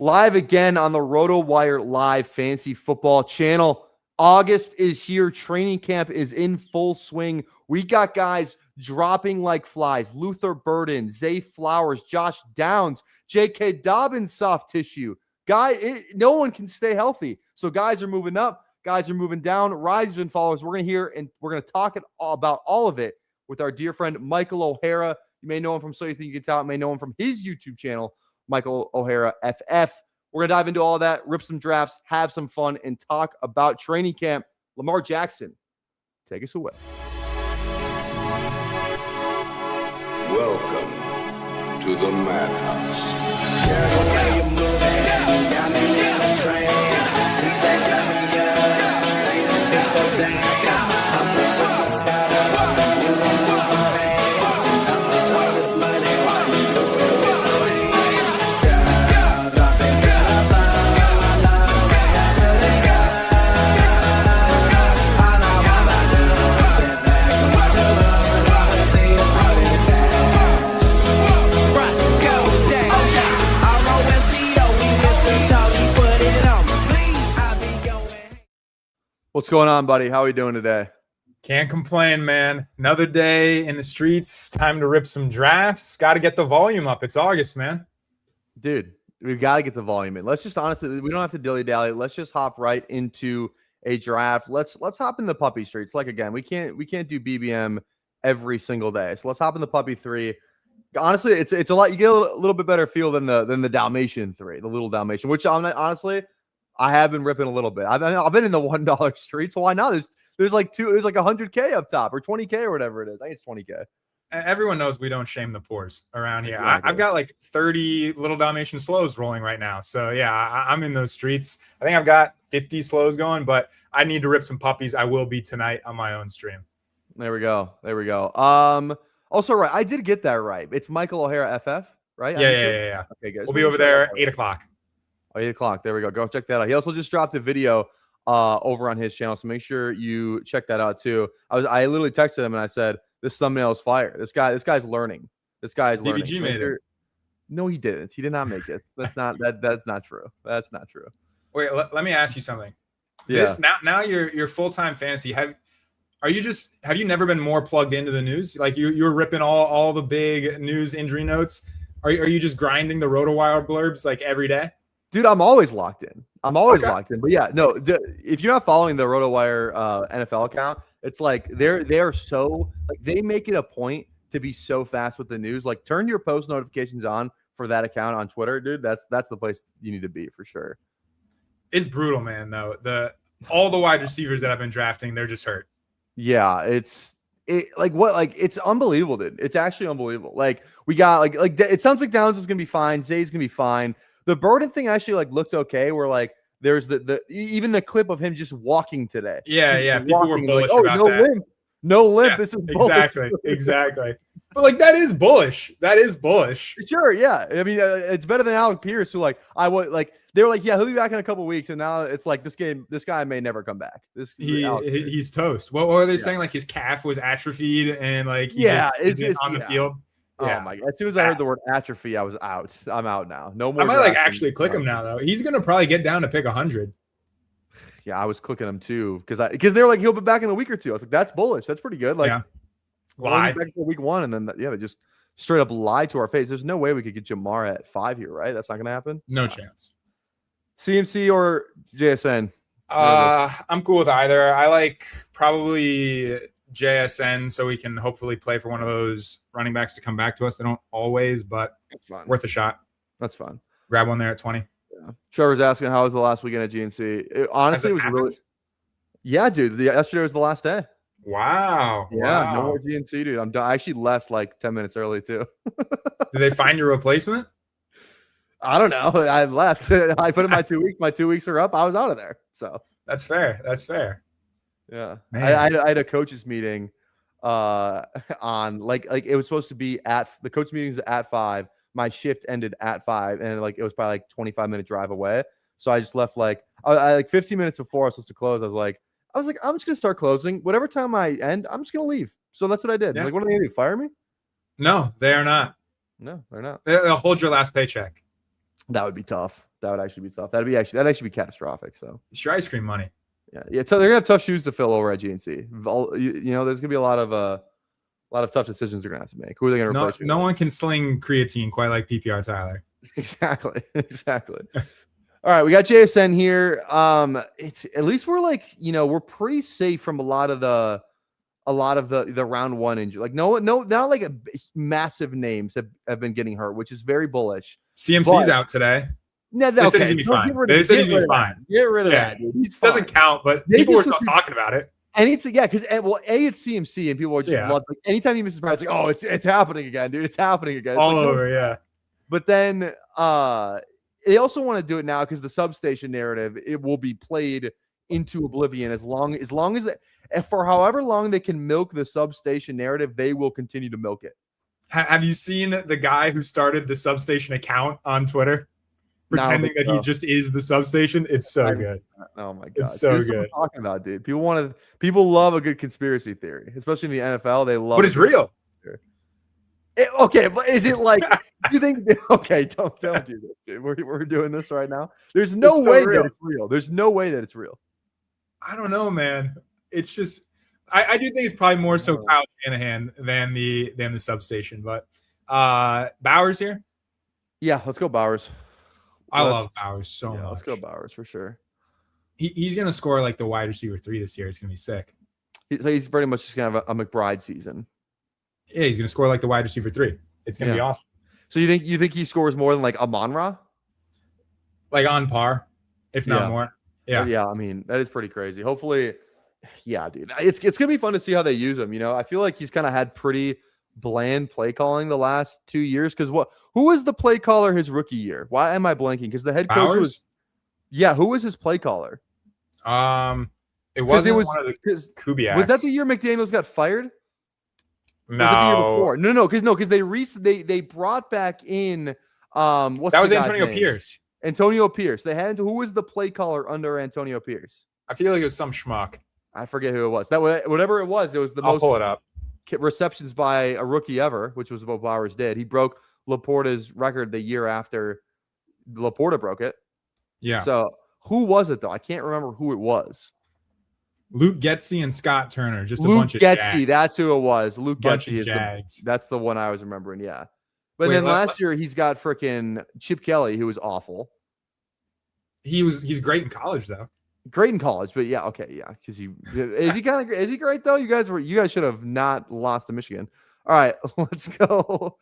Live again on the RotoWire Live Fantasy Football channel. August is here. Training camp is in full swing. We got guys dropping like flies. Luther Burden, Zay Flowers, Josh Downs, J.K. Dobbins soft tissue. No one can stay healthy. So guys are moving up. Guys are moving down. Risers and followers. We're going to hear and we're going to talk about all of it with our dear friend Michael O'Hara. You may know him from So You Think You Can Tell. You may know him from his YouTube channel, Michael O'Hara FF. We're going to dive into all that, rip some drafts, have some fun, and talk about training camp. Lamar Jackson, take us away. Welcome to the Madhouse. What's going on, buddy? How are we doing today? Can't complain, man. Another day in the streets. Time to rip some drafts. Got to get the volume up. It's August, man. Dude, we've got to get the volume in. Let's just honestly, we don't have to dilly-dally. Let's just hop right into a draft. Let's hop in the puppy streets. Like, again, we can't do BBM every single day. So let's hop in the puppy 3. Honestly, it's a lot. You get a little bit better feel than the Dalmatian 3, the little Dalmatian, which honestly, I have been ripping a little bit. I've been in the $1 streets. So why not? There's like 100K up top or 20K or whatever it is. I think it's 20K. Everyone knows we don't shame the poors around here. Yeah, I've got like 30 little Dalmatian slows rolling right now. So yeah, I'm in those streets. I think I've got 50 slows going, but I need to rip some puppies. I will be tonight on my own stream. There we go. Also, right, I did get that right. It's Michael O'Hara FF, right? Yeah. Okay, guys. We'll be over there 8 o'clock. 8 o'clock. There we go. Go check that out. He also just dropped a video over on his channel, so make sure you check that out too. I literally texted him and I said, "This thumbnail is fire. This guy's learning. This guy's learning." BBG made it. No, he didn't. He did not make it. That's not true. That's not true. Wait, let me ask you something. Yeah. Now you're full-time fantasy. Have you never been more plugged into the news? Like you're ripping all the big news injury notes. Are you just grinding the RotoWire blurbs like every day? Dude, I'm always locked in. Locked in. But yeah, no, if you're not following the RotoWire NFL account, it's like they're so like they make it a point to be so fast with the news. Like turn your post notifications on for that account on Twitter, dude. That's the place you need to be for sure. It's brutal, man, though. All the wide receivers that I've been drafting, they're just hurt. Yeah, it's unbelievable, dude. It's actually unbelievable. Like we got like it sounds like Downs is gonna be fine, Zay's gonna be fine. The Burden thing actually like looked okay. Where like there's even the clip of him just walking today. Yeah. People were bullish about no that. Limp. No limp. Yeah, this is bullish. exactly. But like that is bullish. Sure, yeah. I mean, it's better than Alec Pierce, who like they were like, yeah, he'll be back in a couple weeks, and now it's like this guy may never come back. He's toast. What were they saying? Like his calf was atrophied, and like he isn't on the field. Yeah. Oh my god! As soon as I heard the word atrophy, I was out. I'm out now. No more. I might like actually click him now though. He's gonna probably get down to pick 100. Yeah, I was clicking him too because they were like he'll be back in a week or two. I was like, that's bullish. That's pretty good. Like, lie back for week 1, and then they just straight up lied to our face. There's no way we could get Jamar at 5 here, right? That's not gonna happen. No chance. CMC or JSN? I'm cool with either. I like probably JSN so we can hopefully play for one of those running backs to come back to us. They don't always, but worth a shot. That's fun. Grab one there at 20. Yeah. Trevor's asking how was the last weekend at GNC. Honestly, it was really. Yeah, dude. Yesterday was the last day. Wow. Yeah, no more GNC, dude. I'm done. I actually left like 10 minutes early too. Did they find your replacement? I don't know. I left. I put in my 2 weeks. My 2 weeks are up. I was out of there. So that's fair. Yeah, I had a coaches meeting on like it was supposed to be at the coach meetings at 5. My shift ended at 5, and like it was probably like 25-minute drive away. So I just left like I like 15 minutes before I was supposed to close. I was like I'm just gonna start closing. Whatever time I end, I'm just gonna leave. So that's what I did. Yeah. Like, what are they gonna do? Fire me? No, they are not. No, they're not. They'll hold your last paycheck. That would be tough. That would actually be tough. That'd actually be catastrophic. So It's your ice cream money. yeah. So they're gonna have tough shoes to fill over at GNC. There's gonna be a lot of tough decisions they're gonna have to make. Who are they gonna replace? No one can sling creatine quite like PPRTyler. Exactly. All right, we got JSN here. It's at least we're like, we're pretty safe from a lot of the round one injury. Like not like massive names have been getting hurt, which is very bullish. CMC's out today. No, they said he's gonna be fine. They said he's gonna be fine. Get rid of that, dude. He's fine. Doesn't count, but people were still talking about it. And it's because it's CMC and people are just love, like anytime he misses practice, like, oh, it's happening again, dude. It's happening again. It's all over, yeah. But then they also want to do it now because the substation narrative, it will be played into oblivion as long as for however long they can milk the substation narrative, they will continue to milk it. Have you seen the guy who started the substation account on Twitter, pretending that he just is the substation? It's so good. Oh my god, it's so good. What we're talking about, dude. People love a good conspiracy theory, especially in the NFL. They love. But it's real. Okay, but is it like? You think? Okay, don't do this, dude. We're doing this right now. There's no way that it's real. There's no way that it's real. I don't know, man. It's just I do think it's probably more so Kyle Shanahan than the substation. But Bowers here. Yeah, let's go Bowers. I love Bowers so much. Let's go Bowers for sure. He's gonna score like the wide receiver 3 this year. It's gonna be sick. He's pretty much just gonna have a McBride season. Yeah, he's gonna score like the wide receiver 3. It's gonna be awesome. So you think he scores more than like Amon-Ra? Like on par, if not more. Yeah. Yeah, I mean, that is pretty crazy. Hopefully, yeah, dude. It's gonna be fun to see how they use him. I feel like he's kind of had pretty bland play calling the last 2 years. Because who was the play caller his rookie year? Why am I blanking? Because the head coach was who was his play caller? It wasn't one of the Kubiaks. Was that the year McDaniels got fired? No. No, because they brought back in that was Antonio Pierce. Antonio Pierce. They had who was the play caller under Antonio Pierce? I feel like it was some schmuck. I forget who it was. Whatever it was the I'll most pull it up. Receptions by a rookie ever, which was what Bowers did. He broke Laporta's record the year after Laporta broke it. Yeah. So who was it though? I can't remember who it was. Luke Getsy and Scott Turner. Just a Luke bunch of Getsy. Jags. That's who it was. Luke Getsy is Jags. that's the one I was remembering. Yeah. But then last year he's got freaking Chip Kelly, who was awful. He's great in college though. Great in college, but yeah, okay, yeah. Because is he great though? You guys should have not lost to Michigan. All right, let's go.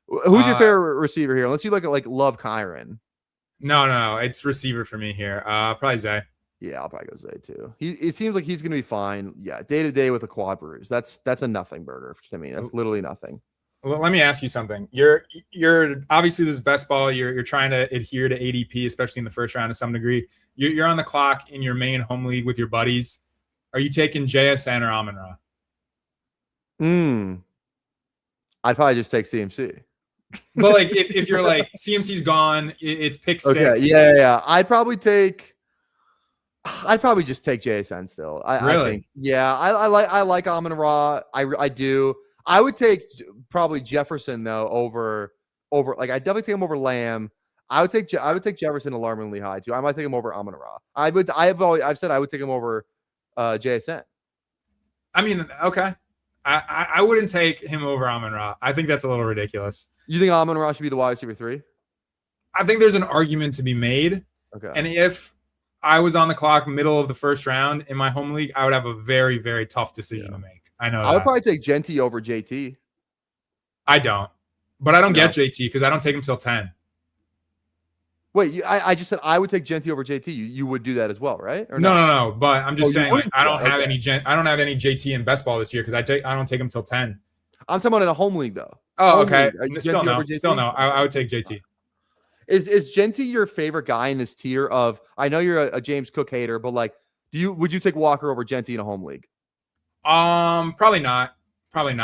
Who's your favorite receiver here? Unless you look at like Love Kyron. No, it's receiver for me here. Probably Zay. Yeah, I'll probably go Zay too. It seems like he's gonna be fine. Yeah, day to day with a quad bruise. That's a nothing burger to me. That's literally nothing. Well, let me ask you something. You're obviously this is best ball. You're trying to adhere to ADP, especially in the first round to some degree. You're on the clock in your main home league with your buddies. Are you taking JSN or Amon-Ra? I'd probably just take CMC. But like if you're like CMC's gone, it's pick 6. Okay, yeah. I'd probably just take JSN still. Really? I think, yeah. I like Amon-Ra. I do. I would take probably Jefferson though over like I definitely take him over Lamb. I would take Jefferson alarmingly high too. I might take him over Amon-Ra. I've said I would take him over JSN. I mean, okay. I wouldn't take him over Amon-Ra. I think that's a little ridiculous. You think Amon-Ra should be the wide receiver 3? I think there's an argument to be made. Okay. And if I was on the clock middle of the first round in my home league, I would have a very, very tough decision to make. I know. I would probably take Genty over JT. I don't. But I don't get JT because I don't take him till 10. Wait, I just said I would take Genty over JT. You would do that as well, right? Or no. But I'm just saying, like, I don't have any JT in best ball this year because I don't take him till 10. I'm talking about in a home league though. Oh, okay. Still no. I would take JT. Is Genty your favorite guy in this tier of? I know you're a James Cook hater, but like, would you take Walker over Genty in a home league? Probably not. Would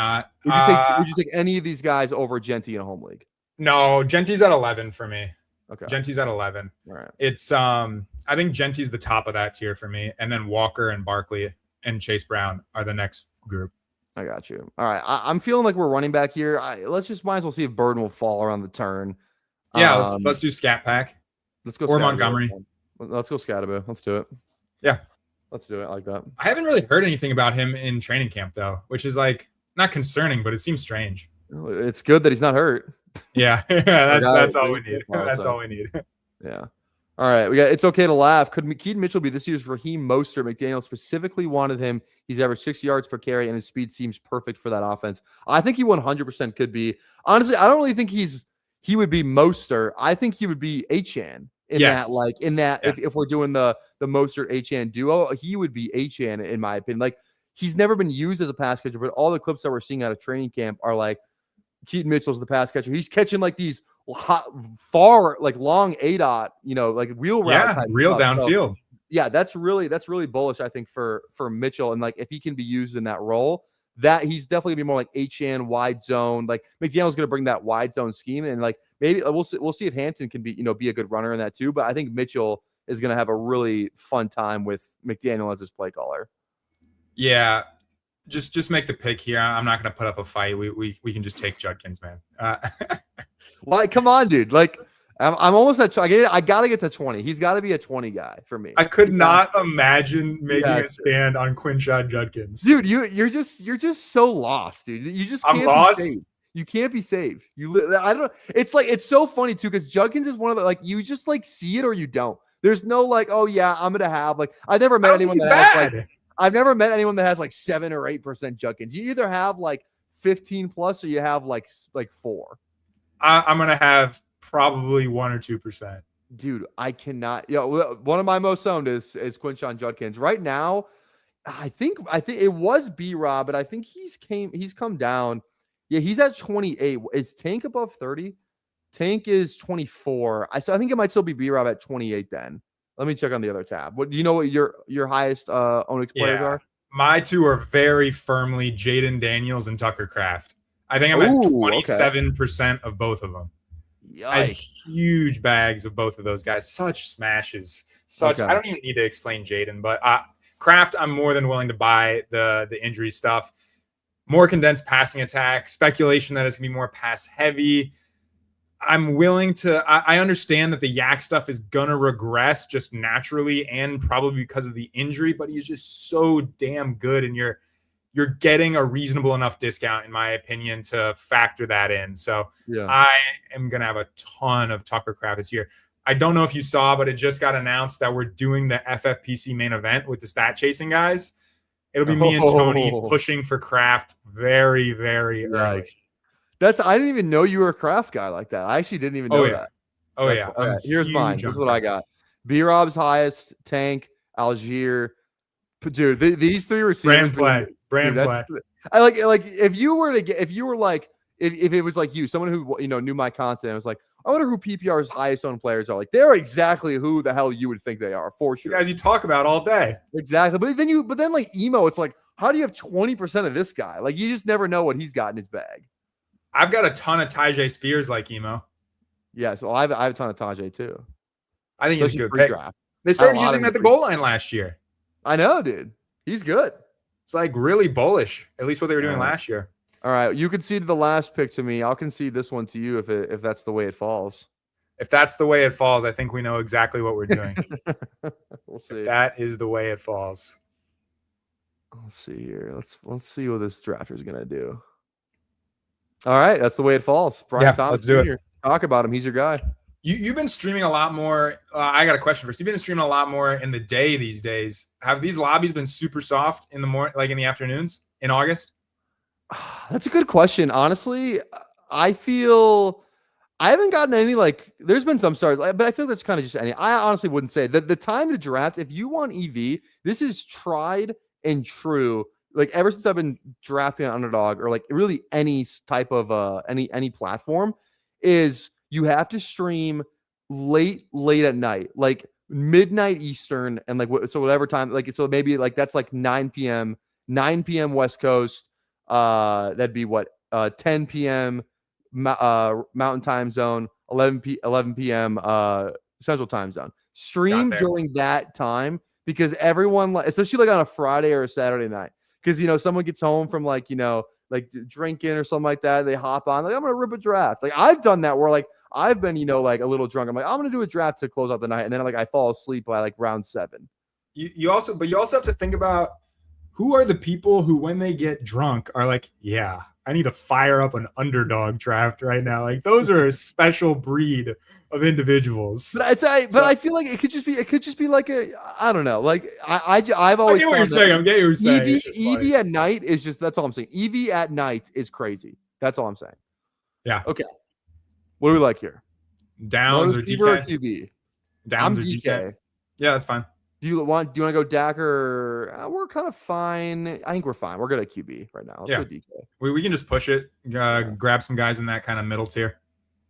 you take any of these guys over Genty in a home league? No, Genty's at 11 for me. Okay. Genty's at 11. All right. It's I think Genty's the top of that tier for me, and then Walker and Barkley and Chase Brown are the next group. I got you. All right. I'm feeling like we're running back here. Might as well see if Burden will fall around the turn. Yeah, let's do Scat Pack. Let's go. Or Scatterbo. Montgomery. Let's go Scatterbo. Let's do it. Yeah. Let's do it. I like that. I haven't really heard anything about him in training camp, though, which is like not concerning, but it seems strange. It's good that he's not hurt. Yeah. that's all we need. That's all we need. Yeah. All right. We got It's Okay to Laugh. Could Keaton Mitchell be this year's Raheem Mostert? McDaniel specifically wanted him. He's averaged 6 yards per carry, and his speed seems perfect for that offense. I think he 100% could be. Honestly, I don't really think he would be Mostert. I think he would be Achane if we're doing the Mostert Achane duo, he would be Achane in my opinion. Like, he's never been used as a pass catcher, but all the clips that we're seeing out of training camp are like Keaton Mitchell's the pass catcher. He's catching like these far, like long ADOT, like wheel route type real stuff. downfield. So, yeah, that's really bullish, I think, for Mitchell. And like, if he can be used in that role, that he's definitely gonna be more like Achane wide zone. Like, McDaniel's gonna bring that wide zone scheme, and like maybe we'll see if Hampton can be a good runner in that too. But I think Mitchell is gonna have a really fun time with McDaniel as his play caller. Yeah, just make the pick here. I'm not gonna put up a fight. We can just take Judkins, man. Like, come on, dude. Like, I'm almost at. I gotta get to 20. He's got to be a 20 guy for me. I could not imagine making a stand on Quinshon Judkins, dude. You're just so lost, dude. You just can't lost. Be saved. You can't be saved. I don't. It's like, it's so funny too, because Judkins is one of the, like, you just like see it or you don't. There's no like, oh yeah, I'm gonna have like. I've never met anyone that has like 7 or 8% Judkins. You either have like 15 plus or you have like 4. I'm gonna have probably 1 or 2%. Dude, I cannot. One of my most owned is Quinshon Judkins. Right now, I think it was B-Rob, but I think he's come down. Yeah, he's at 28. Is Tank above 30? Tank is 24. I think it might still be B-Rob at 28 then. Let me check on the other tab. What do you know what your highest Onyx players are? My two are very firmly Jaden Daniels and Tucker Kraft. I think I'm at 27% of both of them. Yikes. I have huge bags of both of those guys. Such smashes. I don't even need to explain Jaden, but Kraft, I'm more than willing to buy the injury stuff. More condensed passing attack, speculation that it's going to be more pass heavy. I'm willing to, I understand that the Yak stuff is going to regress just naturally and probably because of the injury, but he's just so damn good, and you're getting a reasonable enough discount, in my opinion, to factor that in. So yeah. I am going to have a ton of Tucker Kraft this year. I don't know if you saw, but it just got announced that we're doing the FFPC main event with the stat chasing guys. It'll be me and Tony pushing for Kraft very, very early. I didn't even know you were a Kraft guy like that. I actually didn't even know that. Okay, here's mine. This is what I got. B-Rob's highest, Tank, Algier. Dude, these three receivers. Brand play. I like if it was like you, someone who knew my content, I was like, I wonder who PPR's highest owned players are. Like, they're exactly who the hell you would think they are, for sure. The guys you talk about all day. Exactly. But then like Emo, it's like, how do you have 20% of this guy? Like, you just never know what he's got in his bag. I've got a ton of Tyjae Spears like Emo. Yeah, so I have a ton of Tajay too. I think he's a good pick. Draft. They started using him at the goal line last year. I know, dude. He's good. It's like really bullish, at least what they were doing last year. All right, you conceded the last pick to me. I'll concede this one to you if that's the way it falls. If that's the way it falls, I think we know exactly what we're doing. We'll see. If that is the way it falls. Let's see here. Let's see what this drafter is gonna do. All right, that's the way it falls. Brian Thomas let's do Jr. Talk about him. He's your guy. You've been streaming a lot more. I got a question first. You've been streaming a lot more in the day these days. Have these lobbies been super soft in the morning, like in the afternoons in August? That's a good question. Honestly, I feel I haven't gotten any, like, there's been some starts, but I feel that's kind of just any. I honestly wouldn't say that the time to draft, if you want EV, this is tried and true. Like, ever since I've been drafting an underdog, or like really any type of any platform, is you have to stream late at night, like midnight Eastern, and like so whatever time, like, so maybe like that's like 9 p.m. West Coast. That'd be what 10 p.m. Mountain Time Zone, 11 p.m. Central Time Zone. Stream during that time, because everyone, especially like on a Friday or a Saturday night, because someone gets home from like drinking or something like that, they hop on, like, I'm gonna rip a draft. Like, I've done that where like I've been, like a little drunk. I'm like, I'm going to do a draft to close out the night. And then like I fall asleep by like round 7. You also have to think about who are the people who, when they get drunk, are like, yeah, I need to fire up an underdog draft right now. Like those are a special breed of individuals. But I feel like it could just be like I don't know. Like I've always. I get what you're saying. I'm getting what you're saying. EV at night is just, that's all I'm saying. EV at night is crazy. That's all I'm saying. Yeah. Okay. What do we like here? Downs or DK? Or QB? Downs I'm or DK. DK? Yeah, that's fine. Do you want to go Dak or we're kind of fine? I think we're fine. We're good at QB right now. Let's go DK. We can just push it. Grab some guys in that kind of middle tier.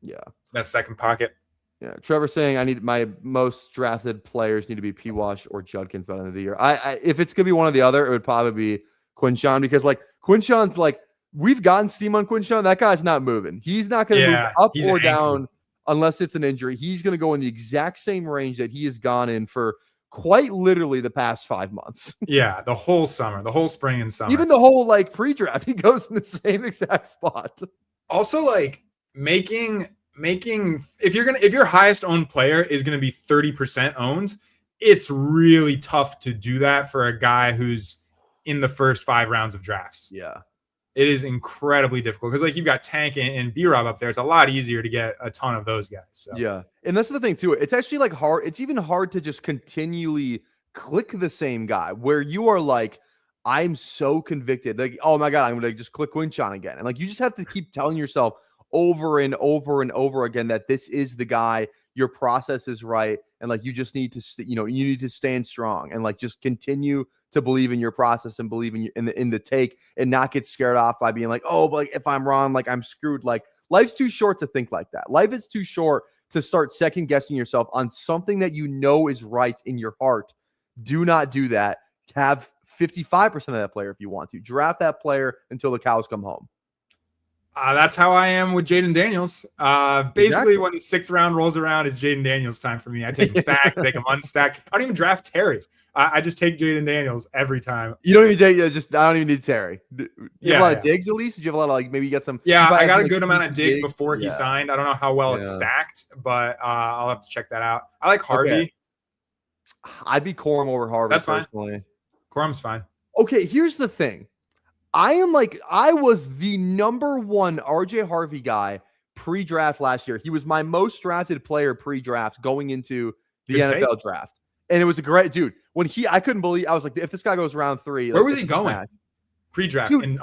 Yeah. That second pocket. Yeah. Trevor saying I need my most drafted players need to be P-Wash or Judkins by the end of the year. If it's gonna be one or the other, it would probably be Quinshawn, because like Quinshawn's like, we've gotten steam on Quinshawn. That guy's not moving. He's not gonna move up or down unless it's an injury. He's gonna go in the exact same range that he has gone in for quite literally the past 5 months. Yeah, the whole summer, the whole spring and summer. Even the whole like pre-draft, he goes in the same exact spot. Also, like making if your highest owned player is gonna be 30% owned, it's really tough to do that for a guy who's in the first 5 rounds of drafts. Yeah. It is incredibly difficult because like you've got Tank and B-Rob up there. It's a lot easier to get a ton of those guys. So. Yeah. And that's the thing too. It's actually like hard. It's even hard to just continually click the same guy where you are like, I'm so convicted. Like, oh my God, I'm going to just click Quinshawn again. And like, you just have to keep telling yourself over and over and over again that this is the guy, your process is right. And like, you just need to, you need to stand strong and like, just continue to believe in your process and believe in the take and not get scared off by being like, oh, but like if I'm wrong, like I'm screwed. Like life's too short to think like that. Life is too short to start second guessing yourself on something that you know is right in your heart. Do not do that. Have 55% of that player if you want to. Draft that player until the cows come home. That's how I am with Jaden Daniels. Basically, when the 6th round rolls around, it's Jaden Daniels time for me. I take him stacked, take him unstacked. I don't even draft Terry. I just take Jaden Daniels every time. You don't even take I don't even need Terry. You have a lot of digs at least? Did you have a lot of like maybe you got some? Yeah, I got a good amount of digs before he signed. I don't know how well it's stacked, but I'll have to check that out. I like Harvey. Okay. I'd be Corum over Harvey. That's fine. Personally. Corum's fine. Okay, here's the thing. I was the number 1 RJ Harvey guy pre-draft last year. He was my most drafted player pre-draft going into the NFL draft. And it was a great dude. When I couldn't believe, I was like, if this guy goes round 3, where was he going? Pre-draft. Dude, in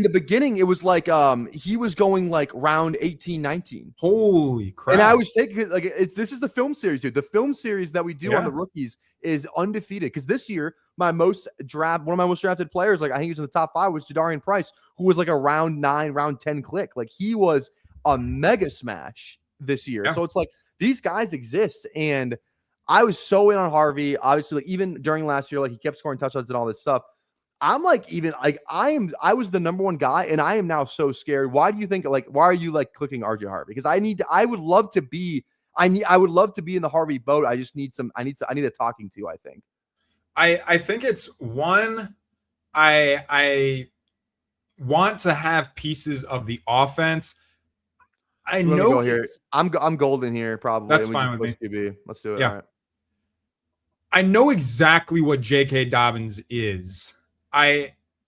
the beginning, it was like he was going like round 18, 19. Holy crap. And I was taking like this is the film series, dude. The film series that we do on the rookies is undefeated. Because this year, one of my most drafted players, like I think he was in the top 5, was Jadarian Price, who was like a round 9, round 10 click. Like he was a mega smash this year. Yeah. So it's like these guys exist. And I was so in on Harvey. Obviously, like even during last year, like he kept scoring touchdowns and all this stuff. I'm like, even like I was the number 1 guy, and I am now so scared. Why do you think why are you like clicking RJ Harvey? Because I would love to be in the Harvey boat. I just need I need a talking to, I think. I think it's one, I want to have pieces of the offense. I know here. I'm golden here, probably. That's fine with me. QB. Let's do it. Yeah. All right. I know exactly what J.K. Dobbins is.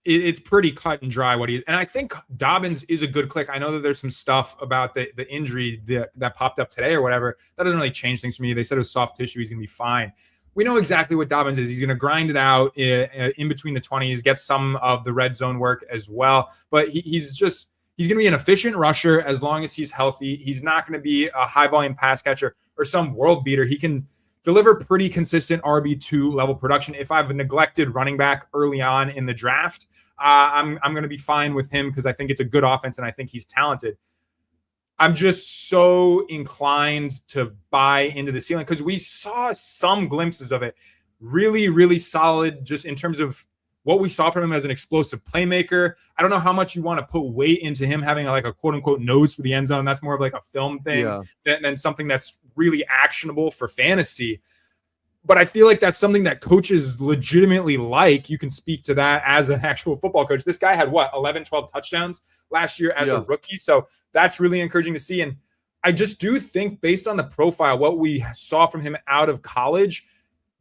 It's pretty cut and dry what he is. And I think Dobbins is a good click. I know that there's some stuff about the injury that popped up today or whatever. That doesn't really change things for me. They said it was soft tissue. He's going to be fine. We know exactly what Dobbins is. He's going to grind it out in between the 20s, get some of the red zone work as well. But he's going to be an efficient rusher as long as he's healthy. He's not going to be a high volume pass catcher or some world beater. He can deliver pretty consistent RB2 level production. If I've neglected running back early on in the draft, I'm going to be fine with him because I think it's a good offense and I think he's talented. I'm just so inclined to buy into the ceiling because we saw some glimpses of it. Really, really solid just in terms of what we saw from him as an explosive playmaker. I don't know how much you want to put weight into him having like a quote unquote nose for the end zone. That's more of like a film thing than something that's really actionable for fantasy. But I feel like that's something that coaches legitimately like. You can speak to that as an actual football coach. This guy had 11, 12 touchdowns last year as a rookie. So that's really encouraging to see. And I just do think based on the profile, what we saw from him out of college,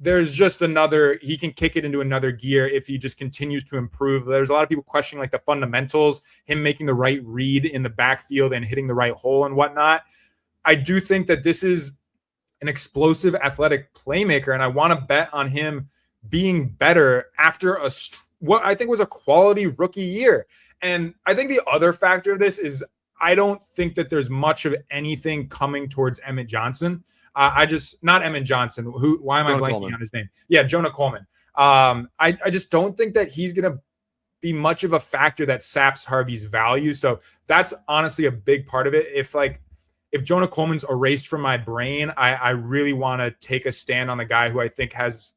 there's just he can kick it into another gear if he just continues to improve. There's a lot of people questioning like the fundamentals, him making the right read in the backfield and hitting the right hole and whatnot. I do think that this is an explosive athletic playmaker, and I want to bet on him being better after what I think was a quality rookie year. And I think the other factor of this is I don't think that there's much of anything coming towards Emmett Johnson. Not Emmett Johnson. Why am I blanking on his name? Yeah, Jonah Coleman. I just don't think that he's going to be much of a factor that saps Harvey's value. So that's honestly a big part of it. If Jonah Coleman's erased from my brain, I really want to take a stand on the guy who I think has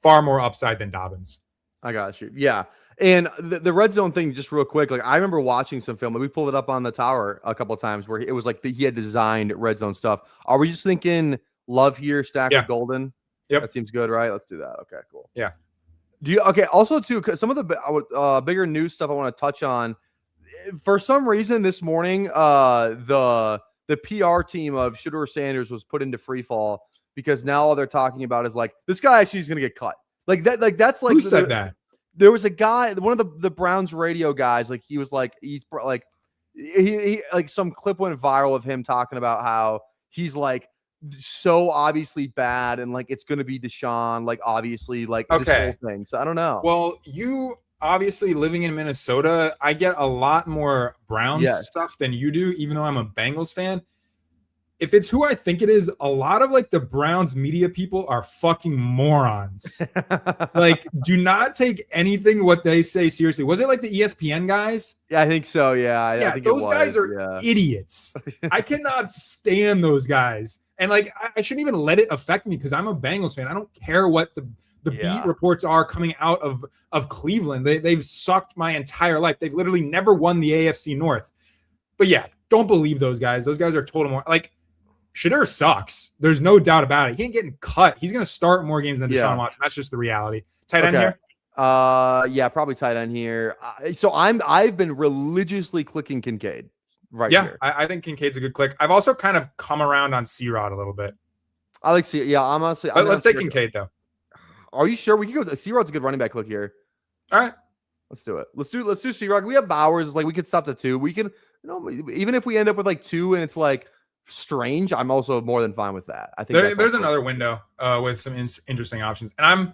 far more upside than Dobbins. I got you. Yeah. And the red zone thing, just real quick, like I remember watching some film, and we pulled it up on the tower a couple of times where it was like he had designed red zone stuff. Are we just thinking Love here, stack with Golden? Yep. That seems good, right? Let's do that. Okay, cool. Yeah. Also too, some of the bigger news stuff I want to touch on. For some reason this morning, the PR team of Shedeur Sanders was put into free fall because now all they're talking about is like this guy actually is going to get cut. That's like who said that? There was a guy, one of the Browns radio guys, like he was like he like some clip went viral of him talking about how he's like so obviously bad and like it's going to be Deshaun, like obviously like this whole thing. So I don't know. Well, you obviously living in Minnesota, I get a lot more Browns stuff than you do, even though I'm a Bengals fan. If it's who I think it is, a lot of like the Browns media people are fucking morons. Like, do not take anything what they say seriously. Was it like the ESPN guys? Yeah, I think so. Yeah. I think those guys are idiots. I cannot stand those guys. And like, I shouldn't even let it affect me because I'm a Bengals fan. I don't care what the beat reports are coming out of Cleveland. They've sucked my entire life. They've literally never won the AFC North. But yeah, don't believe those guys. Those guys are total more like Shedeur sucks. There's no doubt about it. He ain't getting cut. He's going to start more games than Deshaun Watson. That's just the reality. Tight end here? Yeah, probably tight end here. So I've been religiously clicking Kincaid right here. I think Kincaid's a good click. I've also kind of come around on C-Rod a little bit. I like C. Yeah, I'm honestly. Let's take Kincaid though. Are you sure we can go? C-Rod's a good running back click here. All right. Let's do it. Let's do C-Rod. We have Bowers. Like we could stop the 2. We can, even if we end up with like 2 and it's like strange, I'm also more than fine with that. I think there's another window with some interesting options, and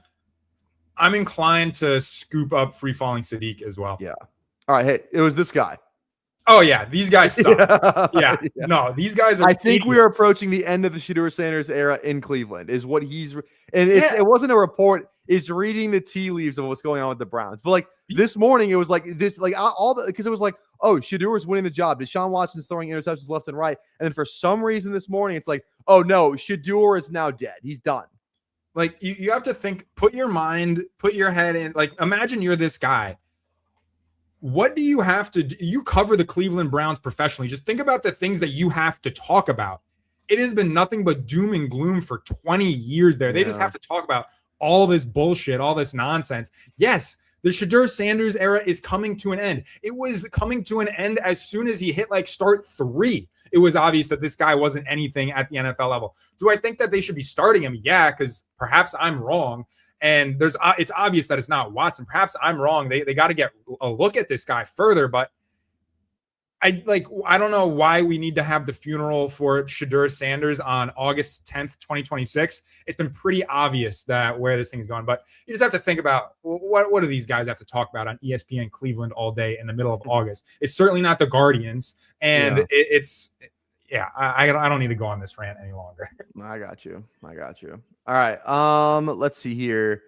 I'm inclined to scoop up free falling Sadiq as well. Yeah. All right. Hey, it was this guy. Oh yeah, these guys suck. No, these guys are. I think we are approaching the end of the Shedeur Sanders era in Cleveland. Is what he's and it wasn't a report. Is reading the tea leaves of what's going on with the Browns. But like this morning, it was like this, like because it was like, oh, Shedeur is winning the job. Deshaun Watson's throwing interceptions left and right. And then for some reason this morning, it's like, oh no, Shedeur is now dead. He's done. Like you have to think, put your head in, like, imagine you're this guy. What do you have to do? You cover the Cleveland Browns professionally. Just think about the things that you have to talk about. It has been nothing but doom and gloom for 20 years there. They just have to talk about all this bullshit, all this nonsense. Yes, the Shedeur Sanders era is coming to an end. It was coming to an end as soon as he hit like start 3. It was obvious that this guy wasn't anything at the NFL level. Do I think that they should be starting him? Yeah, because perhaps I'm wrong. And it's obvious that it's not Watson. Perhaps I'm wrong. They got to get a look at this guy further, but I don't know why we need to have the funeral for Shedeur Sanders on August 10th, 2026. It's been pretty obvious that where this thing's going, but you just have to think about what do these guys have to talk about on ESPN Cleveland all day in the middle of August? It's certainly not the Guardians, and I don't need to go on this rant any longer. I got you. All right. Let's see here.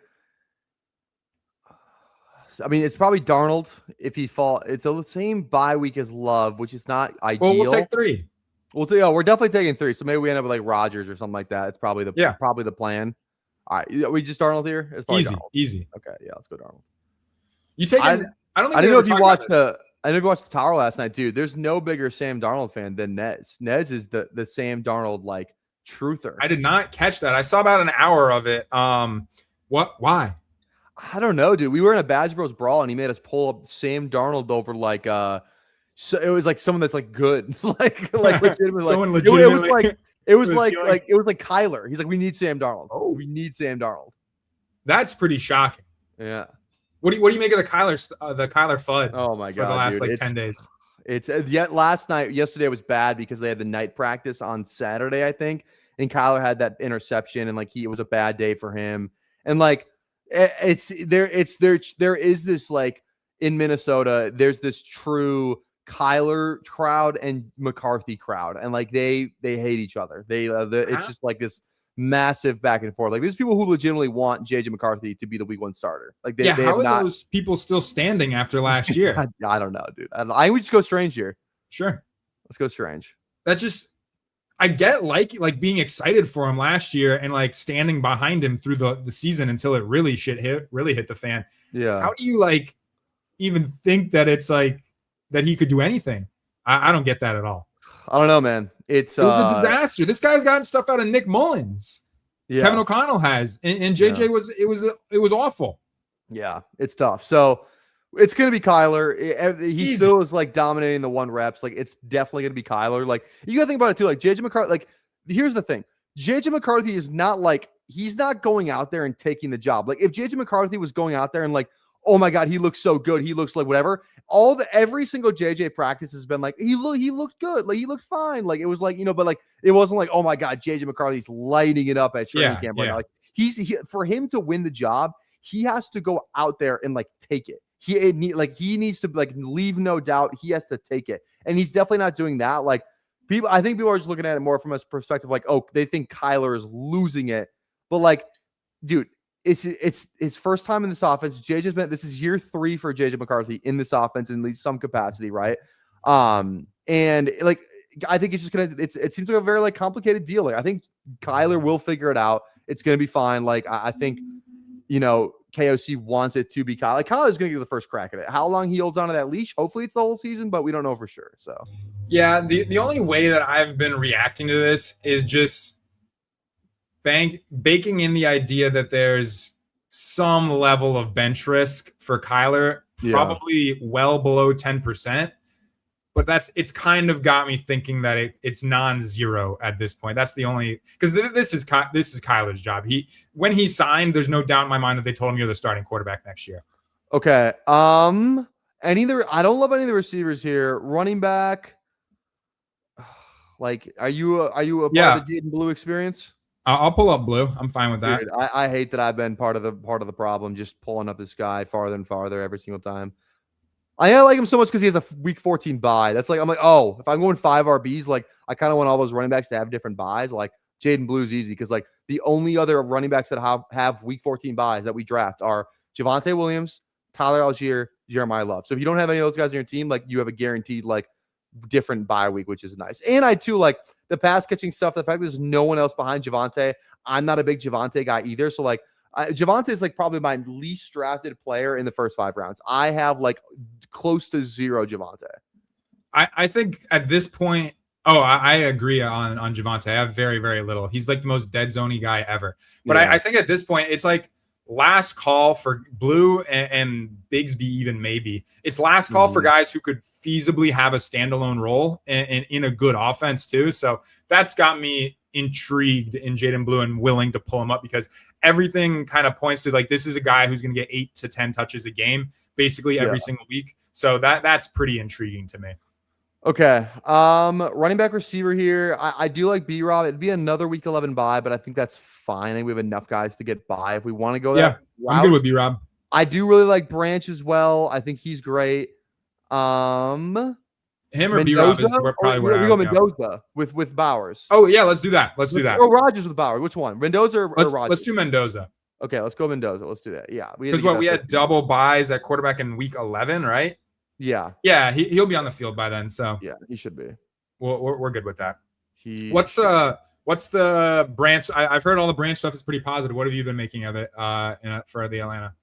I mean, it's probably Darnold if he fall. It's the same bye week as Love, which is not ideal. Well, we'll take 3. We're definitely taking 3. So maybe we end up with like Rodgers or something like that. It's probably the plan. All right, we just Darnold here. It's easy. Okay, yeah, let's go Darnold. You take. I didn't know if you watched the tower last night, dude. There's no bigger Sam Darnold fan than Nez. Nez is the Sam Darnold like truther. I did not catch that. I saw about an hour of it. Why? I don't know, dude. We were in a Badge Bros brawl, and he made us pull up Sam Darnold over like So it was like someone that's like good, like legitimately, Someone like, legitimately. it was with a like ceiling. it was like Kyler. He's like, we need Sam Darnold. Oh. We need Sam Darnold. That's pretty shocking. Yeah. What do you make of the Kyler FUD? Oh my for god, the last dude. like 10 days. It's yet yesterday was bad because they had the night practice on Saturday, I think, and Kyler had that interception, and like it was a bad day for him, and like there is this like in Minnesota, there's this true Kyler crowd and McCarthy crowd, and like they hate each other. It's just like this massive back and forth. Like there's people who legitimately want JJ McCarthy to be the week 1 starter. Like they how are not, those people still standing after last year? I don't know, dude. I would just go Strange here. Sure, let's go Strange. That's just I get like being excited for him last year and like standing behind him through the season until it really hit the fan. Yeah. How do you like even think that it's like that he could do anything? I don't get that at all. I don't know, man. It was a disaster. This guy's gotten stuff out of Nick Mullins. Yeah. Kevin O'Connell has, and JJ was awful. Yeah, it's tough. So it's gonna be Kyler. He still is like dominating the 1 reps. Like it's definitely gonna be Kyler. Like you gotta think about it too. Like JJ McCarthy. Like here's the thing: JJ McCarthy is not like he's not going out there and taking the job. Like if JJ McCarthy was going out there and like, oh my god, he looks so good. He looks like whatever. Every single JJ practice has been like he looked good. Like he looked fine. Like it was like but like it wasn't like, oh my god, JJ McCarthy's lighting it up at training camp right now. Like for him to win the job, he has to go out there and like take it. He needs to like leave no doubt. He has to take it, and he's definitely not doing that. Like I think people are just looking at it more from a perspective like, oh, they think Kyler is losing it, but like, dude. It's his first time in this offense. This is year 3 for JJ McCarthy in this offense in at least some capacity, right? And like I think it's just it seems like a very like complicated deal. Like I think Kyler will figure it out. It's gonna be fine. Like I think KOC wants it to be Kyler. Like Kyler's gonna get the first crack at it. How long he holds onto that leash? Hopefully it's the whole season, but we don't know for sure. So yeah, the only way that I've been reacting to this is just baking in the idea that there's some level of bench risk for Kyler, probably well below 10%. But it's kind of got me thinking that it's non-zero at this point. That's the only because this is Kyler's job. When he signed, there's no doubt in my mind that they told him you're the starting quarterback next year. Okay. I don't love any of the receivers here. Running back. Like, are you a part of the Jaden Blue experience? I'll pull up Blue. I'm fine with that. Dude, I hate that I've been part of the problem, just pulling up this guy farther and farther every single time. I like him so much because he has a week 14 bye. That's like I'm like, oh, if I'm going 5 RBs, like I kind of want all those running backs to have different buys. Like Jaden Blue's easy because like the only other running backs that have week 14 buys that we draft are Javonte Williams, Tyler Algier, Jeremiah Love. So if you don't have any of those guys on your team, like you have a guaranteed like different bye week, which is nice. And I too like the pass catching stuff. The fact that there's no one else behind Javonte. I'm not a big Javonte guy either. So like Javonte is like probably my least drafted player in the first 5 rounds. I have like close to 0 Javonte. I think at this point, I agree on Javonte. I have very, very little. He's like the most dead zone-y guy ever. But I think at this point, it's like last call for Blue and Bigsby even maybe. It's last call for guys who could feasibly have a standalone role and in a good offense too. So that's got me intrigued in Jaden Blue and willing to pull him up because everything kind of points to like this is a guy who's going to get 8 to 10 touches a game basically every single week. So that's pretty intriguing to me. Okay. Running back receiver here. I do like B-Rob. It'd be another week 11 bye, but I think that's fine. I think we have enough guys to get by if we want to go that route. I'm good with B-Rob. I do really like Branch as well. I think he's great. Him or B-Rob is probably where we go Mendoza with Bowers. Oh yeah, let's do that. Let's do that. Or Rodgers with Bowers. Which one? Mendoza or Rodgers? Let's do Mendoza. Okay, let's go Mendoza. Let's do that. Yeah, because we had double buys at quarterback in week 11, right? Yeah. Yeah, he'll be on the field by then. So yeah, he should be. We're good with that. What's the Branch? I've heard all the Branch stuff is pretty positive. What have you been making of it for the Atlanta?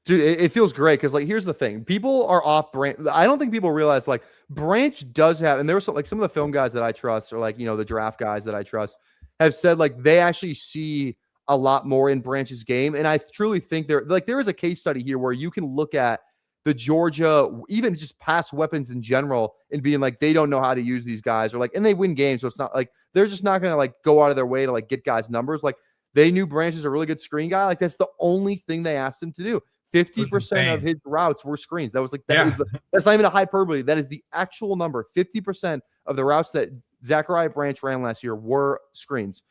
Dude, it feels great because like here's the thing: people are off Branch. I don't think people realize like Branch does have, and there were some of the film guys that I trust, or like the draft guys that I trust, have said like they actually see a lot more in Branch's game, and I truly think there is a case study here where you can look at the Georgia, even just pass weapons in general, and being like, they don't know how to use these guys, or like, and they win games. So it's not like they're just not going to like go out of their way to like get guys numbers. Like they knew Branch is a really good screen guy. Like that's the only thing they asked him to do. 50% of his routes were screens. That was like, that's not even a hyperbole. That is the actual number. 50% of the routes that Zachariah Branch ran last year were screens.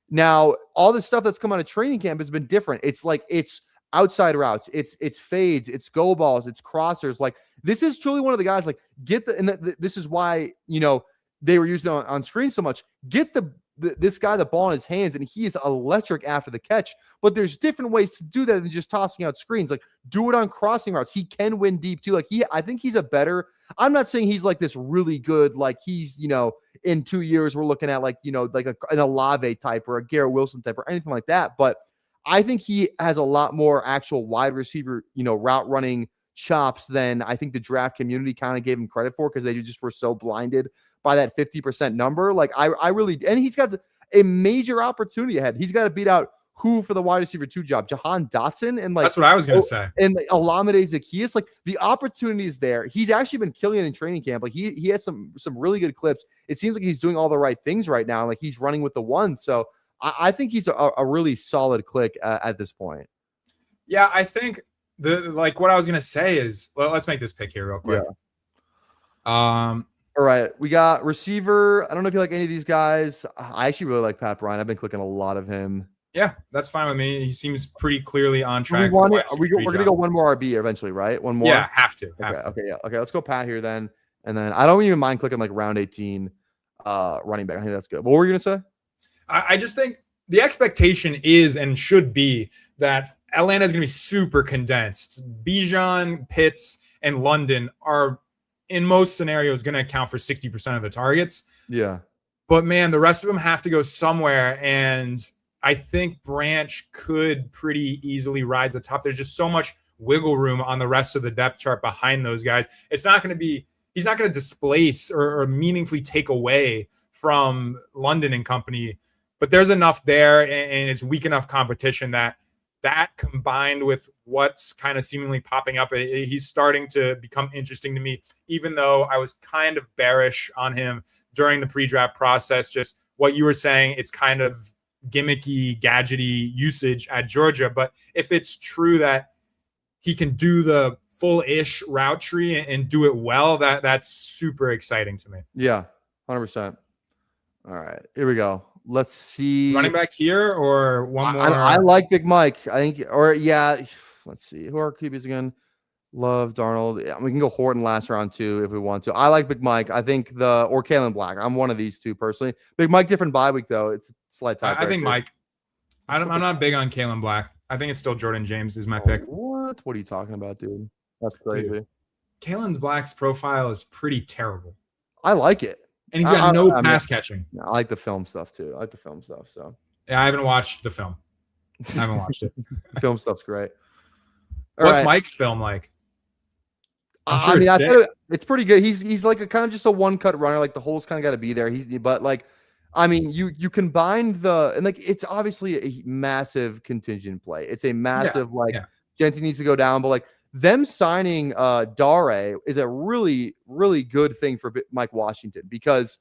Now, all this stuff that's come out of training camp has been different. It's like, it's outside routes, it's fades, it's go balls, it's crossers. Like this is truly one of the guys, like this is why, they were using on screen so much. Get this guy the ball in his hands, and he is electric after the catch. But there's different ways to do that than just tossing out screens. Like do it on crossing routes. He can win deep too. Like I think he's a better. I'm not saying he's like this really good. Like he's in 2 years we're looking at like like an Olave type or a Garrett Wilson type or anything like that. But I think he has a lot more actual wide receiver route running chops than I think the draft community kind of gave him credit for, because they just were so blinded by that 50% number. Like I really, and he's got a major opportunity ahead. He's got to beat out who for the wide receiver 2 job, Jahan Dotson, and like that's what I was gonna say, and like, Olamide Zaccheaus. Like the opportunity is there. He's actually been killing it in training camp. Like he has some really good clips. It seems like he's doing all the right things right now. Like he's running with the one. So I think he's a really solid click at this point. Yeah, I think what I was gonna say is, let's make this pick here real quick. Yeah. All right, we got receiver. I don't know if you like any of these guys. I actually really like Pat Bryant. I've been clicking a lot of him. Yeah, that's fine with me. He seems pretty clearly on track. We're gonna go one more RB eventually, right? One more. Yeah, have to. Okay, yeah. Okay, let's go Pat here then, and then I don't even mind clicking like round 18 running back. I think that's good. What were you gonna say? I just think the expectation is and should be that Atlanta is going to be super condensed. Bijan, Pitts, and London are, in most scenarios, going to account for 60% of the targets. Yeah. But, man, the rest of them have to go somewhere, and I think Branch could pretty easily rise to the top. There's just so much wiggle room on the rest of the depth chart behind those guys. It's not going to be – he's not going to displace or meaningfully take away from London and company. But there's enough there, and it's weak enough competition that combined with what's kind of seemingly popping up, he's starting to become interesting to me, even though I was kind of bearish on him during the pre-draft process. Just what you were saying, it's kind of gimmicky, gadgety usage at Georgia. But if it's true that he can do the full-ish route tree and do it well, that's super exciting to me. Yeah, 100%. All right, here we go. Let's see. Running back here or one more? I like Big Mike. I think, or yeah, let's see. Who are QBs again? Love Darnold. Yeah, we can go Horton last round too if we want to. I like Big Mike. I think or Kalen Black. I'm one of these two personally. Big Mike, different bye week though. It's a slight tie. I think Mike. I'm not big on Kalen Black. I think it's still Jordan James is my pick. What? What are you talking about, dude? That's crazy. Dude, Kalen Black's profile is pretty terrible. I like it. And he's got no pass catching. I like the film stuff too. So yeah, I haven't watched the film. I haven't watched it. Film stuff's great. What's Mike's film like? I'm sure I thought it's pretty good. He's like a kind of just a one cut runner. Like the hole's kind of got to be there. But like, I mean, you combine and like it's obviously a massive contingent play. It's a massive Genty needs to go down, but like them signing Dare is a really, really good thing for Mike Washington, because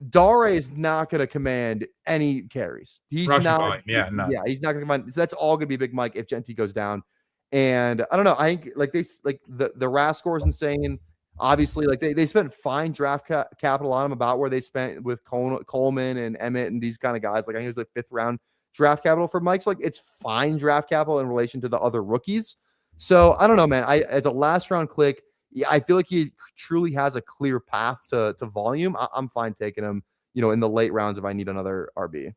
Dare is not going to command any carries. He's not going to command. So that's all going to be Big Mike if Genty goes down. And I don't know. I think like the RAS score is insane. Obviously, like they spent fine draft capital on him, about where they spent with Coleman and Emmett and these kind of guys. Like I think it was like 5th round draft capital for Mike. So like it's fine draft capital in relation to the other rookies. So I don't know, man. As a last round click, I feel like he truly has a clear path to volume. I'm fine taking him, in the late rounds if I need another RB.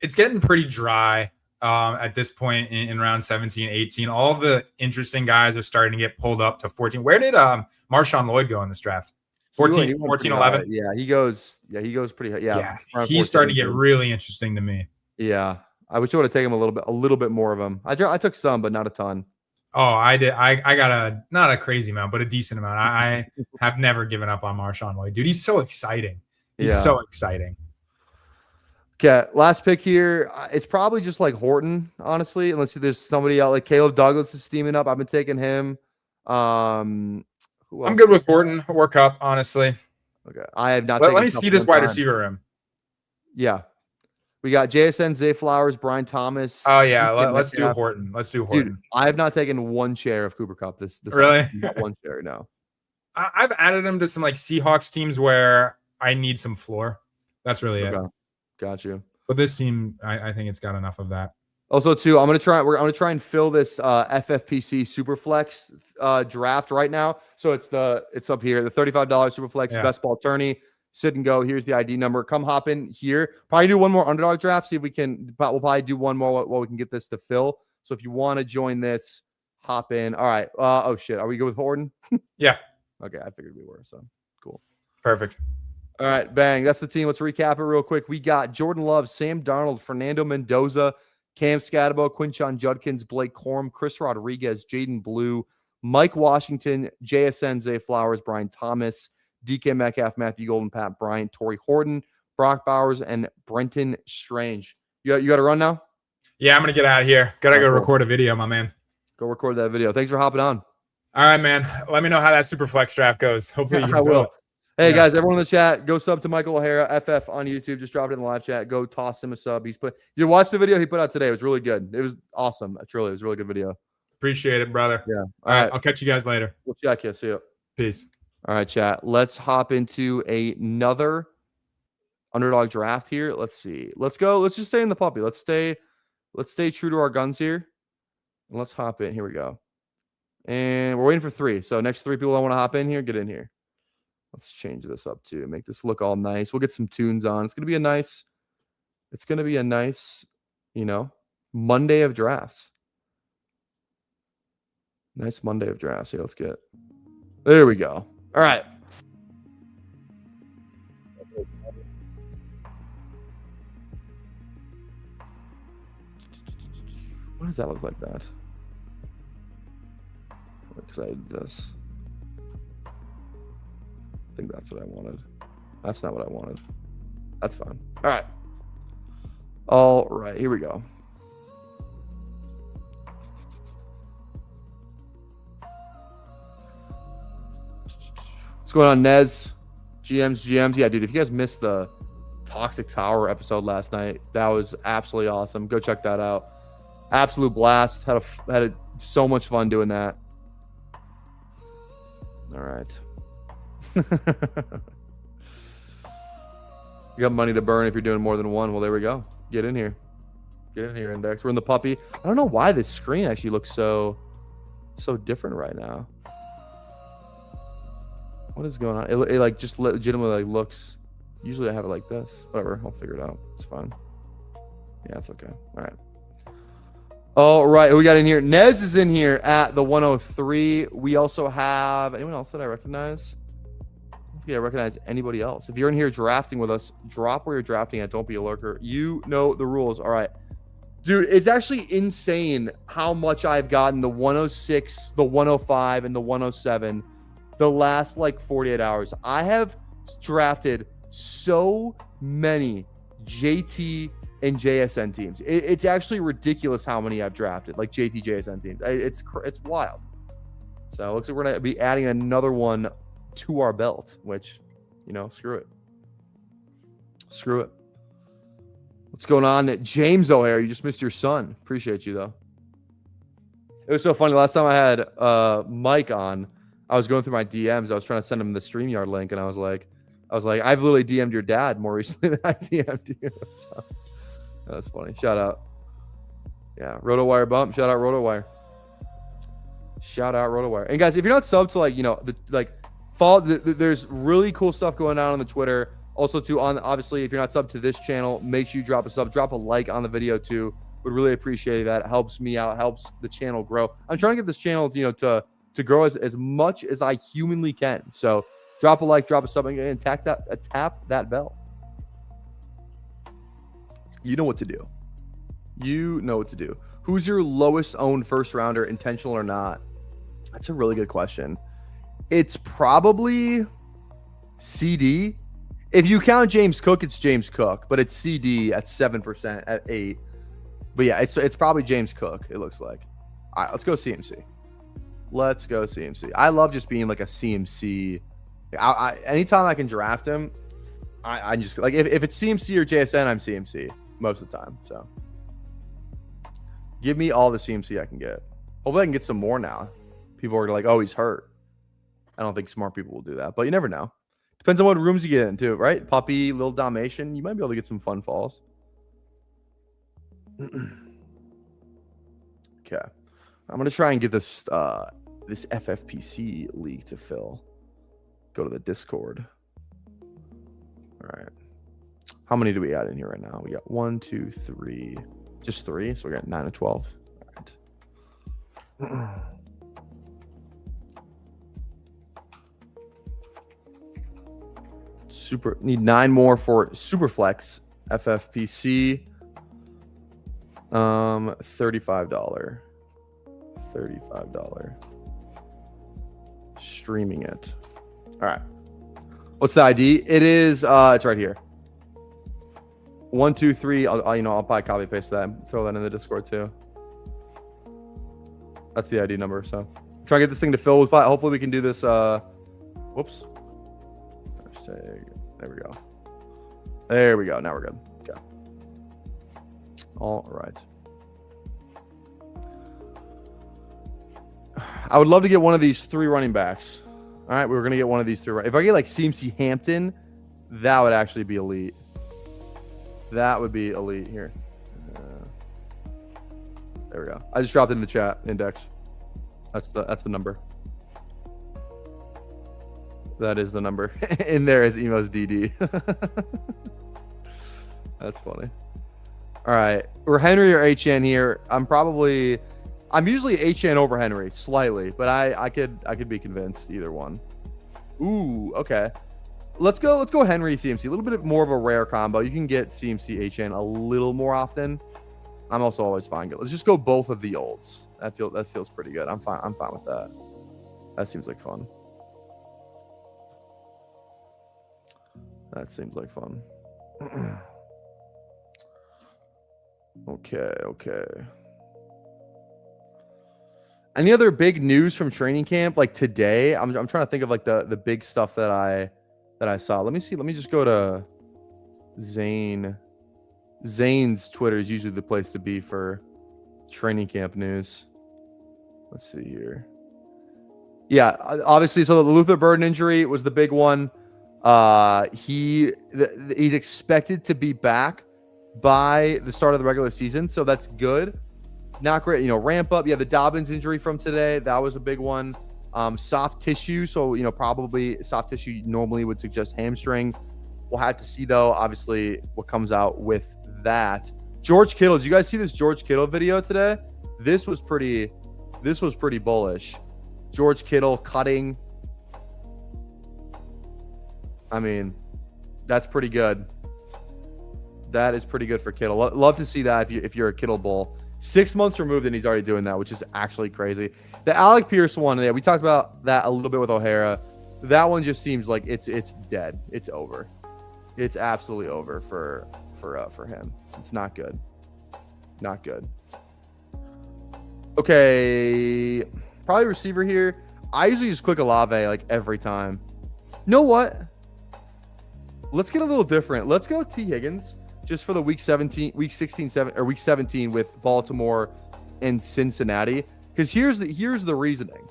It's getting pretty dry at this point in round 17, 18. All the interesting guys are starting to get pulled up to 14. Where did Marshawn Lloyd go in this draft? 14, 11? Yeah, he goes pretty high. Yeah, he's starting to get really interesting to me. Yeah, I wish I would have taken him a little bit more of him. I took some, but not a ton. Oh, I did. I got not a crazy amount, but a decent amount. I have never given up on Marshawn Lloyd, dude. He's so exciting. He's so exciting. Okay, last pick here. It's probably just like Horton, honestly, unless there's somebody else. Like Caleb Douglas is steaming up. I've been taking him. Who else I'm good is- with Horton or Cup, honestly. Okay, I have not. Let taken me Cup see this one wide time. receiver room. Yeah, we got JSN, Zay Flowers, Brian Thomas. Oh yeah, DK let's do Metcalf. Horton. Let's do Dude, Horton. I have not taken one share of Cooper Cup this Really? offseason. Not one share, no. I've added him to some like Seahawks teams where I need some floor. That's really it. Got you. But this team, I think it's got enough of that. Also, too, I'm gonna try and fill this FFPC Superflex draft right now. So it's up here, the $35 Superflex best ball tourney. Sit and go. Here's the ID number. Come hop in here. Probably do one more underdog draft. See if we can. But we'll probably do one more while we can get this to fill. So if you want to join this, hop in. All right. Oh shit. Are we good with Horton? Yeah. Okay. I figured we were. So cool. Perfect. All right. Bang. That's the team. Let's recap it real quick. We got Jordan Love, Sam Darnold, Fernando Mendoza, Cam Scatterbo, Quinshon Judkins, Blake Corum, Chris Rodriguez, Jaden Blue, Mike Washington, JSN, Zay Flowers, Brian Thomas, DK Metcalf, Matthew Golden, Pat Bryant, Torrey Horton, Brock Bowers, and Brenton Strange. You got to run now? Yeah, I'm going to get out of here. Got to go record a video, my man. Go record that video. Thanks for hopping on. All right, man. Let me know how that Superflex draft goes. Hopefully you can I will. it. Hey, guys, everyone in the chat, go sub to Michael O'Hara, FF on YouTube. Just drop it in the live chat. Go toss him a sub. You watched the video he put out today. It was really good. It was awesome. It was a really good video. Appreciate it, brother. Yeah. All right. I'll catch you guys later. We'll check you. See you. Peace. All right, chat. Let's hop into another underdog draft here. Let's see. Let's go. Let's just stay in the puppy. Let's stay true to our guns here. And let's hop in. Here we go. And we're waiting for 3. So next 3 people that want to hop in here, get in here. Let's change this up too. Make this look all nice. We'll get some tunes on. It's gonna be a nice, Monday of drafts. Nice Monday of drafts. Here, let's get. There we go. All right. Why does that look like that? I'm excited this. I think that's what I wanted. That's not what I wanted. That's fine. All right. All right. Here we go. What's going on, Nez? GMs. Yeah, dude, if you guys missed the Toxic Tower episode last night, that was absolutely awesome. Go check that out. Absolute blast. Had so much fun doing that. All right. You got money to burn if you're doing more than one. Well, there we go. Get in here. Get in here, Index. We're in the puppy. I don't know why this screen actually looks so different right now. What is going on? It like just legitimately like looks. Usually I have it like this. Whatever. I'll figure it out. It's fine. Yeah, it's okay. All right. All right. Who we got in here? Nez is in here at the 103. We also have anyone else that I recognize? I don't think I recognize anybody else. If you're in here drafting with us, drop where you're drafting at. Don't be a lurker. You know the rules. All right. Dude, it's actually insane how much I've gotten the 106, the 105, and the 107 the last like 48 hours. I have drafted so many JT and JSN teams. It's actually ridiculous how many I've drafted, like JT JSN teams. It's wild. So it looks like we're going to be adding another one to our belt, which, screw it. Screw it. What's going on? James O'Hare, you just missed your son. Appreciate you, though. It was so funny. Last time I had Mike on, I was going through my DMs. I was trying to send him the StreamYard link, and I was like, I've literally DM'd your dad more recently than I DM'd you. So that's funny. Shout out. Yeah, RotoWire bump. Shout out RotoWire. Shout out RotoWire. And guys, if you're not subbed to there's really cool stuff going on the Twitter. Also, too, obviously, if you're not subbed to this channel, make sure you drop a sub, drop a like on the video too. Would really appreciate that. It helps me out, helps the channel grow. I'm trying to get this channel, to grow as much as I humanly can. So drop a like, drop a sub, and tap that bell. You know what to do. You know what to do. Who's your lowest owned first rounder, intentional or not? That's a really good question. It's probably CD. If you count James Cook, it's James Cook, but it's CD at 7% at 8. But yeah, it's probably James Cook, it looks like. All right, let's go CMC. Let's go CMC. I love just being like a CMC. Anytime I can draft him, I just like if it's CMC or JSN, I'm CMC most of the time. So give me all the CMC I can get. Hopefully I can get some more now. People are like, oh, he's hurt. I don't think smart people will do that, but you never know. Depends on what rooms you get into, right? Puppy, little Dalmatian, you might be able to get some fun falls. Okay. I'm going to try and get this this FFPC league to fill. Go to the Discord. All right. How many do we add in here right now? We got 1, 2, 3. Just 3. So we got 9 and 12. All right. Need 9 more for Superflex FFPC. $35. $35. Streaming it. All right. What's the ID? It is it's right here. 1, 2, 3. I'll probably copy paste that. Throw that in the Discord too. That's the ID number. So try to get this thing to fill with. Hopefully we can do this. Whoops. Hashtag. There we go. There we go. Now we're good. Okay. All right. I would love to get one of these 3 running backs. All right, we were gonna get one of these 3. If I get like CMC Hampton, that would actually be elite. That would be elite here. There we go. I just dropped it in the chat index. That's the number. That is the number. In there is Emo's DD. That's funny. All right, we're Henry or HN here. I'm usually HN over Henry slightly, but I could be convinced either one. Ooh, okay. Let's go Henry CMC. A little bit more of a rare combo. You can get CMC HN a little more often. I'm also always fine. Let's just go both of the olds. That feels pretty good. I'm fine with that. That seems like fun. That seems like fun. Okay. Any other big news from training camp like today? I'm trying to think of like the big stuff that I saw. Let me see. Let me just go to Zane. Zane's Twitter is usually the place to be for training camp news. Let's see here. Yeah, obviously. So the Luther Burden injury was the big one. He's expected to be back by the start of the regular season, so that's good. Not great, ramp up. Yeah, the Dobbins injury from today, that was a big one. Soft tissue, so probably soft tissue normally would suggest hamstring. We'll have to see though, obviously, what comes out with that. George Kittle, did you guys see this George Kittle video today? This was pretty bullish. George Kittle cutting. I mean, that's pretty good. That is pretty good for Kittle. Love to see that if you're a Kittle bull. 6 months removed and he's already doing that, which is actually crazy. The Alec Pierce one, yeah, we talked about that a little bit with O'Hara. That one just seems like it's dead. It's over. It's absolutely over for him. It's not good. Not good. Okay, probably receiver here. I usually just click Olave like every time. You know what? Let's get a little different. Let's go T. Higgins just for the week 17 with Baltimore and Cincinnati. Because here's the reasoning.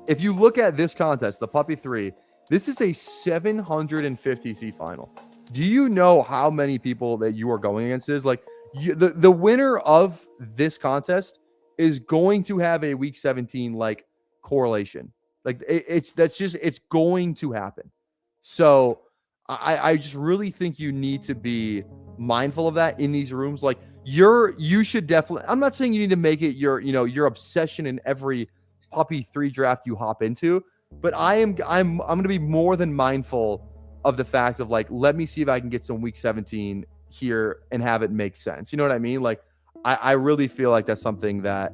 If you look at this contest, the Puppy 3, this is a 750 seat final. Do you know how many people that you are going against is? Like the winner of this contest is going to have a week 17 like correlation. Like it's going to happen. So I just really think you need to be mindful of that in these rooms. Like you should definitely, I'm not saying you need to make it your obsession in every Puppy 3 draft you hop into, but I'm going to be more than mindful of the fact of like, let me see if I can get some week 17 here and have it make sense. You know what I mean? Like I really feel like that's something that,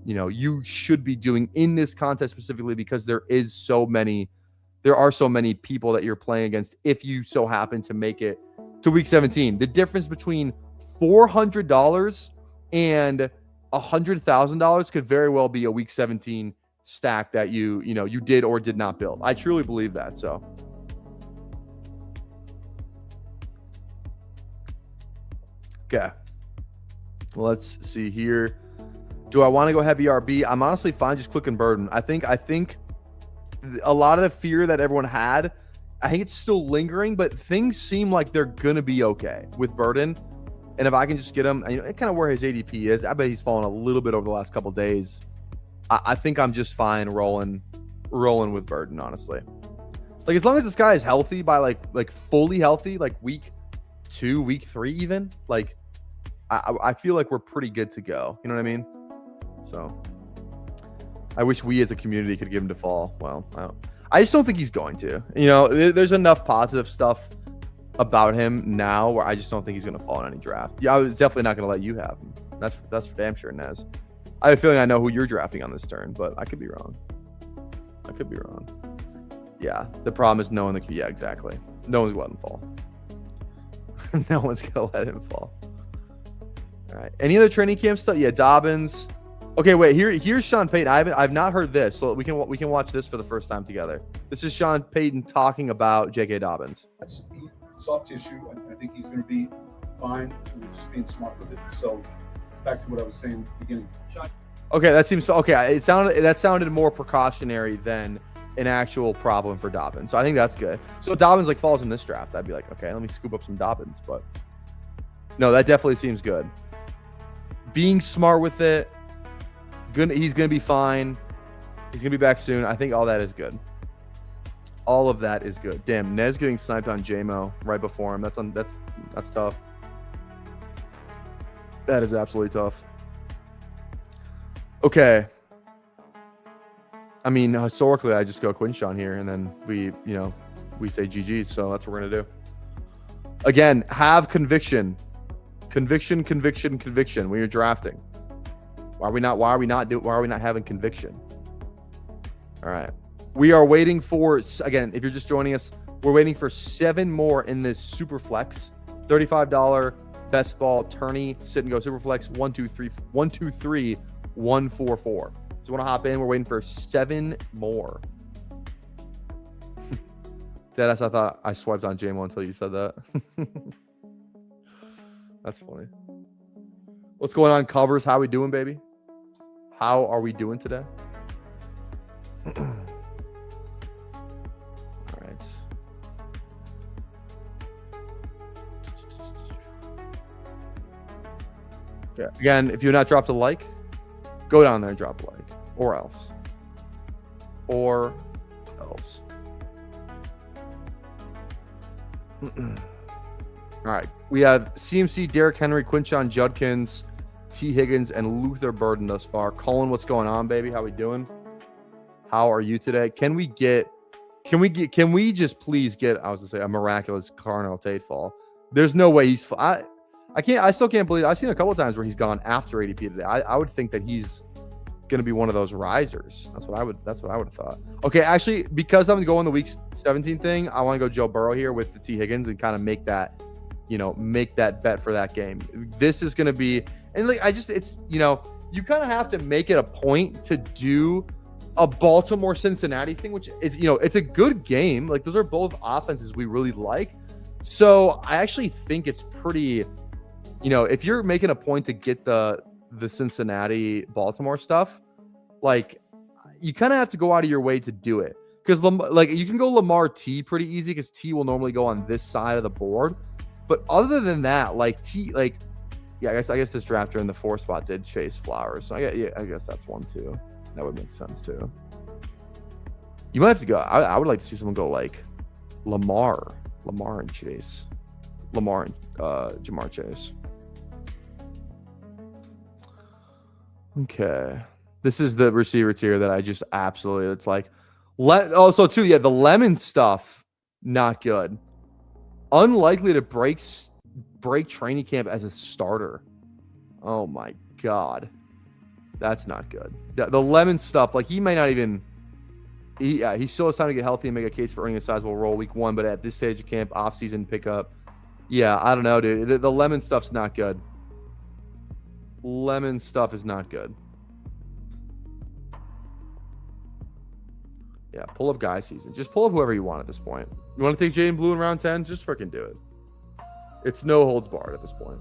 you should be doing in this contest specifically because there are so many people that you're playing against if you so happen to make it to week 17. The difference between $400 and $100,000 could very well be a week 17 stack that you did or did not build. I truly believe that. So okay, let's see here. Do I want to go heavy RB? I'm honestly fine just clicking Burden. I think a lot of the fear that everyone had, I think it's still lingering, but things seem like they're gonna be okay with Burden. And if I can just get him, kind of where his ADP is, I bet he's fallen a little bit over the last couple of days. I think I'm just fine rolling with Burden, honestly. Like, as long as this guy is healthy by like fully healthy, like week 2, week 3 even, like I feel like we're pretty good to go. You know what I mean? So I wish we as a community could give him to fall. Well, I just don't think he's going to. There's enough positive stuff about him now where I just don't think he's going to fall in any draft. Yeah, I was definitely not going to let you have him. That's for damn sure, Nez. I have a feeling I know who you're drafting on this turn, but I could be wrong. Yeah, the problem is knowing yeah, exactly. No one's going to let him fall. No one's going to let him fall. All right. Any other training camp stuff? Yeah, Dobbins. Okay, wait. Here's Sean Payton. I've not heard this, so we can watch this for the first time together. This is Sean Payton talking about J.K. Dobbins. Soft tissue. I think he's going to be fine. We're just being smart with it. So it's back to what I was saying at the beginning. Okay, that seems okay. That sounded more precautionary than an actual problem for Dobbins. So I think that's good. So Dobbins like falls in this draft, I'd be like, okay, let me scoop up some Dobbins. But no, that definitely seems good. Being smart with it. He's gonna be fine. He's gonna be back soon. I think all that is good. All of that is good. Damn, Nez getting sniped on JMO right before him. That's tough. That is absolutely tough. Okay. I mean, historically, I just go Quinshawn here, and then we say GG. So that's what we're gonna do. Again, have conviction, conviction when you're drafting. Why are we not having conviction? All right. We are waiting for, again, if you're just joining us, we're waiting for 7 more in this super flex. $35 best ball tourney, sit and go super flex 1 2 3 1 2 3 1 4 4. So you want to hop in? We're waiting for 7 more. Deadass, I thought I swiped on JMO until you said that. That's funny. What's going on, covers? How we doing, baby? How are we doing today? All right. Okay. Again, if you're not dropped a like, go down there and drop a like, or else. All right. We have CMC, Derrick Henry, Quinshawn Judkins, T. Higgins, and Luther Burden thus far. Colin, what's going on, baby? How we doing? How are you today? Can we just please get, I was gonna say, a miraculous Carnell Tate fall? There's no way he's, I still can't believe, I've seen a couple of times where he's gone after ADP today. I would think that he's gonna be one of those risers. That's what I would have thought. Okay, actually, because I'm going the week 17 thing, I want to go Joe Burrow here with the T. Higgins and kind of make that bet for that game. This is gonna be, and like it's you kind of have to make it a point to do a Baltimore Cincinnati thing, which is it's a good game. Like, those are both offenses we really like. So I actually think it's pretty, if you're making a point to get the Cincinnati Baltimore stuff, like, you kind of have to go out of your way to do it, because like you can go Lamar T pretty easy because T will normally go on this side of the board. But other than that, like T, like, yeah, I guess this drafter in the 4 spot did chase Flowers. So I guess that's one too. That would make sense too. You might have to go. I would like to see someone go like Lamar and Chase. Lamar and Jamar Chase. Okay. This is the receiver tier that I just absolutely, it's like, also too, yeah, the Lemon stuff, not good. Unlikely to break training camp as a starter. Oh my God. That's not good. The Lemon stuff, like, he may not even, he still has time to get healthy and make a case for earning a sizable role week 1, but at this stage of camp, off-season pickup, yeah, I don't know, dude. The Lemon stuff's not good. Lemon stuff is not good. Yeah, pull up guy season. Just pull up whoever you want at this point. You want to take Jaden Blue in round 10? Just freaking do it. It's no holds barred at this point.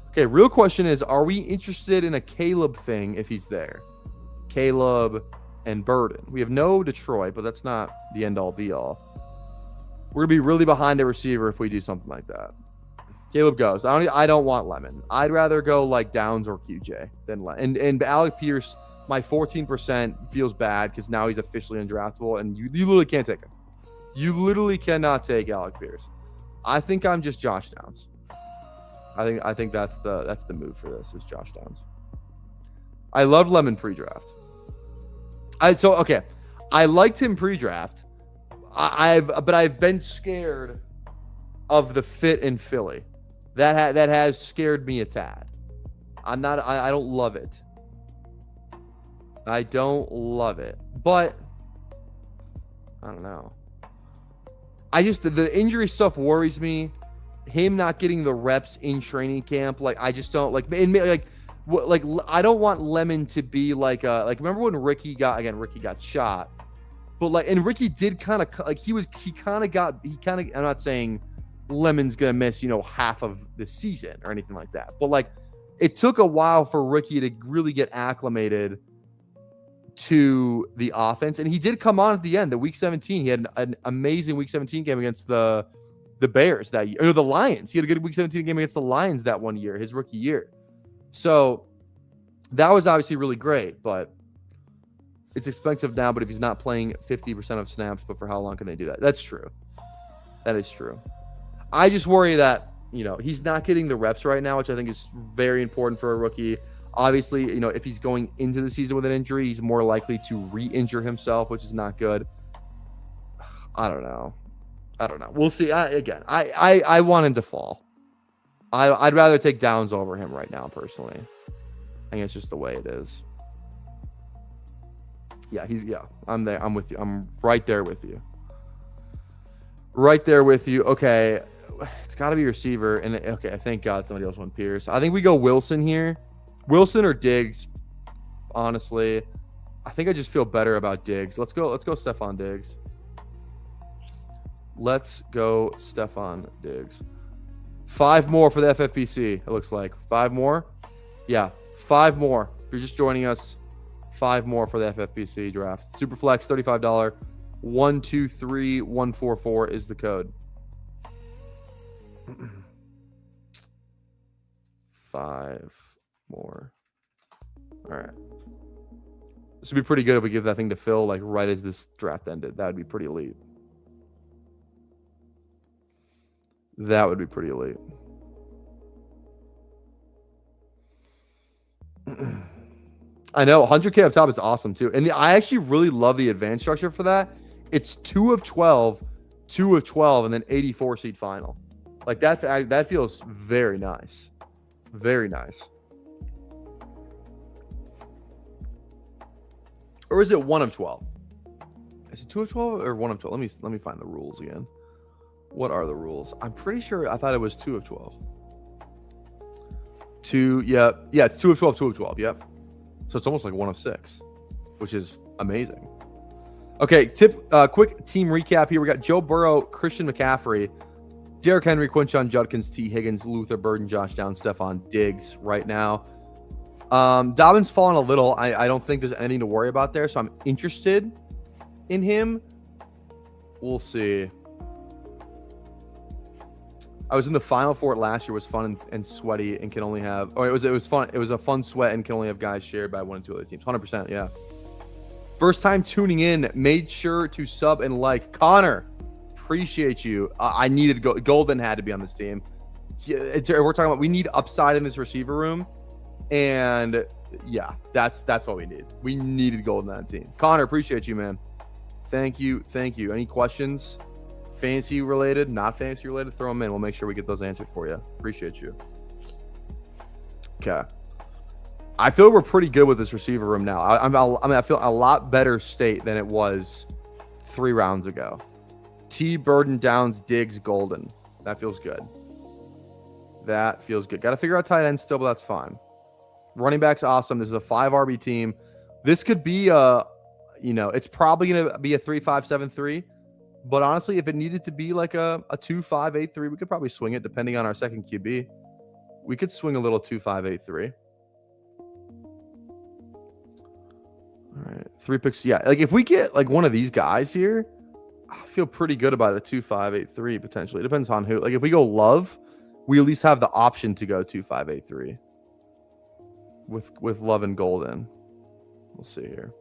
Okay, real question is, are we interested in a Caleb thing if he's there? Caleb and Burden. We have no Detroit, but that's not the end-all be-all. We're going to be really behind a receiver if we do something like that. Caleb goes. I don't want Lemon. I'd rather go like Downs or QJ than Lemon. And Alec Pierce, my 14% feels bad because now he's officially undraftable, and you literally can't take him. You literally cannot take Alec Pierce. I think I'm just Josh Downs. I think that's the move for this is Josh Downs. I loved Lemon pre-draft. I liked him pre-draft. But I've been scared of the fit in Philly. That has scared me a tad. I don't love it. I don't love it. But I don't know. The injury stuff worries me. Him not getting the reps in training camp, like I just don't like. I don't want Lemon to be like remember when Ricky got shot, but and Ricky did kind of I'm not saying Lemon's gonna miss half of the season or anything like that, but it took a while for Ricky to really get acclimated to the offense, and he did come on at the end. The week 17, he had an amazing week 17 game against the Bears that year, or the Lions. He had a good week 17 game against the Lions that one year, his rookie year. So that was obviously really great, but it's expensive now. But if he's not playing 50% of snaps, but for how long can they do that? That's true. That is true. I just worry that, he's not getting the reps right now, which I think is very important for a rookie. Obviously, if he's going into the season with an injury, he's more likely to re-injure himself, which is not good. I don't know. We'll see. I want him to fall. I'd rather take Downs over him right now, personally. I think it's just the way it is. Yeah, I'm there. I'm with you. I'm right there with you. Right there with you. Okay. It's got to be receiver. And okay, thank God somebody else went Pierce. I think we go Wilson here. Wilson or Diggs. Honestly, I think I just feel better about Diggs. Let's go Stephon Diggs. Let's go Stephon Diggs. 5 more for the FFPC, it looks like. 5 more? Yeah, 5 more. If you're just joining us, 5 more for the FFPC draft. Superflex, $35. 123144 is the code. 5 more. All right. This would be pretty good if we give that thing to Phil right as this draft ended. That would be pretty elite. That would be pretty elite. I know 100K up top is awesome too. And I actually really love the advanced structure for that. It's 2 of 12, 2 of 12, and then 84 seed final. That feels very nice. Very nice. Or is it 1 of 12? Is it 2 of 12 or 1 of 12? Let me find the rules again. What are the rules? I'm pretty sure I thought it was 2 of 12. 2, yeah, it's 2 of 12, 2 of 12, yep. So it's almost like 1 of 6, which is amazing. Okay, quick team recap here. We got Joe Burrow, Christian McCaffrey, Derrick Henry, Quinshon Judkins, T. Higgins, Luther Burden, Josh Downs, Stephon Diggs right now. Dobbins fallen a little. I don't think there's anything to worry about there, so I'm interested in him. We'll see. I was in the Final Four last year. It was fun and sweaty and can only have... Oh, it was fun. It was a fun sweat and can only have guys shared by 1 and 2 other teams. 100%, yeah. First time tuning in. Made sure to sub and like. Connor, appreciate you. I needed... Golden had to be on this team. We're talking about... We need upside in this receiver room. And, yeah, that's what we need. We needed Golden on that team. Connor, appreciate you, man. Thank you. Any questions? Fantasy related, not fantasy related, throw them in. We'll make sure we get those answered for you. Appreciate you. Okay. I feel we're pretty good with this receiver room now. I feel a lot better state than it was 3 rounds ago. T, Burden, Downs, Diggs, Golden. That feels good. Got to figure out tight end still, but that's fine. Running back's awesome. This is a 5 RB team. This could be it's probably going to be a 3-5-7-3. But honestly, if it needed to be like a 2-5-8-3, we could probably swing it depending on our second QB. We could swing a little 2-5-8-3. All right, 3 picks. Yeah, like if we get like one of these guys here, I feel pretty good about a 2-5-8-3 potentially. It depends on who. Like if we go Love, we at least have the option to go 2-5-8-3 with Love and Golden. We'll see here.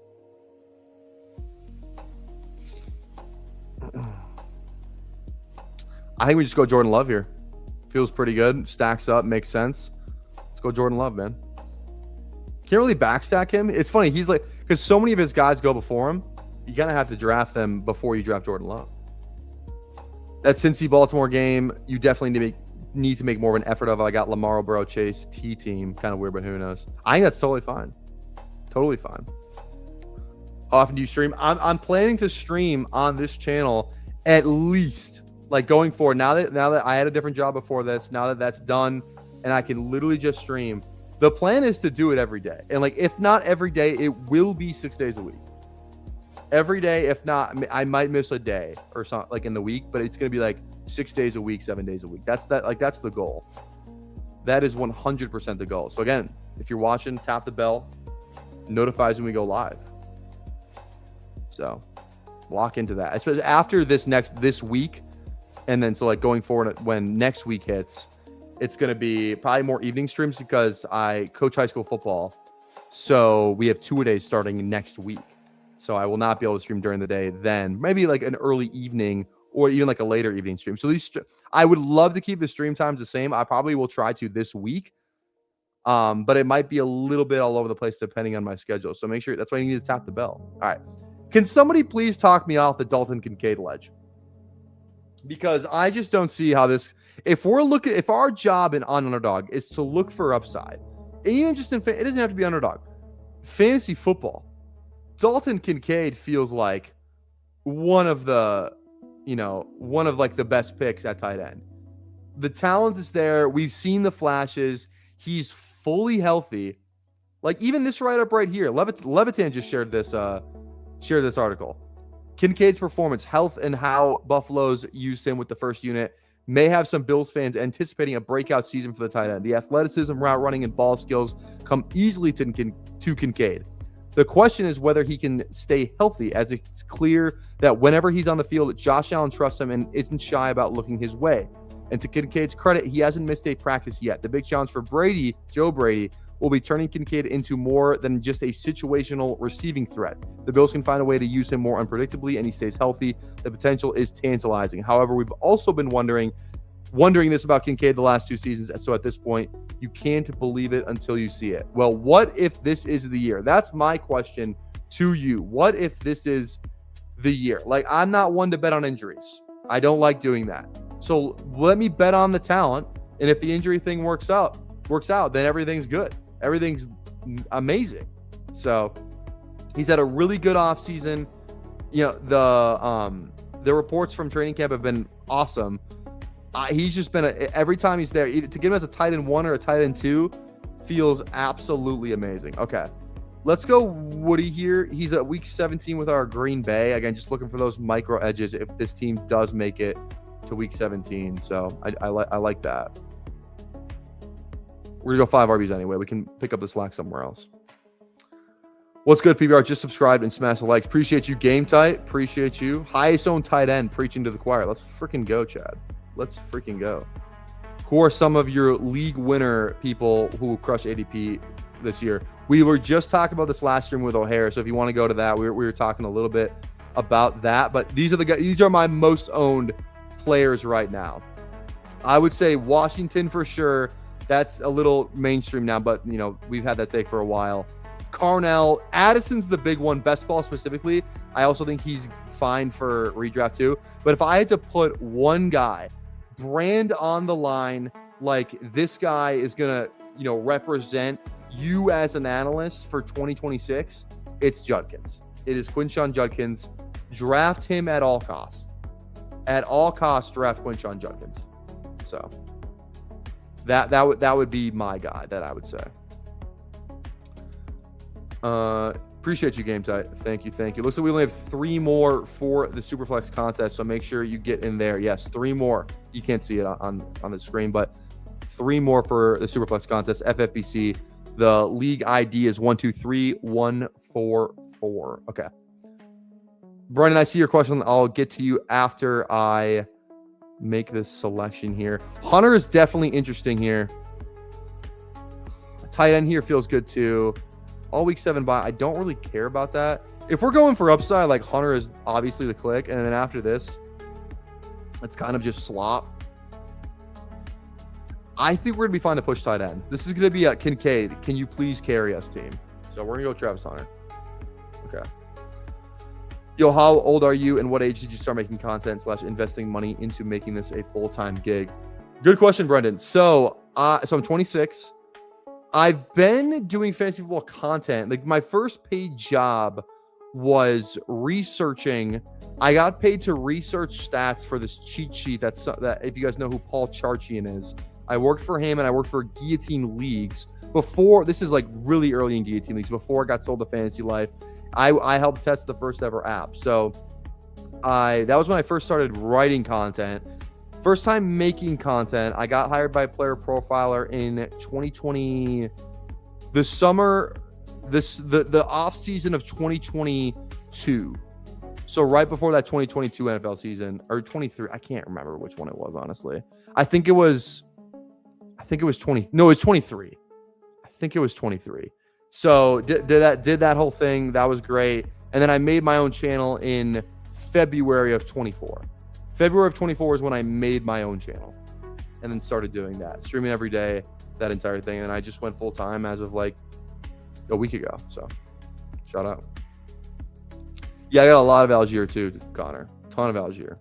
I think we just go Jordan Love here. Feels pretty good. Stacks up. Makes sense. Let's go Jordan Love, man. Can't really backstack him. It's funny. He's like, because so many of his guys go before him, you kind of have to draft them before you draft Jordan Love. That Cincy Baltimore game, you definitely need to make more of an effort of. I got Lamar, Burrow, Chase, T team. Kind of weird, but who knows? I think that's totally fine. Totally fine. How often do you stream? I'm planning to stream on this channel at least, like going forward. Now that I had a different job before this, now that that's done and I can literally just stream, the plan is to do it every day. And like, if not every day, it will be 6 days a week. Every day, if not, I might miss a day or something like in the week, but it's going to be like 6 days a week, 7 days a week. That's the goal. That is 100% the goal. So again, if you're watching, tap the bell, notifies when we go live. So lock into that, especially after this week. And then, so like going forward, when next week hits, it's going to be probably more evening streams because I coach high school football. So we have 2-a-days starting next week. So I will not be able to stream during the day then. Maybe like an early evening or even like a later evening stream. So I would love to keep the stream times the same. I probably will try to this week. But it might be a little bit all over the place depending on my schedule. So make sure, that's why you need to tap the bell. All right. Can somebody please talk me off the Dalton Kincaid ledge? Because I just don't see how this, if our job on Underdog is to look for upside, and even just it doesn't have to be Underdog, fantasy football, Dalton Kincaid feels like one of the best picks at tight end. The talent is there. We've seen the flashes. He's fully healthy. Like even this write-up right here, Levitan just shared this article. Kincaid's performance, health, and how Buffalo's used him with the first unit may have some Bills fans anticipating a breakout season for the tight end. The athleticism, route running, and ball skills come easily to Kincaid. The question is whether he can stay healthy, as it's clear that whenever he's on the field, Josh Allen trusts him and isn't shy about looking his way. And to Kincaid's credit, he hasn't missed a practice yet. The big challenge for Joe Brady, will be turning Kincaid into more than just a situational receiving threat. The Bills can find a way to use him more unpredictably, and he stays healthy. The potential is tantalizing. However, we've also been wondering this about Kincaid the last 2 seasons, so at this point, you can't believe it until you see it. Well, what if this is the year? That's my question to you. What if this is the year? Like, I'm not one to bet on injuries. I don't like doing that. So let me bet on the talent, and if the injury thing works out, then everything's good. Everything's amazing. So he's had a really good offseason. The reports from training camp have been awesome. He's just been every time he's there, to get him as a tight end 1 or a tight end 2 feels absolutely amazing. Okay, let's go Woody here. He's at week 17 with our Green Bay. Again, just looking for those micro edges if this team does make it to week 17. So I like that. We're going to go 5 RBs anyway. We can pick up the slack somewhere else. What's good, PBR? Just subscribe and smash the likes. Appreciate you, Game Tight. Appreciate you. Highest owned tight end preaching to the choir. Let's freaking go, Chad. Let's freaking go. Who are some of your league winner people who crush ADP this year? We were just talking about this last stream with O'Hare, so if you want to go to that, we were talking a little bit about that. But these are the guys. These are my most owned players right now. I would say Washington for sure. That's a little mainstream now, but we've had that take for a while. Carnell, Addison's the big one, best ball specifically. I also think he's fine for redraft too. But if I had to put one guy, brand on the line, like this guy is gonna, represent you as an analyst for 2026, it's Judkins. It is Quinshon Judkins. Draft him at all costs. At all costs, draft Quinshon Judkins. So that would be my guy that I would say. Appreciate you, Game Tight. Thank you. Looks like we only have 3 more for the Superflex contest, so make sure you get in there. Yes, 3 more. You can't see it on the screen, but 3 more for the Superflex contest. FFPC. The league ID is 123144. Okay. Brendan, I see your question. I'll get to you after I make this selection here. Hunter is definitely interesting here. Tight end here feels good too. All week 7 bye. I don't really care about that. If we're going for upside, like Hunter is obviously the click, and then after this, it's kind of just slop. I think we're gonna be fine to push tight end. This is gonna be a Kincaid. Can you please carry us, team? So we're gonna go Travis Hunter. Okay. Yo, how old are you, and what age did you start making content / investing money into making this a full-time gig? Good question, Brendan. So I'm 26. I've been doing fantasy football content. Like my first paid job was researching. I got paid to research stats for this cheat sheet. That if you guys know who Paul Charchian is, I worked for him, and I worked for Guillotine Leagues before. This is like really early in Guillotine Leagues before I got sold to Fantasy Life. I helped test the first ever app. So that was when I first started writing content. First time making content. I got hired by Player Profiler in 2020, the summer, the off season of 2022. So right before that 2022 NFL season, or 23, I can't remember which one it was, honestly. I think it was 20. No, it was 23. I think it was 23. So did that whole thing. That was great. And then I made my own channel in February of 24. February of 24 is when I made my own channel and then started doing that, streaming every day, that entire thing. And I just went full time as of like a week ago. So shout out. Yeah, I got a lot of Algier too, Connor. Ton of Algier.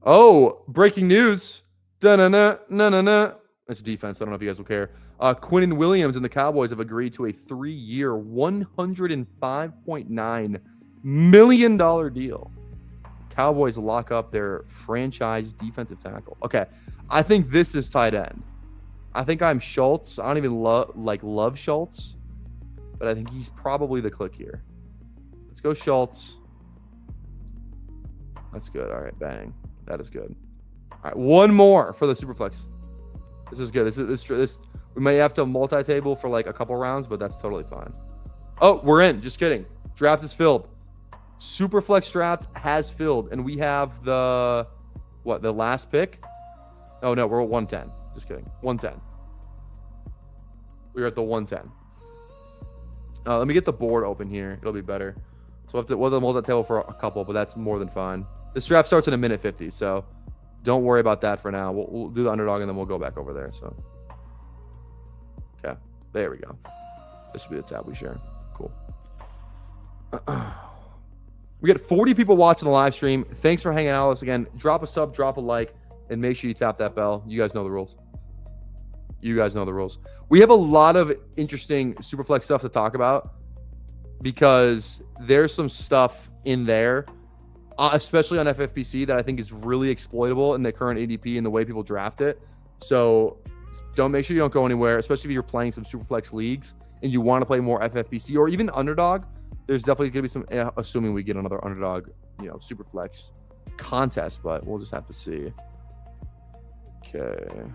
Oh, breaking news. Da-na-na. It's defense. I don't know if you guys will care. Quinnen Williams and the Cowboys have agreed to a 3-year, $105.9 million deal. Cowboys lock up their franchise defensive tackle. Okay, I think this is tight end. I think I'm Schultz. I don't even love Schultz, but I think he's probably the click here. Let's go Schultz. That's good. All right, bang. That is good. All right, one more for the Superflex. This is good. This we may have to multi-table for like a couple rounds, but that's totally fine. Oh, we're in. Just kidding. Draft is filled. Superflex draft has filled, and we have the last pick? Oh no, we're at 110. Just kidding. 110. We're at the 110. Let me get the board open here. It'll be better. So we'll have to multi-table for a couple, but that's more than fine. This draft starts in a minute 50, so don't worry about that for now. We'll do the underdog, and then we'll go back over there. So, okay, there we go. This will be the tab we share. Cool. We got 40 people watching the live stream. Thanks for hanging out with us again. Drop a sub, drop a like, and make sure you tap that bell. You guys know the rules. We have a lot of interesting Superflex stuff to talk about because there's some stuff in there, especially on FFPC, that I think is really exploitable in the current ADP and the way people draft it. So make sure you don't go anywhere, especially if you're playing some Superflex leagues and you want to play more FFPC or even underdog. There's definitely going to be some, assuming we get another underdog, Superflex contest, but we'll just have to see. Okay.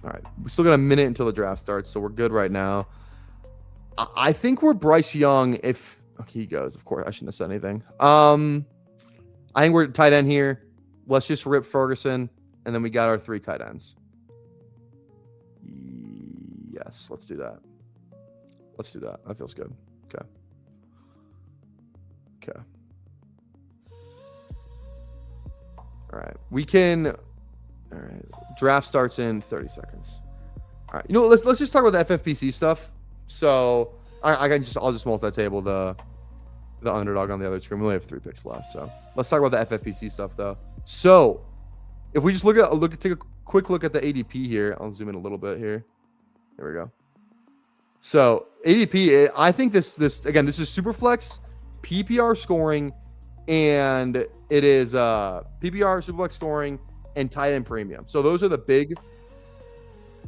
All right. We still got a minute until the draft starts, so we're good right now. I think we're Bryce Young if he goes. Of course, I shouldn't have said anything. I think we're tight end here. Let's just rip Ferguson, and then we got our 3 tight ends. Yes, let's do that. That feels good. Okay. All right. All right. Draft starts in 30 seconds. All right. Let's just talk about the FFPC stuff. So I'll just multi-table the underdog on the other screen. We only have 3 picks left. So let's talk about the FFPC stuff though. So if we just take a quick look at the ADP here, I'll zoom in a little bit here. There we go. So ADP, I think this is Superflex, PPR scoring, and it is PPR, Superflex scoring, and tight end premium. So those are the big.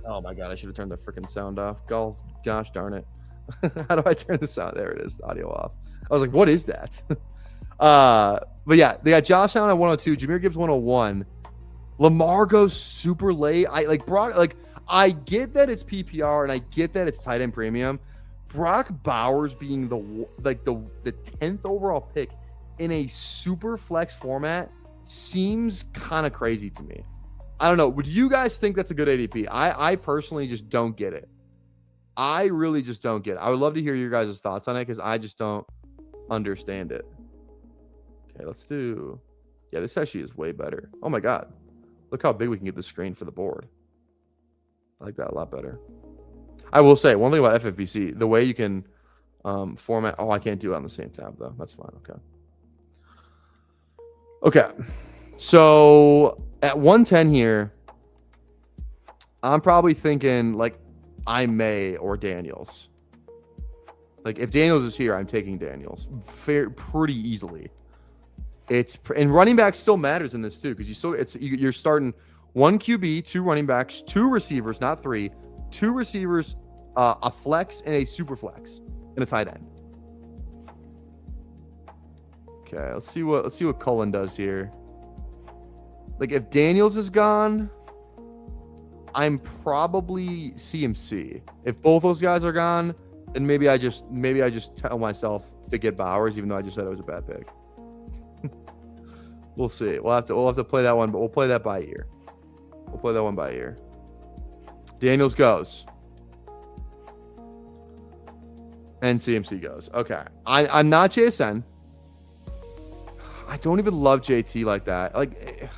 Oh my god, I should have turned the freaking sound off. Gosh darn it. How do I turn the sound? There it is, the audio off. I was like, what is that? But yeah, they got Josh Allen at 102, Jahmyr Gibbs 101. Lamar goes super late. I get that it's PPR and I get that it's tight end premium. Brock Bowers being the 10th overall pick in a super flex format seems kind of crazy to me. I don't know. Would you guys think that's a good ADP? I personally just don't get it. I really just don't get it. I would love to hear your guys' thoughts on it because I just don't understand it. Okay, let's do... Yeah, this actually is way better. Oh my god. Look how big we can get the screen for the board. I like that a lot better. I will say, one thing about FFPC, the way you can format... Oh, I can't do it on the same tab, though. That's fine. Okay. So, at 110 here, I'm probably thinking, like, I May or Daniels. Like, if Daniels is here, I'm taking Daniels pretty easily. And running back still matters in this too, because you're starting 1 QB, 2 running backs, 2 receivers, not 3, 2 receivers, a flex and a super flex, and a tight end. Okay, let's see what Cullen does here. Like, if Daniels is gone, I'm probably CMC. If both those guys are gone, then maybe I just tell myself to get Bowers, even though I just said it was a bad pick. We'll see. We'll have to play that one, but we'll play that by ear. We'll play that one by ear. Daniels goes. And CMC goes. Okay. I'm not JSN. I don't even love JT like that. Like,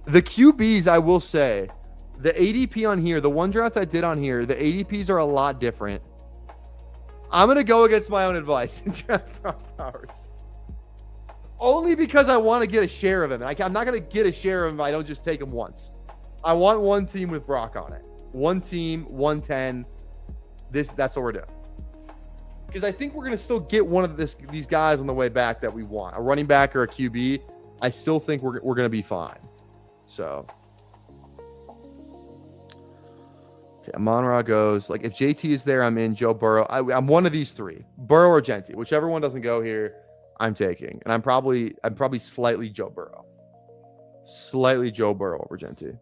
the QBs, I will say, the ADP on here, the one draft I did on here, the ADPs are a lot different. I'm going to go against my own advice and draft Brock Bowers. Only because I want to get a share of him. I'm not going to get a share of him if I don't just take him once. I want one team with Brock on it. One team, 110. That's what we're doing. Because I think we're going to still get one of these guys on the way back that we want. A running back or a QB. I still think we're going to be fine. So. Okay, Amon-Ra goes. Like, if JT is there, I'm in. Joe Burrow. I'm one of these 3. Burrow or Genty. Whichever one doesn't go here, I'm taking. And I'm probably slightly Joe Burrow. Slightly Joe Burrow over Genty.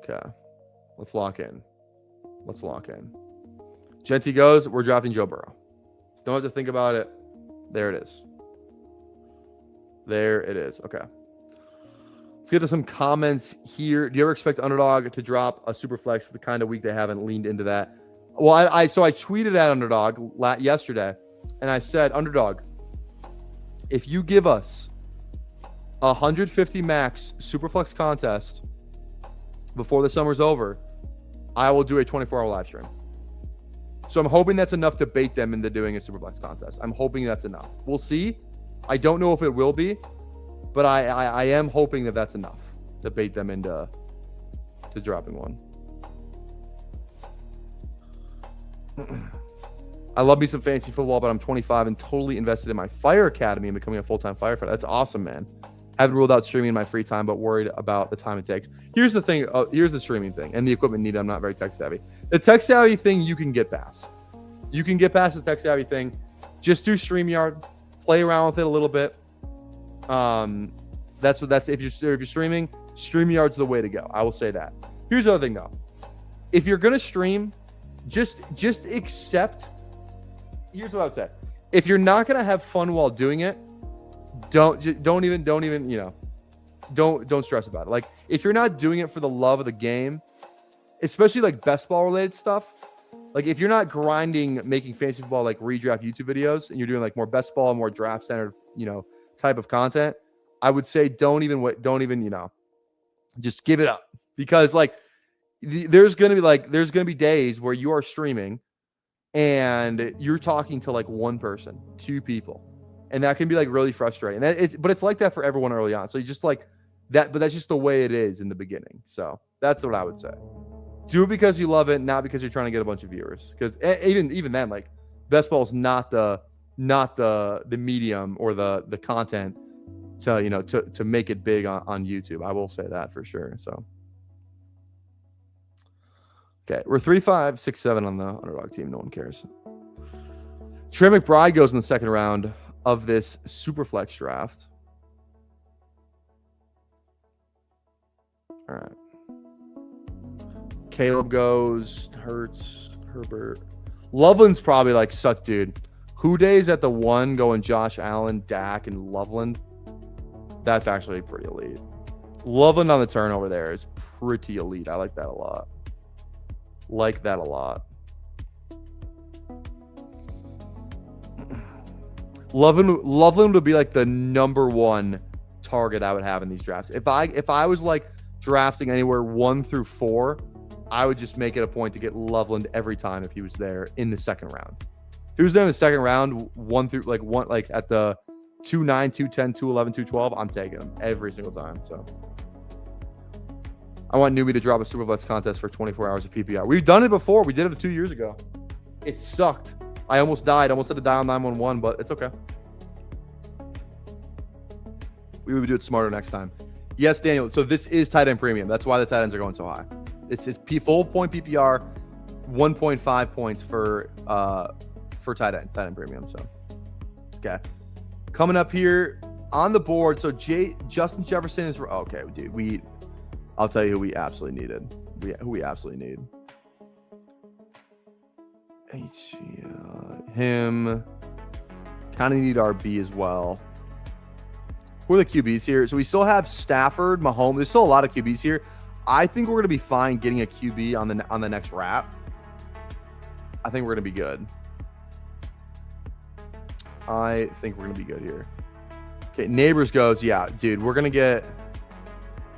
Okay. Let's lock in. Genty goes. We're drafting Joe Burrow. Don't have to think about it. There it is. Okay. Let's get to some comments here. Do you ever expect Underdog to drop a super flex the kind of week they haven't leaned into that? Well, I tweeted at Underdog yesterday, and I said, Underdog, if you give us 150 max Superflex contest before the summer's over, I will do a 24-hour live stream. So I'm hoping that's enough to bait them into doing a Superflex contest. I'm hoping that's enough. We'll see. I don't know if it will be, but I am hoping that that's enough to bait them into dropping one. I love me some fantasy football, but I'm 25 and totally invested in my fire academy and becoming a full-time firefighter. That's awesome, man. Haven't ruled out streaming in my free time, but worried about the time it takes. Here's the thing. Here's the streaming thing and the equipment needed. I'm not very tech savvy. The tech savvy thing you can get past. You can get past the tech savvy thing. Just do StreamYard. Play around with it a little bit. That's if you're streaming, StreamYard's the way to go. I will say that. Here's the other thing though. If you're gonna stream, just accept. Here's what I would say. If you're not gonna have fun while doing it, don't even don't stress about it. Like, if you're not doing it for the love of the game, especially like best ball related stuff, like if you're not grinding making fantasy football like redraft YouTube videos and you're doing like more best ball, more draft centered type of content, I would say don't even just give it up. Because like there's gonna be days where you are streaming and you're talking to like one person, 2 people, and that can be like really frustrating. But it's like that for everyone early on. So you just like that, but that's just the way it is in the beginning. So that's what I would say. Do it because you love it, not because you're trying to get a bunch of viewers. Because even then, like, best ball is not the medium or the content to make it big on YouTube. I will say that for sure. So okay, we're 3, 5, 6, 7 on the underdog team. No one cares. Trey McBride goes in the second round of this Superflex draft. All right. Caleb goes. Hurts. Herbert. Loveland's probably like such, dude. Huday's at the 1 going Josh Allen, Dak, and Loveland. That's actually pretty elite. Loveland on the turnover there is pretty elite. I like that a lot. Like that a lot. Loveland would be like the number 1 target I would have in these drafts. If I was like drafting anywhere 1 through 4, I would just make it a point to get Loveland every time if he was there in the second round. If he was there in the second round, 1 through like at the 2, 9, 2, 10, 2, 11, 2, 12, I'm taking him every single time. So I want Newbie to drop a Superflex contest for 24 hours of PPR. We've done it before. We did it 2 years ago. It sucked. I almost died. I almost had to die on 911, but it's okay. We would do it smarter next time. Yes, Daniel. So this is tight end premium. That's why the tight ends are going so high. It's full point PPR, 1.5 points for tight end premium. So okay, coming up here on the board. So Justin Jefferson is okay, dude. I'll tell you who we absolutely needed. Who we absolutely need. Him. Kind of need RB as well. Who are the QBs here? So we still have Stafford, Mahomes. There's still a lot of QBs here. I think we're going to be fine getting a QB on the next wrap. I think we're going to be good. I think we're going to be good here. Okay, Neighbors goes, yeah, dude, we're going to get...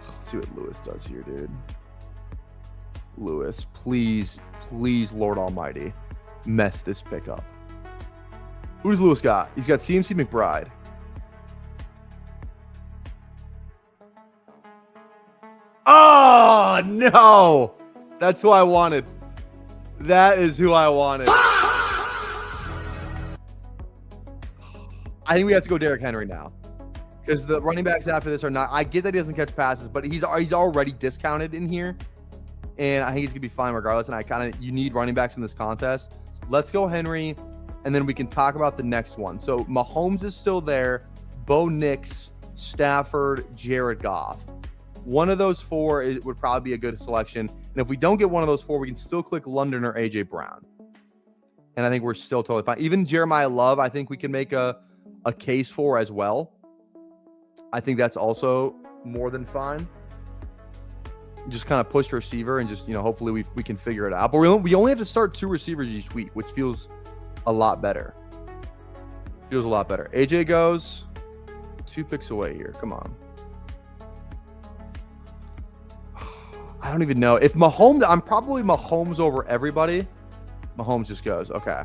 Let's see what Lewis does here, dude. Lewis, please, Lord Almighty, mess this pick up. Who's Lewis got? He's got CMC McBride. Oh, no. That's who I wanted. That is who I wanted. I think we have to go Derrick Henry now. Because the running backs after this are not... I get that he doesn't catch passes, but he's already discounted in here. And I think he's going to be fine regardless. And you need running backs in this contest. Let's go Henry, and then we can talk about the next one. So Mahomes is still there. Bo Nix, Stafford, Jared Goff. One of those 4 would probably be a good selection. And if we don't get one of those 4, we can still click London or A.J. Brown. And I think we're still totally fine. Even Jeremiah Love, I think we can make a case for as well. I think that's also more than fine. Just kind of push receiver and just, hopefully we can figure it out. But we only have to start 2 receivers each week, which feels a lot better. Feels a lot better. AJ goes 2 picks away here. Come on. I don't even know. If Mahomes, I'm probably Mahomes over everybody. Mahomes just goes, okay.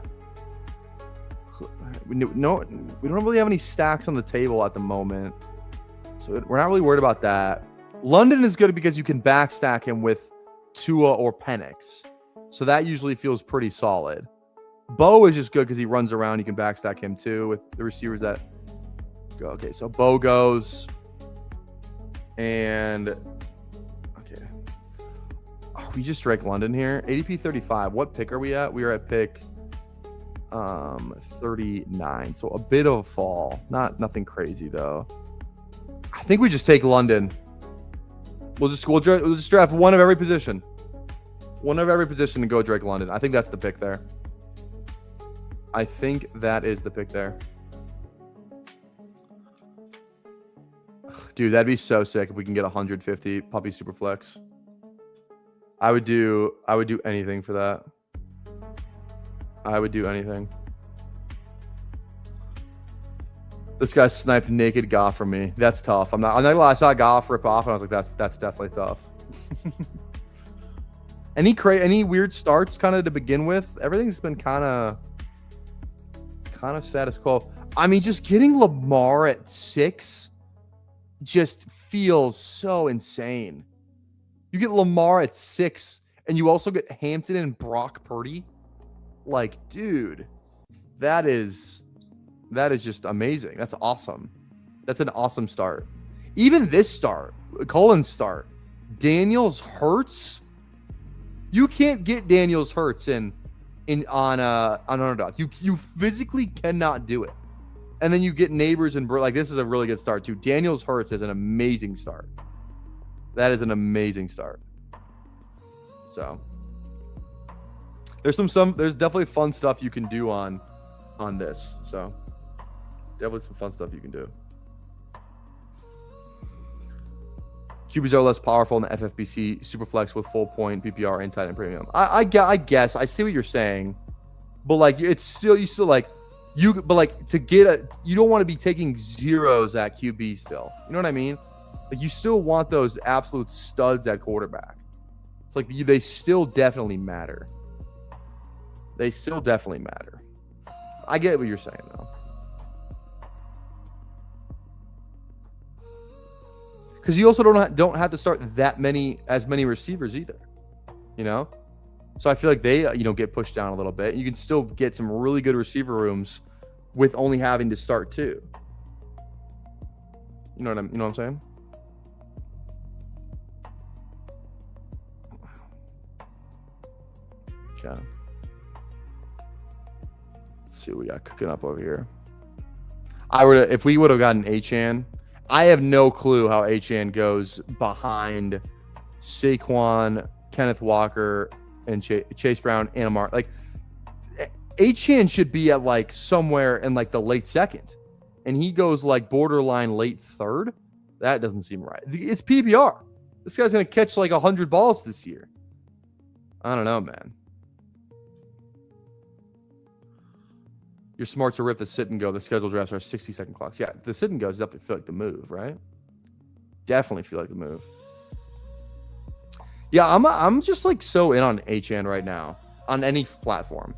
We don't really have any stacks on the table at the moment. So we're not really worried about that. London is good because you can backstack him with Tua or Penix. So that usually feels pretty solid. Bo is just good because he runs around. You can backstack him too with the receivers that go. Okay, so Bo goes. And okay. Are we just Drake London here? ADP 35. What pick are we at? We are at pick 39. So a bit of a fall. Nothing crazy though. I think we just take London. We'll just draft one of every position. One of every position and go Drake London. I think that's the pick there. I think that is the pick there. Dude, that'd be so sick if we can get 150 puppy super flex. I would do anything for that. I would do anything. This guy sniped naked Goff from me. That's tough. I'm not gonna lie. I saw Goff rip off and I was like, that's definitely tough. Any weird starts kind of to begin with? Everything's been kind of status quo. I mean, just getting Lamar at 6 just feels so insane. You get Lamar at 6 and you also get Hampton and Brock Purdy. Like, dude, that is just amazing. That's awesome. That's an awesome start. Even this start, Cullen's start, Daniels Hurts. You can't get Daniels Hurts on underdog. You physically cannot do it. And then you get Neighbors and like this is a really good start too. Daniels Hurts is an amazing start. That is an amazing start. So there's there's definitely fun stuff you can do on this. So definitely some fun stuff you can do. QBs are less powerful in the FFPC Superflex with full point PPR and tight end premium. I guess I see what you're saying, but like it's still but like to get you don't want to be taking zeros at QB still. You know what I mean? Like you still want those absolute studs at quarterback. It's like they still definitely matter. They still definitely matter. I get what you're saying though. Because you also don't have to start as many receivers either, you know. So I feel like they get pushed down a little bit. You can still get some really good receiver rooms with only having to start two. You know what I'm saying? Okay. Let's see what we got cooking up over here. If we would have gotten Achane. I have no clue how Achane goes behind Saquon, Kenneth Walker, and Chase Brown, and Amar. Like, Achane should be at like somewhere in like the late second, and he goes like borderline late third. That doesn't seem right. It's PPR. This guy's gonna catch like 100 balls this year. I don't know, man. You're smart to rip the sit and go. The scheduled drafts are 60-second clocks. Yeah, the sit and goes definitely feel like the move, right? Definitely feel like the move. Yeah, I'm just like so in on Achane right now on any platform.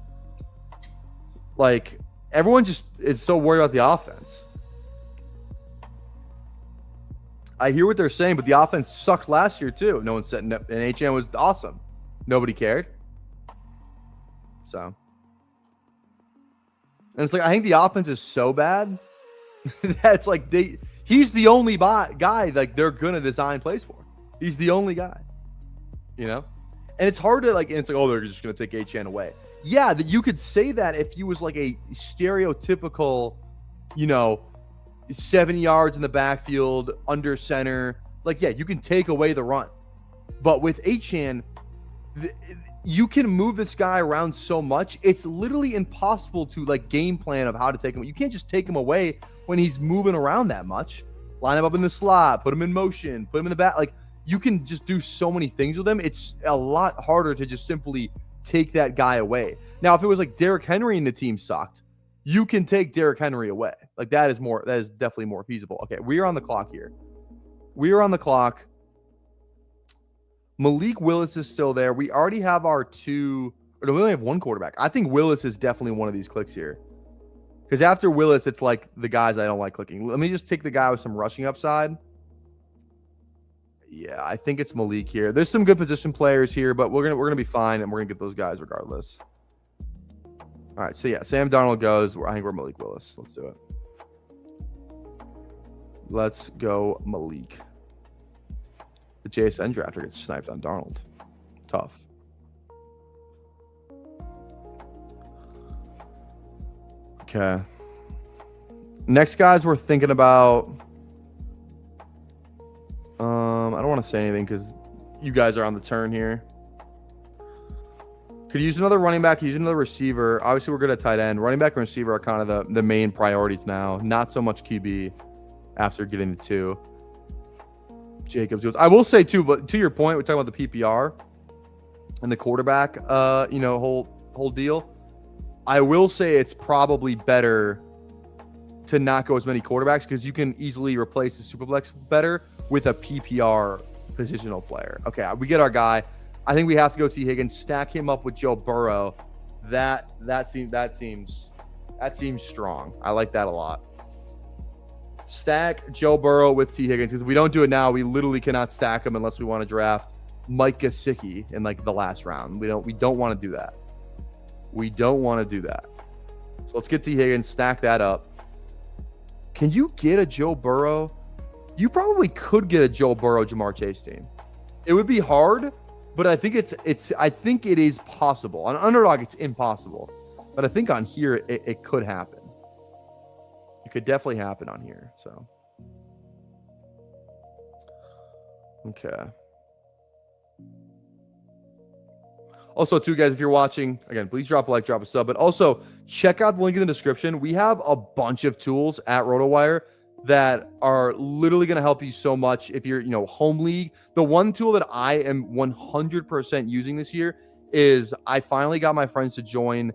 Like everyone just is so worried about the offense. I hear what they're saying, but the offense sucked last year too. No one said, and Achane was awesome. Nobody cared. So. And it's like, I think the offense is so bad that it's like he's the only guy like they're going to design plays for. He's the only guy, you know? And it's hard to like, and it's like, oh, they're just going to take Achane away. Yeah, that you could say that if he was like a stereotypical, 7 yards in the backfield, under center. Like, yeah, you can take away the run. But with Achane, you can move this guy around so much. It's literally impossible to like game plan of how to take him. You can't just take him away when he's moving around that much. Line him up in the slot, put him in motion, put him in the back. Like you can just do so many things with him. It's a lot harder to just simply take that guy away. Now, if it was like Derrick Henry and the team sucked, you can take Derrick Henry away. Like that is definitely more feasible. Okay, we are on the clock here. We are on the clock. Malik Willis is still there. We already have our two, or we only have one quarterback. I think Willis is definitely one of these clicks here. Because after Willis, it's like the guys I don't like clicking. Let me just take the guy with some rushing upside. Yeah, I think it's Malik here. There's some good position players here, but we're gonna be fine, and we're gonna get those guys regardless. All right, so yeah, Sam Darnold goes. I think we're Malik Willis. Let's do it. Let's go Malik. The JSN drafter gets sniped on Darnold. Tough. Okay. Next guys we're thinking about. I don't want to say anything because you guys are on the turn here. Could use another running back, use another receiver. Obviously, we're good at tight end. Running back and receiver are kind of the main priorities now. Not so much QB after getting the two. Jacobs goes. I will say too, but to your point, we're talking about the PPR and the quarterback, whole deal. I will say it's probably better to not go as many quarterbacks because you can easily replace the Superflex better with a PPR positional player. Okay, we get our guy. I think we have to go T. Higgins, stack him up with Joe Burrow. That seems strong. I like that a lot. Stack Joe Burrow with T. Higgins because if we don't do it now, we literally cannot stack him unless we want to draft Mike Gesicki in like the last round. We don't want to do that. We don't want to do that. So let's get T. Higgins, stack that up. Can you get a Joe Burrow? You probably could get a Joe Burrow, Jamar Chase team. It would be hard, but I think I think it is possible. On Underdog, it's impossible. But I think on here, it could happen. It could definitely happen on here. So, okay. Also, too, guys, if you're watching, again, please drop a like, drop a sub. But also, check out the link in the description. We have a bunch of tools at RotoWire that are literally going to help you so much if you're, home league. The one tool that I am 100% using this year is I finally got my friends to join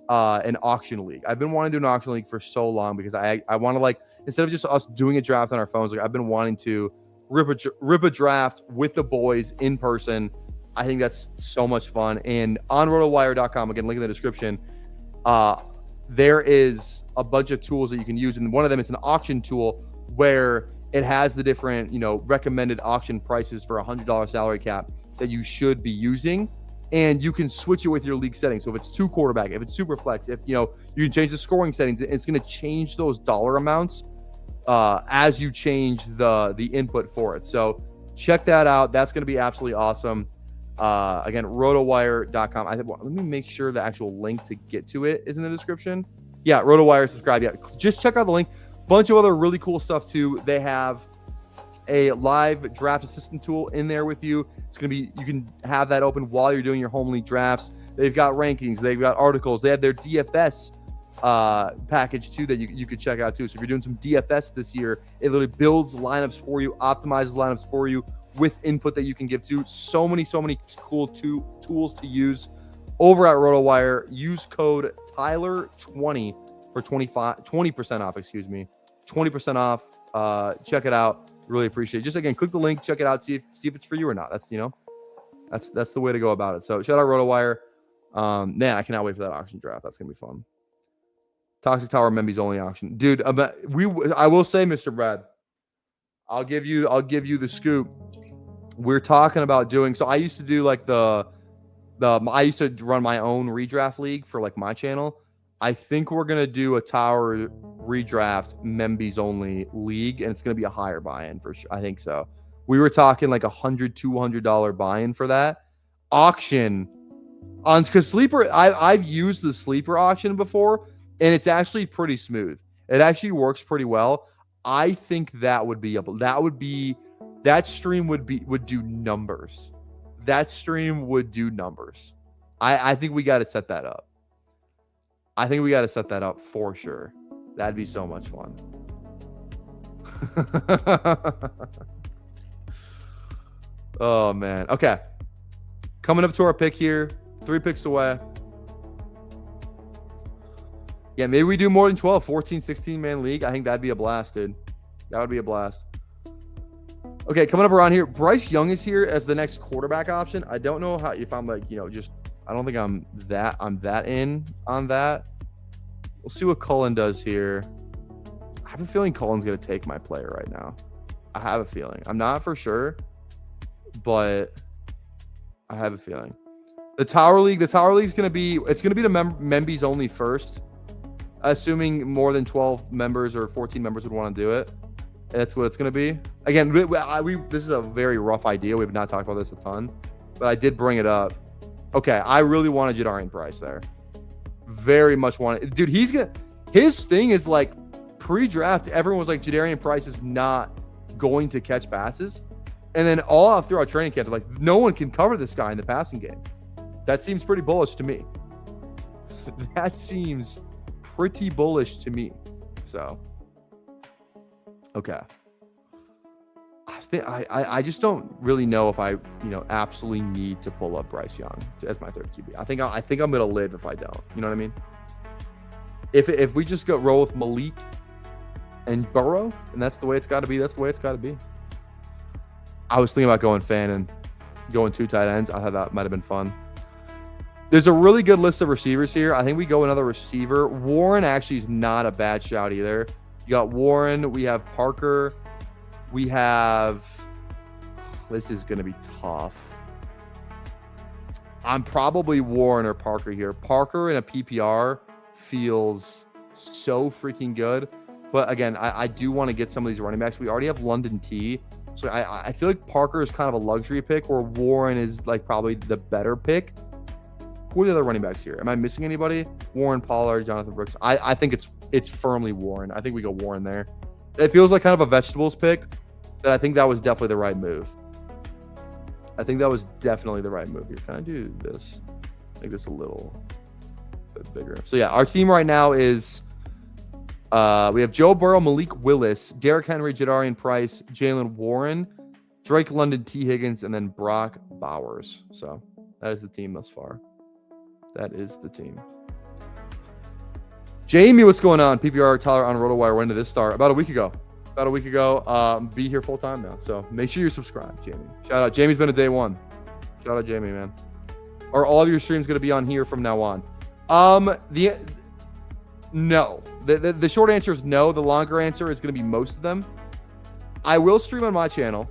an auction league. I've been wanting to do an auction league for so long because I want to, instead of just us doing a draft on our phones, I've been wanting to rip a draft with the boys in person. I think that's so much fun. And on rotowire.com, again, link in the description, there is a bunch of tools that you can use. And one of them is an auction tool where it has the different, recommended auction prices for $100 salary cap that you should be using. And you can switch it with your league settings. So if it's 2 quarterback, if it's super flex, if, you can change the scoring settings, it's going to change those dollar amounts as you change the input for it. So check that out. That's going to be absolutely awesome. Again, rotowire.com. Let me make sure the actual link to get to it is in the description. Yeah, RotoWire, subscribe. Yeah, just check out the link. Bunch of other really cool stuff too. They have a live draft assistant tool in there with you. It's going to be, you can have that open while you're doing your home league drafts. They've got rankings. They've got articles. They have their DFS package too that you could check out too. So if you're doing some DFS this year, it literally builds lineups for you, optimizes lineups for you with input that you can give to. So many cool tools to use over at RotoWire. Use code Tyler20 for 20% off, 20% off. Check it out. Really appreciate it. Just again, click the link, check it out, see if it's for you or not. That's that's the way to go about it. So shout out RotoWire. Man, I cannot wait for that auction draft. That's gonna be fun. Toxic Tower Membies only auction, dude. I will say, Mr. Brad, I'll give you the scoop. We're talking about doing. So I used to do I used to run my own redraft league for my channel. I think we're gonna do a tower redraft Membies only league, and it's gonna be a higher buy-in for sure. I think so. We were talking $100-$200 buy-in for that auction on, because sleeper. I've used the sleeper auction before, and it's actually pretty smooth. It actually works pretty well. I think that stream would do numbers. That stream would do numbers. I think we got to set that up. I think we got to set that up for sure. That'd be so much fun. Oh, man. Okay. Coming up to our pick here. 3 picks away. Yeah, maybe we do more than 12, 14, 16-man league. I think that'd be a blast, dude. That would be a blast. Okay, coming up around here. Bryce Young is here as the next quarterback option. I don't know if I'm I don't think I'm that in on that. We'll see what Cullen does here. I have a feeling Cullen's going to take my player right now. I have a feeling. I'm not for sure, but I have a feeling. The Tower League is going to be, it's going to be the Membies only first, assuming more than 12 members or 14 members would want to do it. That's what it's going to be. Again, this is a very rough idea. We've not talked about this a ton, but I did bring it up. Okay, I really wanted Jadarian Price there. Very much wanted. Dude, his thing is pre-draft, everyone was like, Jadarian Price is not going to catch passes. And then all throughout training camp, they're like, no one can cover this guy in the passing game. That seems pretty bullish to me. That seems pretty bullish to me. So, okay. I just don't really know if I absolutely need to pull up Bryce Young as my 3rd QB. I think I'm gonna live if I don't. You know what I mean? If we just roll with Malik and Burrow, and that's the way it's got to be. That's the way it's got to be. I was thinking about going fan and going 2 tight ends. I thought that might have been fun. There's a really good list of receivers here. I think we go another receiver. Warren actually is not a bad shout either. You got Warren. We have Parker. We have, this is going to be tough. I'm probably Warren or Parker here. Parker in a PPR feels so freaking good. But again, I do want to get some of these running backs. We already have London T. So I feel like Parker is kind of a luxury pick, or Warren is like probably the better pick. Who are the other running backs here? Am I missing anybody? Warren, Pollard, Jonathan Brooks. I think it's firmly Warren. I think we go Warren there. It feels like kind of a vegetables pick. That I think that was definitely the right move. I think that was definitely the right move here. Can I do this? Make this a little bit bigger. So yeah, our team right now is we have Joe Burrow, Malik Willis, Derrick Henry, Jadarian Price, Jalen Warren, Drake London, T. Higgins, and then Brock Bowers. So that is the team thus far. That is the team. Jamie, what's going on? PPRTyler on RotoWire. When did this start? About a week ago. Be here full time now. So make sure you're subscribed, Jamie. Shout out. Jamie's been a day one. Shout out, Jamie, man. Are all of your streams going to be on here from now on? No. The short answer is no. The longer answer is going to be most of them. I will stream on my channel.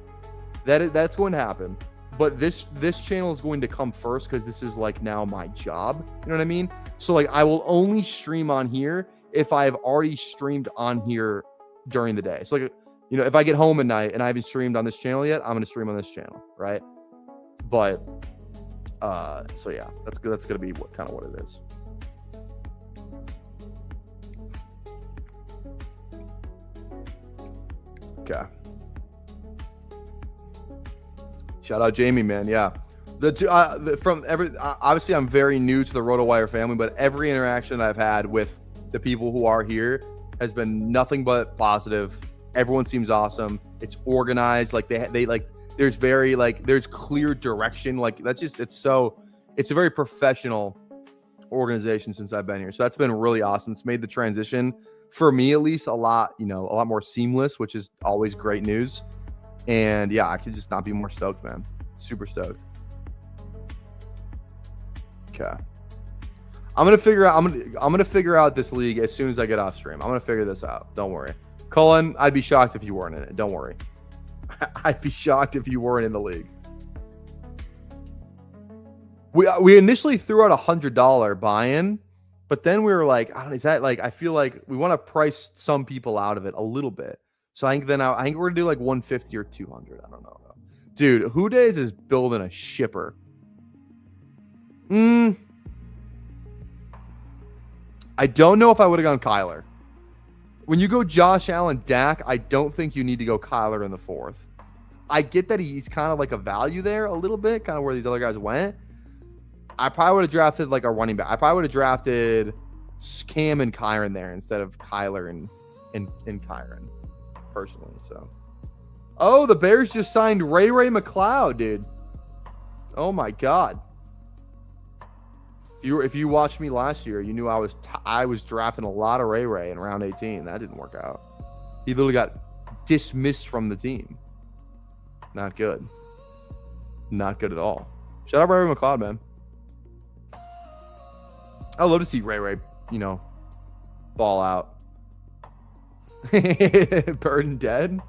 That's going to happen. But this channel is going to come first because this is like now my job. You know what I mean? So like I will only stream on here if I have already streamed on here during the day. So like, you know, if I get home at night and I haven't streamed on this channel yet, I'm going to stream on this channel, right? But so yeah, that's going to be what it is. Okay. Shout out Jamie, man. Yeah. Obviously I'm very new to the RotoWire family, but every interaction I've had with the people who are here has been nothing but positive. Everyone seems awesome. It's organized. Like they like, there's clear direction. Like it's a very professional organization since I've been here. So that's been really awesome. It's made the transition for me, at least, a lot more seamless, which is always great news. And yeah, I could just not be more stoked, man. Super stoked. Okay. I'm gonna figure out this league as soon as I get off stream. I'm gonna figure this out. Don't worry. Cullen, I'd be shocked if you weren't in it. Don't worry. I'd be shocked if you weren't in the league. We initially threw out $100 buy-in, but then we were like, I feel like we want to price some people out of it a little bit. So I think we're gonna do like 150 or 200. I don't know. Dude, Who Days is building a shipper. I don't know if I would have gone Kyler. When you go Josh Allen, Dak, I don't think you need to go Kyler in the fourth. I get that he's kind of like a value there a little bit, kind of where these other guys went. I probably would have drafted like a running back. I probably would have drafted Cam and Kyron there instead of Kyler and Kyron, personally. So, oh, the Bears just signed Ray McLeod, dude. Oh my God. If you watched me last year, you knew I was drafting a lot of Ray in round 18. That didn't work out. He literally got dismissed from the team. Not good. Not good at all. Shout out Ray McLeod, man. I'd love to see Ray, ball out. Burden dead.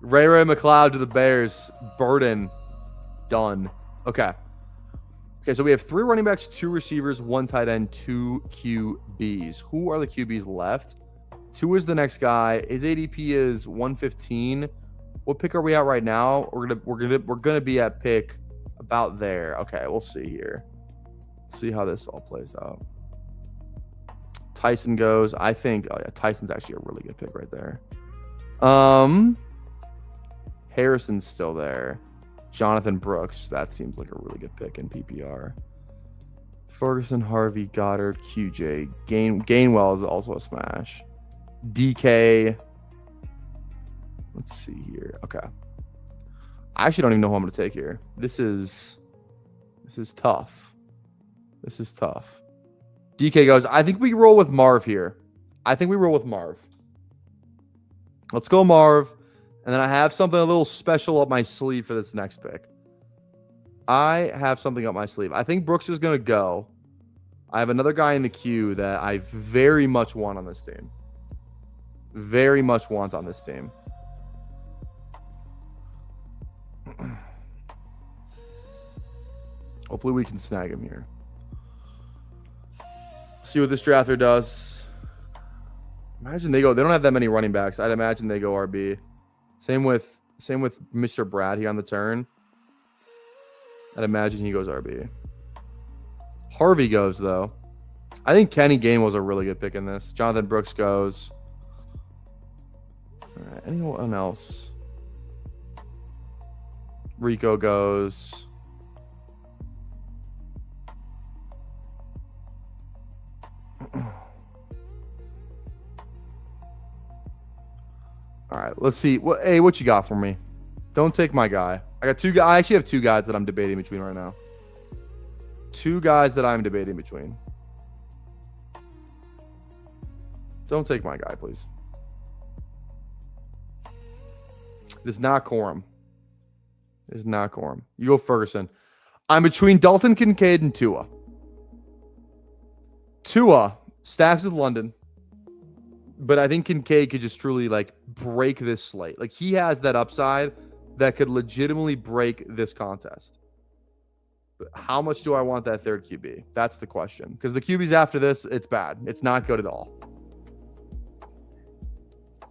Ray McLeod to the Bears. Burden done. Okay, so we have 3 running backs, 2 receivers, 1 tight end, 2 QBs. Who are the QBs left? 2 is the next guy. His ADP is 115. What pick are we at right now? We're gonna be at pick about there. Okay, we'll see here. See how this all plays out. Tyson goes. I think. Oh yeah, Tyson's actually a really good pick right there. Harrison's still there. Jonathan Brooks. That seems like a really good pick in PPR. Ferguson, Harvey, Goddard, QJ. Gainwell is also a smash. DK. Let's see here. Okay. I actually don't even know who I'm going to take here. This is tough. This is tough. DK goes, I think we roll with Marv here. Let's go Marv. And then I have something a little special up my sleeve for this next pick. I have something up my sleeve. I think Brooks is going to go. I have another guy in the queue that I very much want on this team. Hopefully we can snag him here. See what this drafter does. Imagine they go. They don't have that many running backs. I'd imagine they go RB. Same with Mr. Brad here on the turn. I'd imagine he goes RB. Harvey goes though. I think Kenny Gainwell's a really good pick in this. Jonathan Brooks goes. All right, anyone else? Rico goes. All right, let's see. Hey, what you got for me? Don't take my guy. I got two guys. I actually have two guys that I'm debating between right now. Two guys that I'm debating between. Don't take my guy, please. It is not Corum. It is not Corum. You go Ferguson. I'm between Dalton Kincaid and Tua. Tua stacks with London. But I think Kincaid could just truly like break this slate. Like he has that upside that could legitimately break this contest. But how much do I want that third QB? That's the question. Because the QBs after this, it's bad. It's not good at all.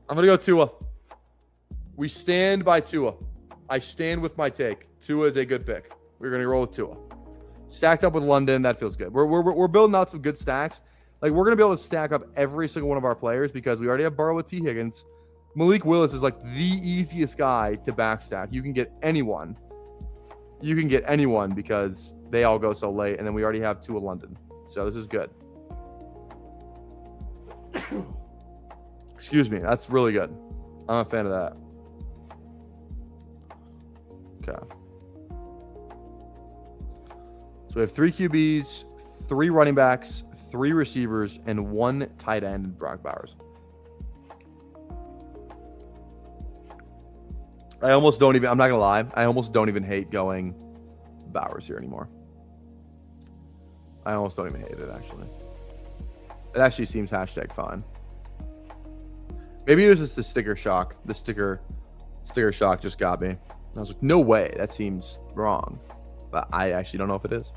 I'm going to go Tua. We stand by Tua. I stand with my take. Tua is a good pick. We're going to roll with Tua. Stacked up with London, that feels good. We're building out some good stacks. Like, we're going to be able to stack up every single one of our players because we already have Burrow with T. Higgins. Malik Willis is like the easiest guy to backstack. You can get anyone. You can get anyone because they all go so late, and then we already have Tua London. So this is good. Excuse me. That's really good. I'm a fan of that. Okay. So we have 3 QBs, 3 running backs, 3 receivers, and 1 tight end in Brock Bowers. I'm not going to lie. I almost don't even hate going Bowers here anymore. I almost don't even hate it, actually. It actually seems #fine. Maybe it was just the sticker shock. The sticker shock just got me. I was like, no way. That seems wrong. But I actually don't know if it is.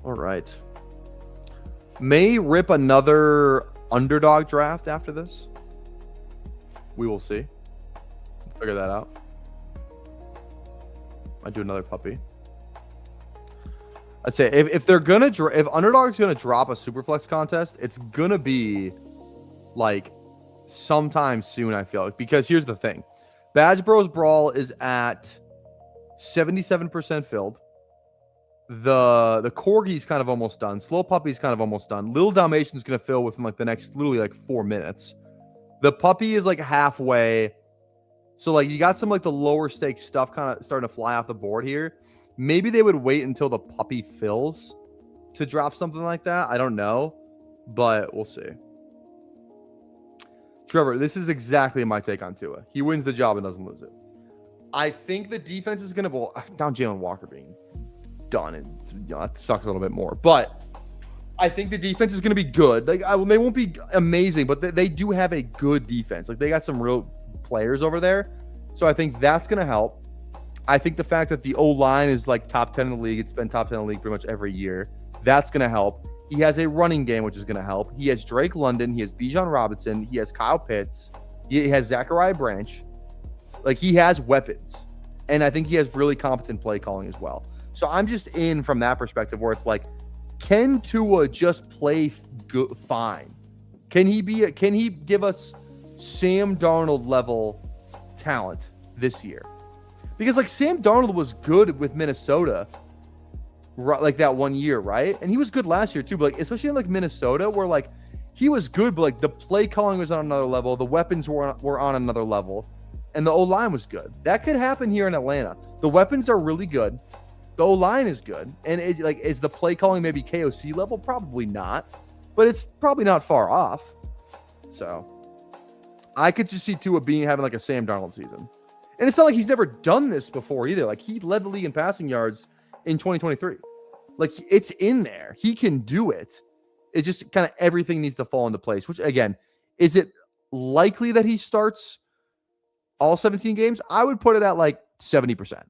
All right. May rip another underdog draft after this. We will see. We'll figure that out. Might do another puppy. I'd say if underdog's gonna drop a superflex contest, it's gonna be like sometime soon. I feel like, because here's the thing: Badge Bros Brawl is at 77% filled. The Corgi's kind of almost done. Slow Puppy's kind of almost done. Little Dalmatian's gonna fill within like the next literally like 4 minutes. The Puppy is like halfway. So like you got some like the lower stakes stuff kind of starting to fly off the board here. Maybe they would wait until the Puppy fills to drop something like that. I don't know, but we'll see. Trevor, this is exactly my take on Tua. He wins the job and doesn't lose it. I think the defense is going to down Jalen Walker being done. And that sucks a little bit more, but I think the defense is going to be good. Like they won't be amazing, but they do have a good defense. Like they got some real players over there. So I think that's going to help. I think the fact that the O-line is like top 10 in the league, it's been top 10 in the league pretty much every year. That's going to help. He has a running game, which is going to help. He has Drake London. He has Bijan Robinson. He has Kyle Pitts. He has Zachariah Branch. Like, he has weapons. And I think he has really competent play calling as well. So I'm just in from that perspective where it's like, can Tua just play fine? Can he give us Sam Darnold level talent this year? Because like Sam Darnold was good with Minnesota, like that 1 year, right? And he was good last year too, but like especially in like Minnesota, where like he was good, but like the play calling was on another level, the weapons were on another level, and the O-line was good. That could happen here in Atlanta. The weapons are really good, the O-line is good, and it's like, is the play calling maybe KOC level? Probably not, but it's probably not far off. So I could just see Tua having like a Sam Darnold season. And it's not like he's never done this before either. Like he led the league in passing yards in 2023. Like it's in there. He can do it. It's just kind of everything needs to fall into place, which again, is it likely that he starts all 17 games? I would put it at like 70%.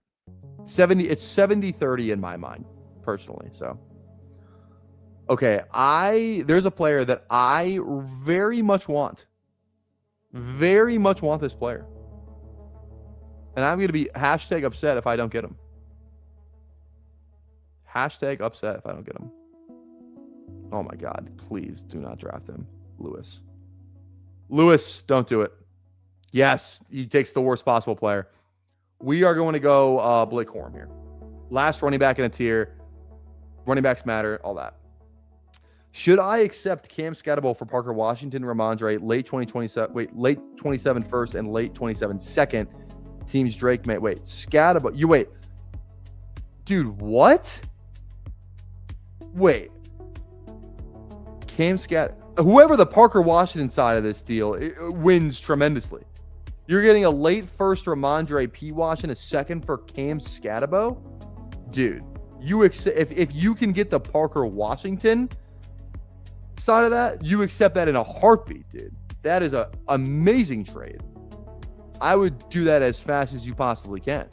It's 70-30 in my mind, personally. So Okay, there's a player that I very much want. Very much want this player. And I'm going to be hashtag upset if I don't get him. Hashtag upset if I don't get him. Oh my God, please do not draft him. Lewis. Lewis, don't do it. Yes, he takes the worst possible player. We are going to go Blake Corum here. Last running back in a tier. Running backs matter, all that. Should I accept Cam Scatterbo for Parker Washington, Ramondre, late 27 first and late 27 second? Teams Drake may wait. Scatterbo. You wait. Dude, what? Wait. Cam Scat. Whoever the Parker Washington side of this deal wins tremendously. You're getting a late first Ramondre P. Wash and a second for Cam Scatterbo? Dude, if you can get the Parker Washington side of that, you accept that in a heartbeat, dude. That is an amazing trade. I would do that as fast as you possibly can.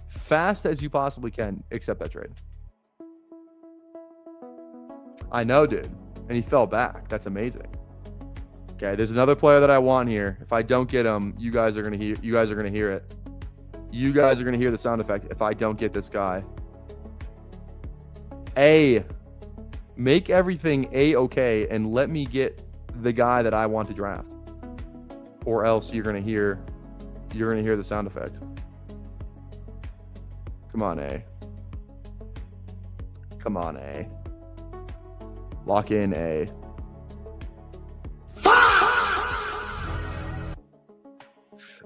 Fast as you possibly can, accept that trade. I know, dude. And he fell back. That's amazing. Okay, there's another player that I want here. If I don't get him, you guys are gonna hear it. You guys are gonna hear the sound effect if I don't get this guy. Make everything A-okay and let me get the guy that I want to draft. Or else you're gonna hear the sound effect. Come on, A. Come on, A. Lock in, A.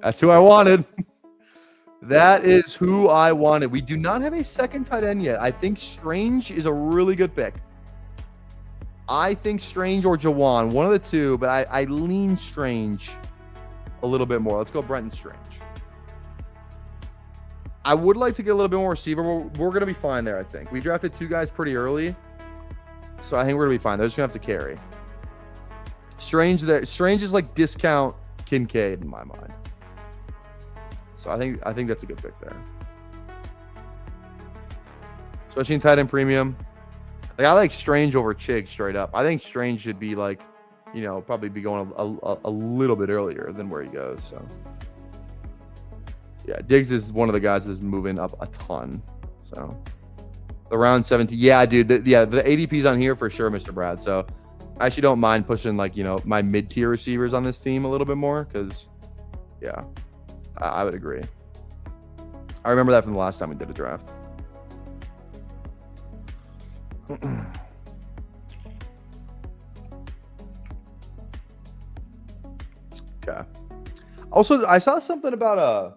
That's who I wanted. That is who I wanted. We do not have a second tight end yet. I think Strange is a really good pick. I think Strange or Jawan, one of the two, but I lean Strange a little bit more. Let's go Brenton Strange. I would like to get a little bit more receiver. We're going to be fine there, I think. We drafted two guys pretty early, so I think we're going to be fine. They're just going to have to carry. Strange is like discount Kincaid in my mind. So I think that's a good pick there. Especially in tight end premium. Like I like Strange over Chig straight up. I think Strange should be like, probably be going a little bit earlier than where he goes. So yeah, Diggs is one of the guys that's moving up a ton. So around 17. Yeah, dude. The ADP's on here for sure, Mr. Brad. So I actually don't mind pushing like, my mid-tier receivers on this team a little bit more because, yeah, I would agree. I remember that from the last time we did a draft. Okay. Also, I saw something about a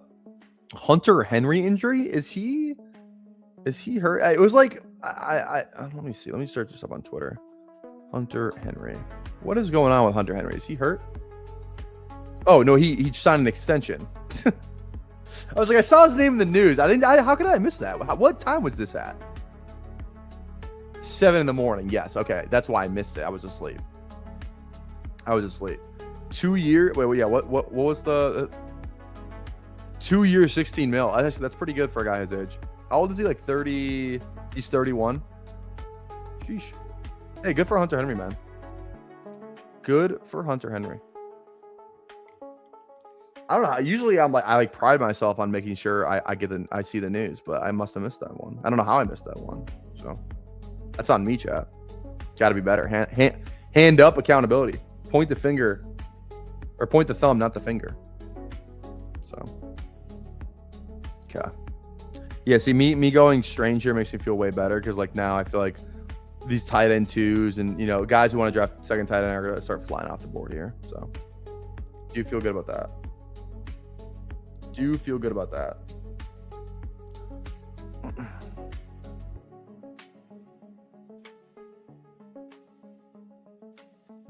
Hunter Henry injury. Is he hurt? It was like let me see. Let me search this up on Twitter. Hunter Henry. What is going on with Hunter Henry? Is he hurt? Oh no, he signed an extension. I was like, I saw his name in the news. How could I miss that? What time was this at? 7 a.m. Yes. Okay. That's why I missed it. I was asleep. 2 year. Wait. Yeah. What was the 2 years, 16 mil? That's pretty good for a guy his age. How old is he? Like 30. He's 31. Sheesh. Hey, good for Hunter Henry, man. Good for Hunter Henry. I don't know. Usually I pride myself on making sure I see the news, but I must have missed that one. I don't know how I missed that one. So that's on me, chat. Got to be better. Hand up accountability. Point the finger or point the thumb, not the finger. So, okay. Yeah, see me going Strange here makes me feel way better because like now I feel like these tight end twos and guys who want to draft second tight end are going to start flying off the board here. So, do you feel good about that?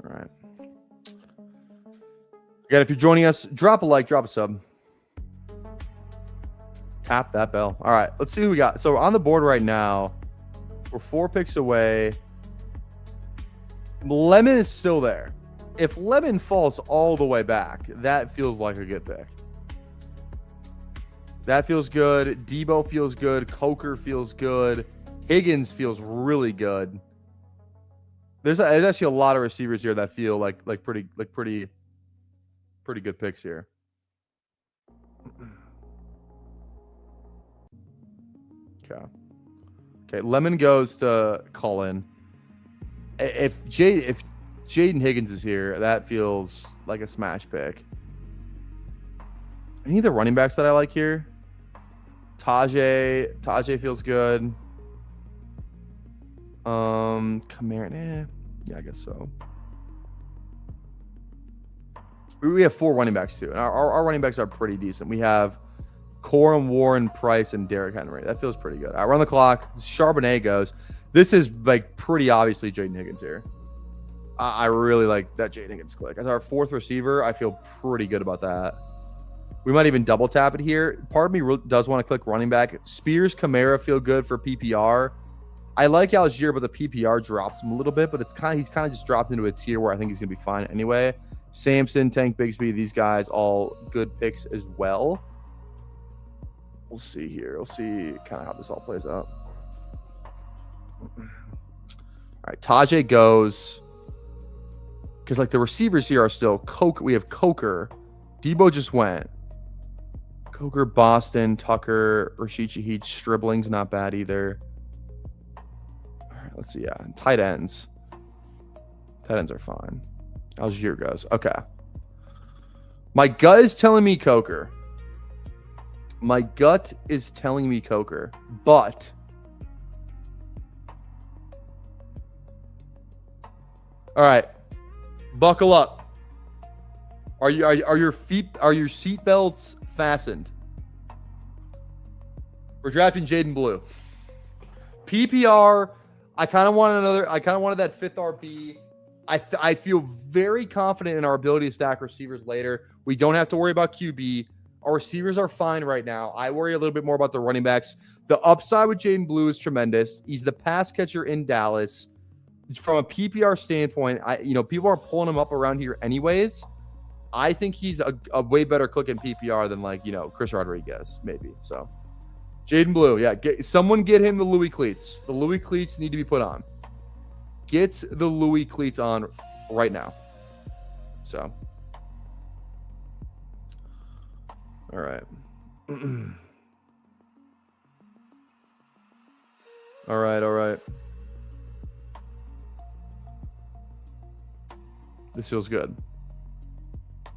All right. Again, if you're joining us, drop a like, drop a sub. Tap that bell. All right, let's see who we got. So on the board right now, we're 4 picks away. Lemon is still there. If Lemon falls all the way back, that feels like a good pick. That feels good. Debo feels good. Coker feels good. Higgins feels really good. There's actually a lot of receivers here that feel like pretty good picks here. Okay. Lemon goes to Cullen. If Jaden Higgins is here, that feels like a smash pick. Any of the running backs that I like here? Tajay feels good. Kamara, yeah, I guess so. We have 4 running backs too, and our running backs are pretty decent. We have Corum, Warren, Price, and Derrick Henry. That feels pretty good. I run the clock. Charbonnet goes. This is like pretty obviously Jaden Higgins here. I really like that Jaden Higgins click. As our 4th receiver, I feel pretty good about that. We might even double tap it here. Part of me does want to click running back. Spears, Kamara feel good for PPR. I like Algier, but the PPR drops him a little bit, but he's kind of just dropped into a tier where I think he's going to be fine anyway. Sampson, Tank Bigsby, these guys, all good picks as well. We'll see here. We'll see kind of how this all plays out. All right, Tajay goes. Because, like, the receivers here are still Coker. We have Coker. Debo just went. Coker, Boston, Tucker, Rashid Shaheed, Stribling's not bad either. All right, let's see. Yeah, tight ends. Tight ends are fine. Algier goes. Okay. My gut is telling me Coker. My gut is telling me Coker, but all right, buckle up. Are your seatbelts fastened? We're drafting Jaden Blue. PPR. I kind of wanted that 5th RB. I feel very confident in our ability to stack receivers later. We don't have to worry about QB. Our receivers are fine right now. I worry a little bit more about the running backs. The upside with Jaden Blue is tremendous. He's the pass catcher in Dallas. From a PPR standpoint, people are pulling him up around here anyways. I think he's a way better click in PPR than Chris Rodriguez, maybe. So Jaden Blue, yeah. Someone get him the Louis cleats. The Louis cleats need to be put on. Get the Louis cleats on right now. So. All right. All right. This feels good. All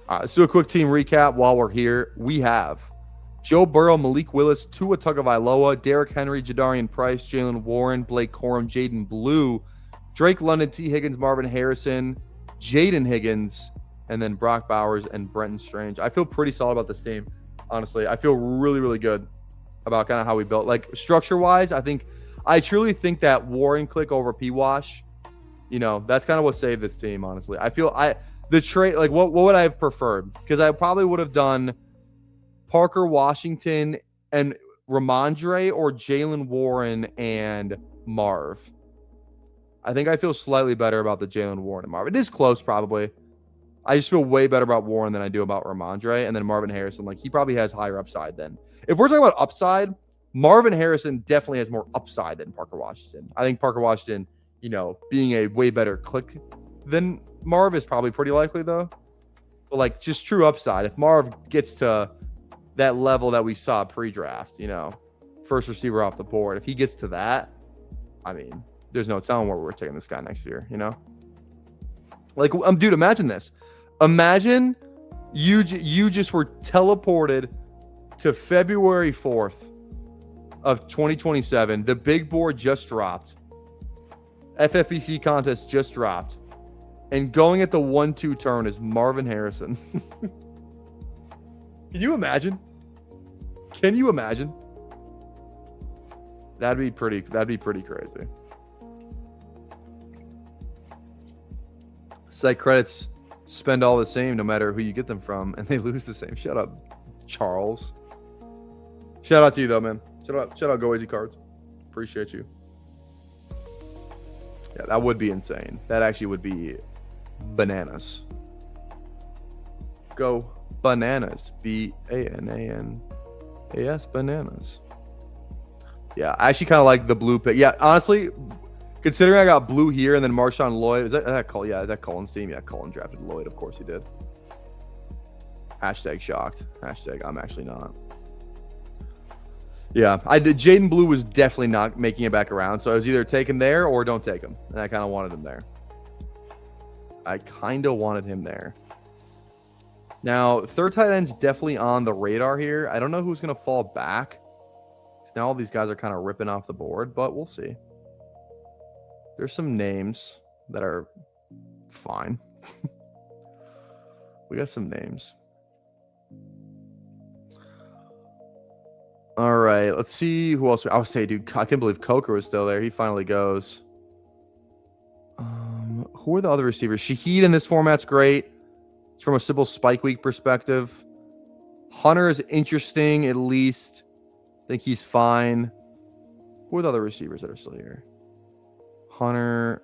right, let's do a quick team recap while we're here. We have Joe Burrow, Malik Willis, Tua Tagovailoa, Derrick Henry, Jadarian Price, Jalen Warren, Blake Corum, Jaden Blue, Drake London, T. Higgins, Marvin Harrison, Jaden Higgins, and then Brock Bowers and Brenton Strange. I feel pretty solid about this team, honestly. I feel really, really good about kind of how we built. Like, structure-wise, I truly think that Warren click over P-Wash, that's kind of what saved this team, honestly. I feel the trade, like, what would I have preferred? Because I probably would have done Parker Washington and Ramondre or Jalen Warren and Marv. I think I feel slightly better about the Jalen Warren and Marv. It is close, probably. I just feel way better about Warren than I do about Ramondre. And then Marvin Harrison, he probably has higher upside than. If we're talking about upside, Marvin Harrison definitely has more upside than Parker Washington. I think Parker Washington, being a way better click than Marv is probably pretty likely, though. But, just true upside. If Marv gets to that level that we saw pre-draft, first receiver off the board, if he gets to that, there's no telling where we're taking this guy next year, Dude, imagine this. Imagine you just were teleported to February 4th of 2027. The big board just dropped. FFPC contest just dropped. And going at the 1-2 turn is Marvin Harrison. Can you imagine? That'd be pretty crazy. Site credits spend all the same no matter who you get them from, and they lose the same. Shut up, Charles. Shout out to you though, man. Shout out Go Easy Cards. Appreciate you. Yeah, that would be insane. That actually would be bananas. Go bananas. BANANAS bananas. Yeah, I actually kind of like the blue pick. Yeah, honestly, considering I got blue here and then Marshawn Lloyd, is that Cole? Yeah, is that Colin's team? Yeah, Colin drafted Lloyd. Of course he did. Hashtag shocked. Hashtag I'm actually not. Yeah, I did. Jaden Blue was definitely not making it back around, so I was either take him there or don't take him, and I kind of wanted him there. Now, third tight end's definitely on the radar here. I don't know who's going to fall back. Now all these guys are kind of ripping off the board, but we'll see. There's some names that are fine. We got some names. All right, let's see who else. I would say, dude, I can't believe Coker was still there. He finally goes. Who are the other receivers? Shaheed in this format's great. It's from a simple spike week perspective. Hunter is interesting, at least. I think he's fine. Who are the other receivers that are still here? Hunter,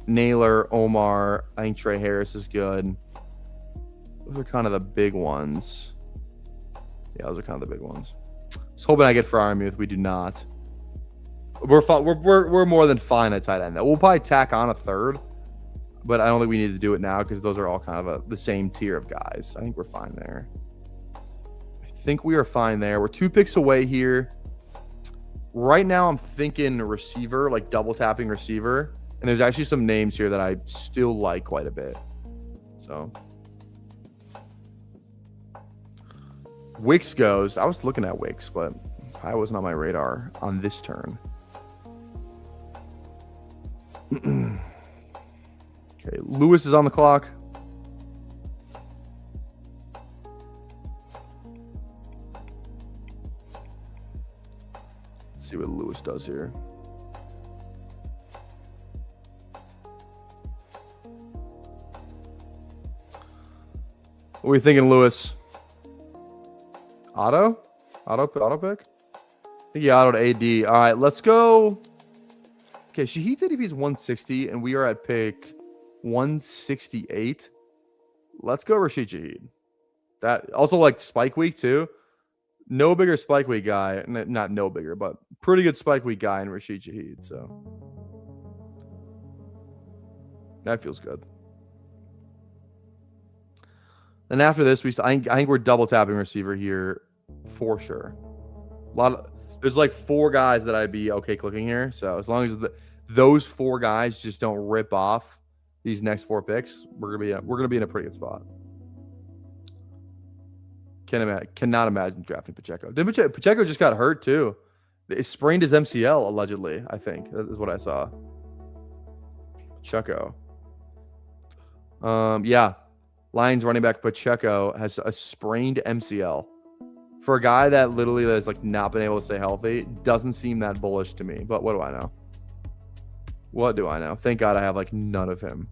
Naylor, Omar. I think Trey Harris is good. Those are kind of the big ones. Yeah, those are kind of the big ones. I was hoping I get Freiermuth. We do not. We're fine. We're more than fine at tight end. We'll probably tack on a third, but I don't think we need to do it now because those are all kind of the same tier of guys. I think we're fine there. I think we are fine there. We're 2 picks away here. Right now, I'm thinking receiver, like double tapping receiver, and there's actually some names here that I still like quite a bit. So. Wicks goes. I was looking at Wicks, but I wasn't on my radar on this turn. Okay, Lewis is on the clock. Let's see what Lewis does here. What are we thinking, Lewis? Auto pick? I think he autoed AD. All right, let's go. Okay, Shaheed's ADP is 160, and we are at pick 168. Let's go Rashid Shaheed. That also like spike week too. No bigger spike week guy, not no bigger, but pretty good spike week guy in Rashid Shaheed. So that feels good. And after this, I think we're double tapping receiver here for sure. There's like 4 guys that I'd be okay clicking here. So as long as those 4 guys just don't rip off these next 4 picks, we're gonna be in a pretty good spot. Cannot imagine drafting Pacheco. Pacheco just got hurt too. It sprained his MCL allegedly. I think that is what I saw. Pacheco. Yeah. Lions running back Pacheco has a sprained MCL. For a guy that literally has like not been able to stay healthy, doesn't seem that bullish to me. But what do I know? What do I know? Thank God I have like none of him.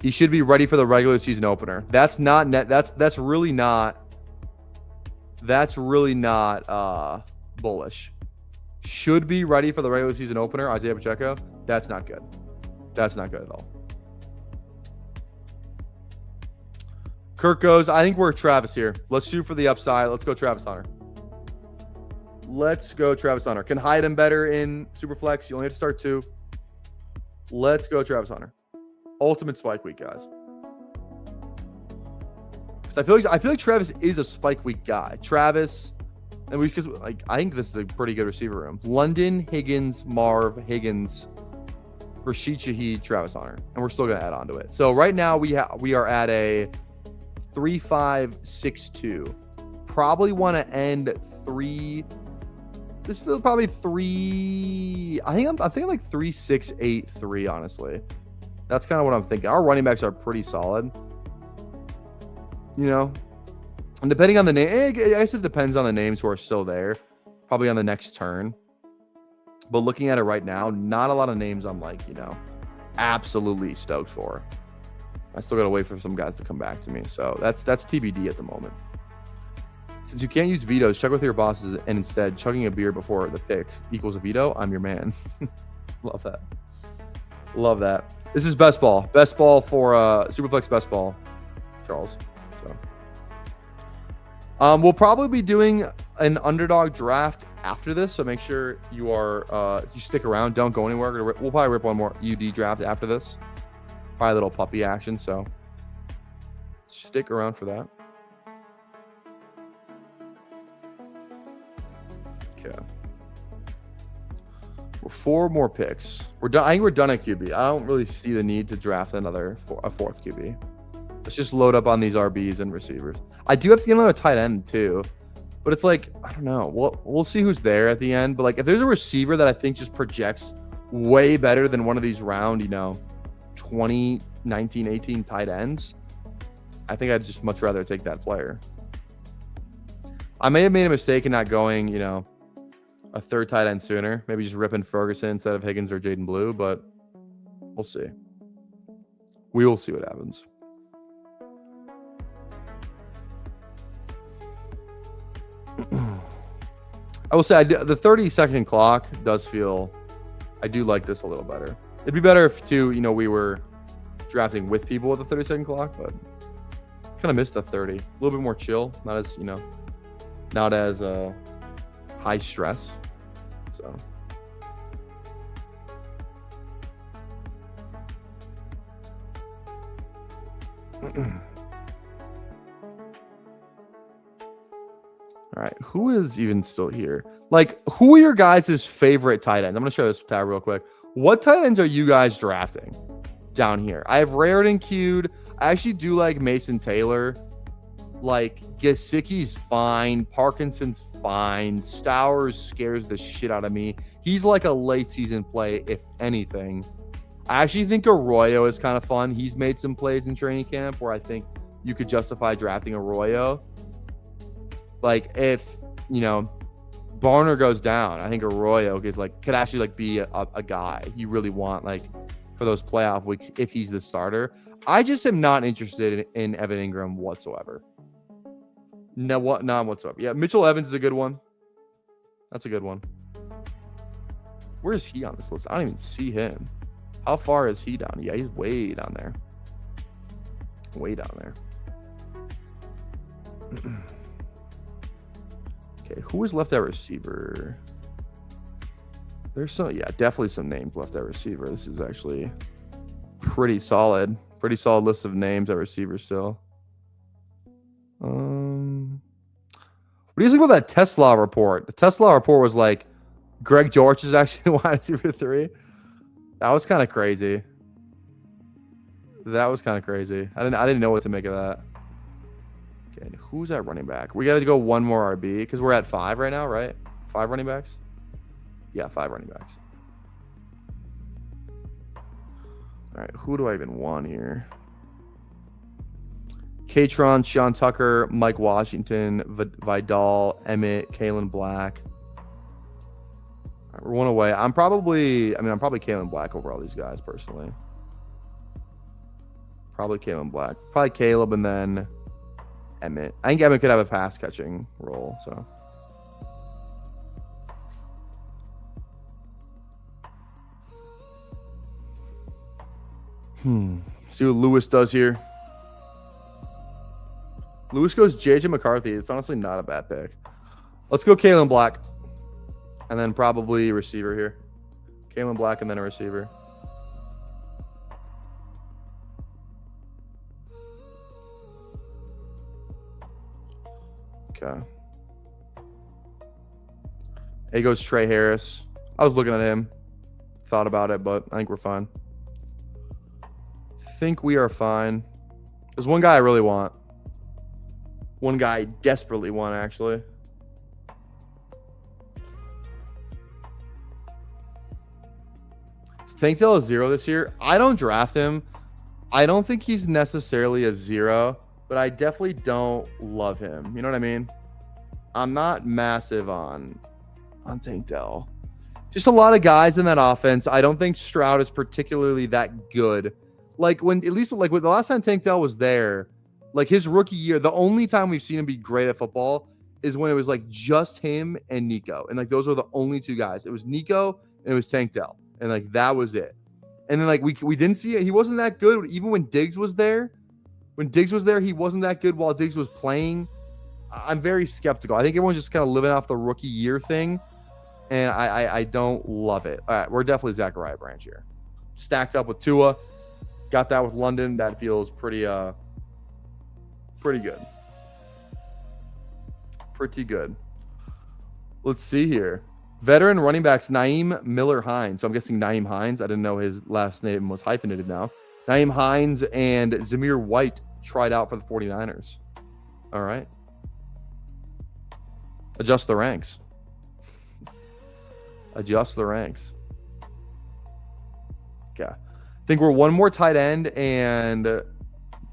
He should be ready for the regular season opener. That's not net. That's really not bullish. Should be ready for the regular season opener. Isaiah Pacheco. That's not good. That's not good at all. Kirk goes, I think we're Travis here. Let's shoot for the upside. Let's go Travis Hunter. Can hide him better in Superflex. You only have to start 2. Let's go Travis Hunter. Ultimate spike week, guys. Because I feel like Travis is a spike week guy. Travis, and because like I think this is a pretty good receiver room. London, Higgins, Marv, Higgins, Rashid Shaheed, Travis Hunter, and we're still gonna add on to it. So right now we are at a 3-5-6-2. Probably want to end 3. This feels probably 3. I think I'm like 3-6-8-3. Honestly, that's kind of what I'm thinking. Our running backs are pretty solid, you know. And depending on the name, I guess it depends on the names who are still there. Probably on the next turn. But looking at it right now, not a lot of names I'm like, you know, absolutely stoked for. I still got to wait for some guys to come back to me. So that's TBD at the moment. Since you can't use vetoes, check with your bosses and instead chugging a beer before the picks equals a veto. I'm your man. Love that. Love that. This is best ball. Best ball for Superflex best ball, Charles. So we'll probably be doing an underdog draft after this, so make sure you are you stick around. Don't go anywhere. We'll probably rip one more UD draft after this. Probably a little puppy action, so stick around for that. Okay. 4 more picks. We're done. I think we're done at QB. I don't really see the need to draft a fourth QB. Let's just load up on these RBs and receivers. I do have to get another tight end too, but it's like, I don't know. We'll see who's there at the end. But like, if there's a receiver that I think just projects way better than one of these round, 20, 19, 18 tight ends, I think I'd just much rather take that player. I may have made a mistake in not going, a third tight end sooner. Maybe just ripping Ferguson instead of Higgins or Jaden Blue, but we'll see. We will see what happens. I will say the 30-second clock does feel, I do like this a little better. It'd be better if we were drafting with people with a 30-second clock, but kind of missed the 30. A little bit more chill, not as high stress. So all right, who is even still here? Like, who are your guys' favorite tight ends? I'm gonna show this tab real quick. What tight ends are you guys drafting down here? I have Raritan queued. I actually do like Mason Taylor. Like, Gesicki's fine. Parkinson's fine. Stowers scares the shit out of me. He's like a late season play, if anything. I actually think Arroyo is kind of fun. He's made some plays in training camp where I think you could justify drafting Arroyo. Like, if, Barner goes down, I think Arroyo could actually be a guy you really want, for those playoff weeks if he's the starter. I just am not interested in Evan Ingram whatsoever. No, not whatsoever. Yeah, Mitchell Evans is a good one. That's a good one. Where is he on this list? I don't even see him. How far is he down? Yeah, he's way down there. Way down there. Okay, who is left at receiver? There's definitely some names left at receiver. This is actually pretty solid. Pretty solid list of names at receiver still. What do you think about that Tesla report? The Tesla report was like Greg George is actually wide receiver 3. That was kind of crazy. I didn't know what to make of that. Okay, and who's at running back? We got to go one more RB because we're at 5 right now, right? 5 running backs? Yeah, 5 running backs. All right, who do I even want here? Katron, Sean Tucker, Mike Washington, Vidal, Emmett, Kalen Black. All right, we're one away. I'm probably Kalen Black over all these guys personally. Probably Kalen Black. Probably Caleb and then Emmett. I think Emmett could have a pass catching role, so. See what Lewis does here. Lewis goes JJ McCarthy. It's honestly not a bad pick. Let's go Kalen Black. And then probably receiver here. Kalen Black and then a receiver. Okay. Here goes Trey Harris. I was looking at him. Thought about it, but I think we're fine. Think we are fine. There's one guy I really want. One guy I desperately want, actually. Is Tank Dell a 0 this year? I don't draft him. I don't think he's necessarily a 0, but I definitely don't love him. You know what I mean? I'm not massive on Tank Dell. Just a lot of guys in that offense. I don't think Stroud is particularly that good. With the last time Tank Dell was there, his rookie year, the only time we've seen him be great at football is when it was just him and Nico. And those were the only 2 guys. It was Nico and it was Tank Dell. And that was it. And then we didn't see it. He wasn't that good. Even when Diggs was there, he wasn't that good while Diggs was playing. I'm very skeptical. I think everyone's just kind of living off the rookie year thing. and I don't love it. All right, we're definitely Zachariah Branch here. Stacked up with Tua. Got that with London. That feels pretty good. Pretty good. Let's see here. Veteran running backs Naeem Miller-Hines. So I'm guessing Naeem Hines. I didn't know his last name was hyphenated now. Naeem Hines and Zamir White tried out for the 49ers. All right. Adjust the ranks. Adjust the ranks. Okay. I think we're one more tight end and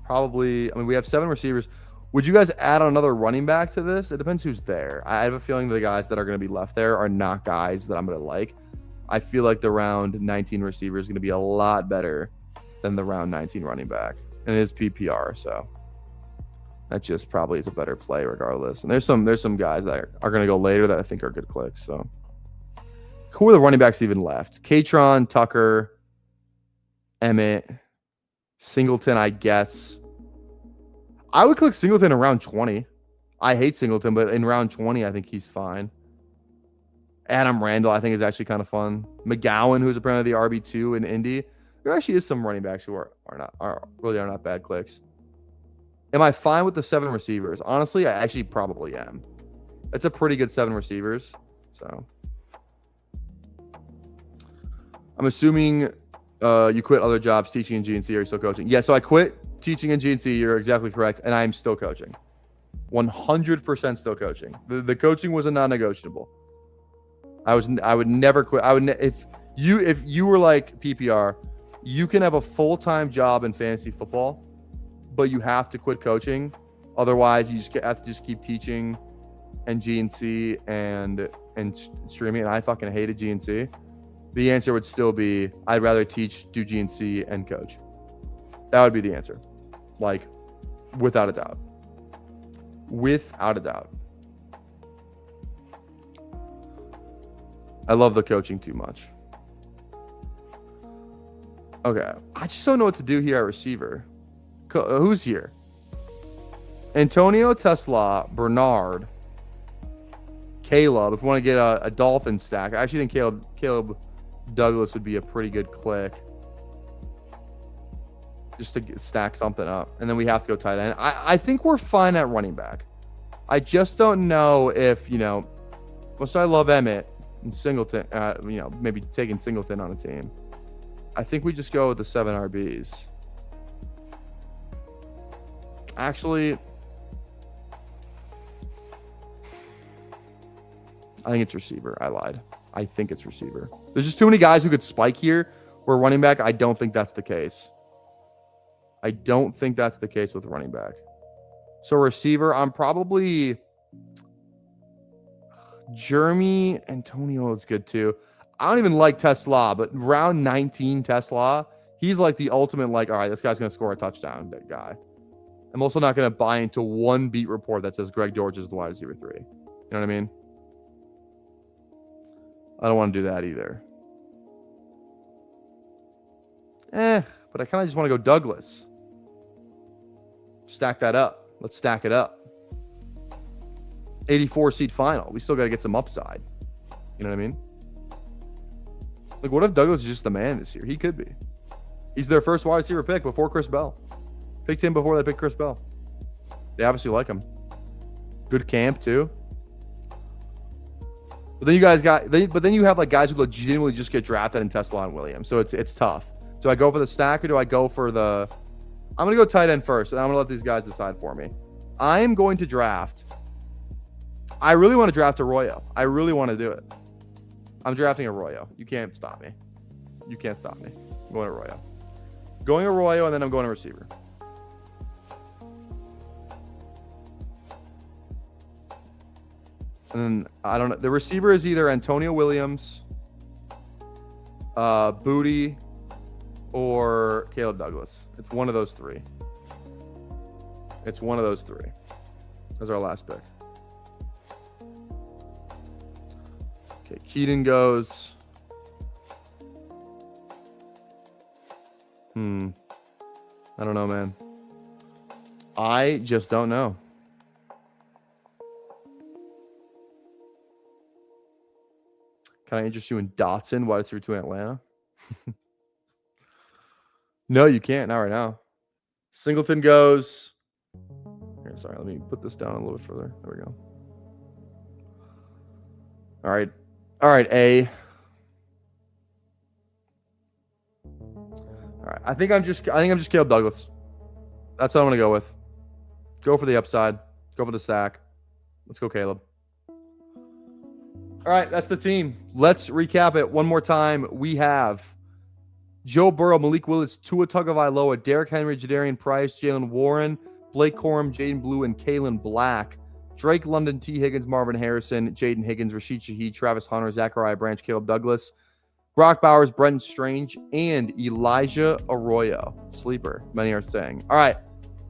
probably, I mean, we have 7 receivers. Would you guys add another running back to this? It depends who's there. I have a feeling the guys that are going to be left there are not guys that I'm going to like. I feel like the round 19 receiver is going to be a lot better than the round 19 running back. And it is PPR, so that just probably is a better play regardless. And there's some guys that are going to go later that I think are good clicks. So who are the running backs even left? Katron, Tucker, Emmett, Singleton, I guess. I would click Singleton in round 20. I hate Singleton, but in round 20, I think he's fine. Adam Randall, I think, is actually kind of fun. McGowan, who's apparently the RB2 in Indy. There actually is some running backs who are not bad clicks. Am I fine with the 7 receivers? Honestly, I actually probably am. It's a pretty good 7 receivers. So I'm assuming you quit other jobs, teaching in GNC, or you're still coaching. Yeah, so I quit teaching in GNC. You're exactly correct, and I'm still coaching. 100% still coaching. The coaching was a non-negotiable. I would never quit. If you were like PPR, you can have a full-time job in fantasy football, but you have to quit coaching. Otherwise, you just have to keep teaching and GNC and streaming. And I fucking hated GNC. The answer would still be I'd rather teach, do GNC, and coach. That would be the answer. Like, without a doubt. Without a doubt. I love the coaching too much. Okay. I just don't know what to do here at receiver. Who's here? Antonio, Tesla, Bernard, Caleb. If we want to get a Dolphin stack, I actually think Caleb Douglas would be a pretty good click. Just to stack something up. And then we have to go tight end. I think we're fine at running back. I just don't know if, much I love Emmett and Singleton, maybe taking Singleton on a team. I think we just go with the 7 RBs. Actually, I think it's receiver. I lied. I think it's receiver. There's just too many guys who could spike here. Where running back, I don't think that's the case. I don't think that's the case with running back. So receiver, I'm probably Jeremy. Antonio is good too. I don't even like Tesla, but round 19 Tesla, he's like the ultimate, like, all right, this guy's going to score a touchdown, that guy. I'm also not going to buy into one beat report that says Greg Dortch is the wide receiver 3. You know what I mean? I don't want to do that either. But I kind of just want to go Douglas. Stack that up. Let's stack it up. 84 seed final. We still got to get some upside. You know what I mean? Like, what if Douglas is just the man this year? He could be. He's their first wide receiver pick before Chris Bell. Picked him before they picked Chris Bell. They obviously like him. Good camp too. But then you guys but you have like guys who legitimately just get drafted in Tesla and Williams. So it's tough. Do I go for the stack or do I go for the... I'm going to go tight end first, and I'm going to let these guys decide for me. I am going to draft... I really want to draft Arroyo. I really want to do it. I'm drafting Arroyo. You can't stop me. You can't stop me. I'm going Arroyo. Going Arroyo, and then I'm going to receiver. And then, I don't know. The receiver is either Antonio Williams, Booty, or Caleb Douglas. It's one of those 3. It's one of those 3. That's our last pick. Okay, Keaton goes. I don't know, man. I just don't know. Can I interest you in Dotson, wide receiver 2 in Atlanta? No, you can't. Not right now. Singleton goes. Here, sorry, let me put this down a little bit further. There we go. All right. All right, A. All right. I think I'm just Caleb Douglas. That's what I'm gonna go with. Go for the upside. Go for the sack. Let's go, Caleb. All right, that's the team. Let's recap it one more time. We have Joe Burrow, Malik Willis, Tua Tagovailoa, Derrick Henry, Jadarian Price, Jalen Warren, Blake Corum, Jaden Blue, and Kalen Black. Drake London, T. Higgins, Marvin Harrison, Jaden Higgins, Rashid Shaheed, Travis Hunter, Zachariah Branch, Caleb Douglas, Brock Bowers, Brenton Strange, and Elijah Arroyo. Sleeper, many are saying. All right,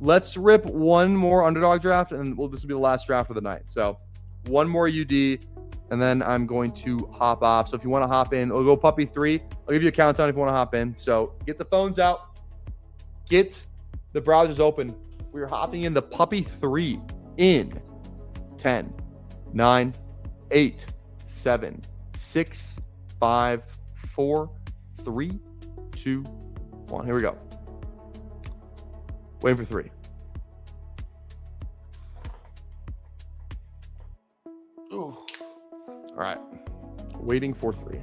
let's rip one more underdog draft, and this will be the last draft of the night. So one more UD, and then I'm going to hop off. So if you want to hop in, we'll go Puppy 3. I'll give you a countdown if you want to hop in. So get the phones out. Get the browsers open. We're hopping in the Puppy 3 in 10, 9, 8, 7, 6, 5, 4, 3, 2, 1. Here we go. Waiting for 3. Ooh. All right. Waiting for 3.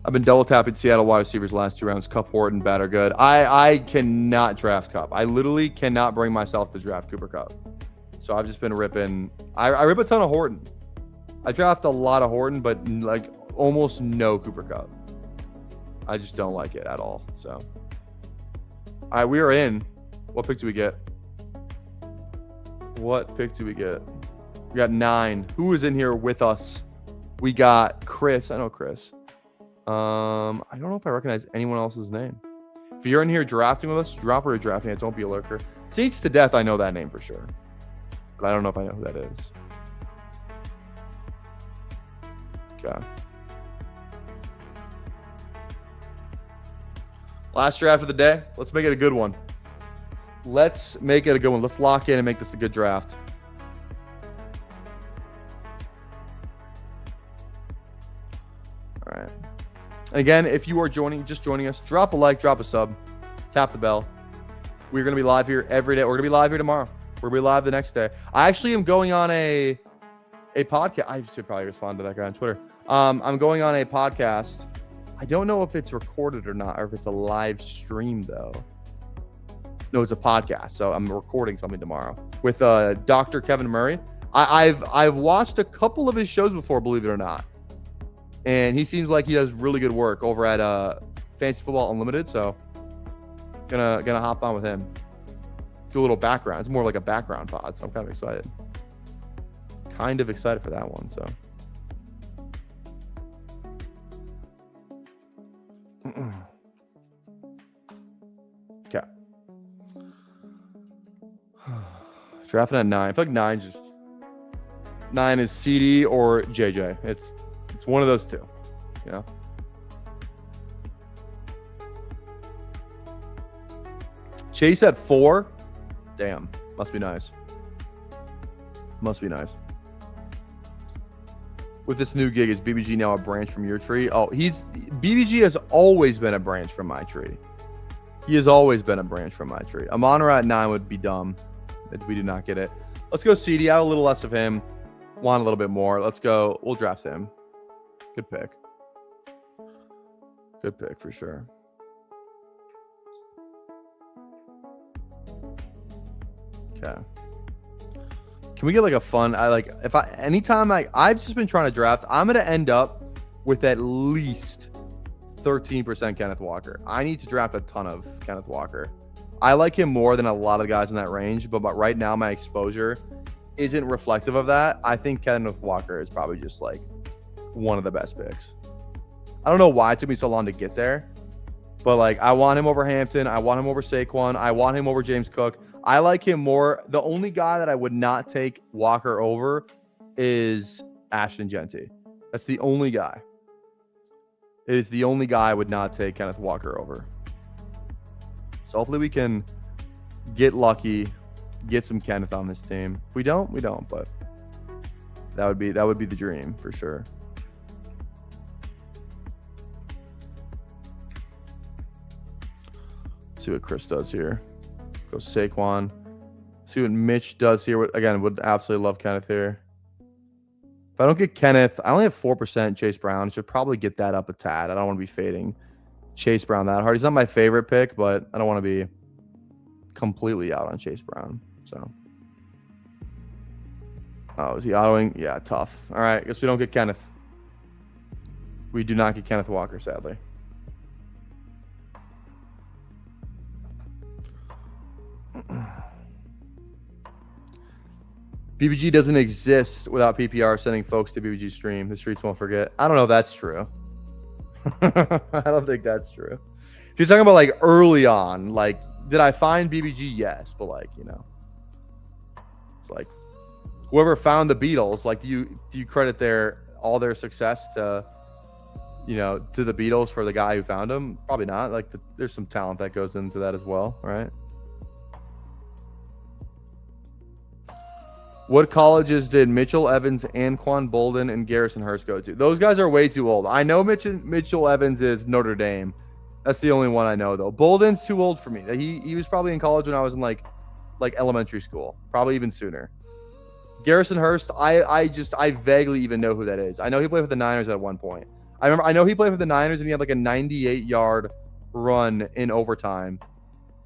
I've been double tapping Seattle wide receivers last 2 rounds. Kupp, Horton, bad or good. I cannot draft Kupp. I literally cannot bring myself to draft Cooper Kupp. So I've just been ripping. I rip a ton of Horton. I draft a lot of Horton, but like almost no Cooper Kupp. I just don't like it at all. So, all right, we are in. What pick do we get? What pick do we get? We got 9. Who is in here with us? We got Chris. I know Chris. I don't know if I recognize anyone else's name. If you're in here drafting with us, drop where you're drafting it. Don't be a lurker. Seats to Death, I know that name for sure. But I don't know if I know who that is. Okay. Last draft of the day. Let's make it a good one. Let's make it a good one. Let's lock in and make this a good draft. All right. Again, if you are just joining us, drop a like, drop a sub, tap the bell. We're going to be live here every day. We're going to be live here tomorrow. We're going to be live the next day. I actually am going on a podcast. I should probably respond to that guy on Twitter. I'm going on a podcast. I don't know if it's recorded or not, or if it's a live stream though. No, it's a podcast. So I'm recording something tomorrow with Dr. Kevin Murray. I've watched a couple of his shows before, believe it or not. And he seems like he does really good work over at Fantasy Football Unlimited. So gonna hop on with him. Do a little background. It's more like a background pod. So I'm kind of excited. Kind of excited for that one. So okay. Drafting at 9. I feel like 9 is CD or JJ. It's one of those two, you know. Chase at 4. Damn, must be nice. Must be nice. With this new gig, is BBG now a branch from your tree? Oh, BBG has always been a branch from my tree. He has always been a branch from my tree. Amon-Ra at 9 would be dumb if we did not get it. Let's go CD. I have a little less of him. Want a little bit more. Let's go. We'll draft him. Good pick. Good pick for sure. Okay. Can we get like a fun? Anytime I've just been trying to draft, I'm gonna end up with at least 13% Kenneth Walker. I need to draft a ton of Kenneth Walker. I like him more than a lot of guys in that range, but right now my exposure isn't reflective of that. I think Kenneth Walker is probably just like one of the best picks. I don't know why it took me so long to get there, but like I want him over Hampton. I want him over Saquon. I want him over James Cook. I like him more. The only guy that I would not take Walker over is Ashton Genty. That's the only guy. It is the only guy I would not take Kenneth Walker over. So hopefully we can get lucky get some Kenneth on this team. If we don't, we don't. But that would be the dream for sure. Let's see what Chris does here. Go Saquon. See what Mitch does here. Again, would absolutely love Kenneth here. If I don't get Kenneth, I only have 4% Chase Brown. Should probably get that up a tad. I don't want to be fading Chase Brown that hard. He's not my favorite pick, but I don't want to be completely out on Chase Brown. So, oh, is he autoing? Yeah, tough. All right, guess we don't get Kenneth. We do not get Kenneth Walker, sadly. BBG doesn't exist without PPR sending folks to BBG stream. The streets won't forget. I don't know if that's true. I don't think that's true. If you're talking about like early on, like, did I find BBG? Yes, but like, you know, it's like whoever found the Beatles, like, do you credit all their success to, you know, to the Beatles for the guy who found them? Probably not. Like, there's some talent that goes into that as well, right? What colleges did Mitchell Evans, Anquan Bolden, and Garrison Hurst go to? Those guys are way too old. I know Mitchell Evans is Notre Dame. That's the only one I know, though. Bolden's too old for me. He was probably in college when I was in like elementary school, probably even sooner. Garrison Hurst, I vaguely even know who that is. I know he played for the Niners at one point. I know he played for the Niners and he had like a 98-yard run in overtime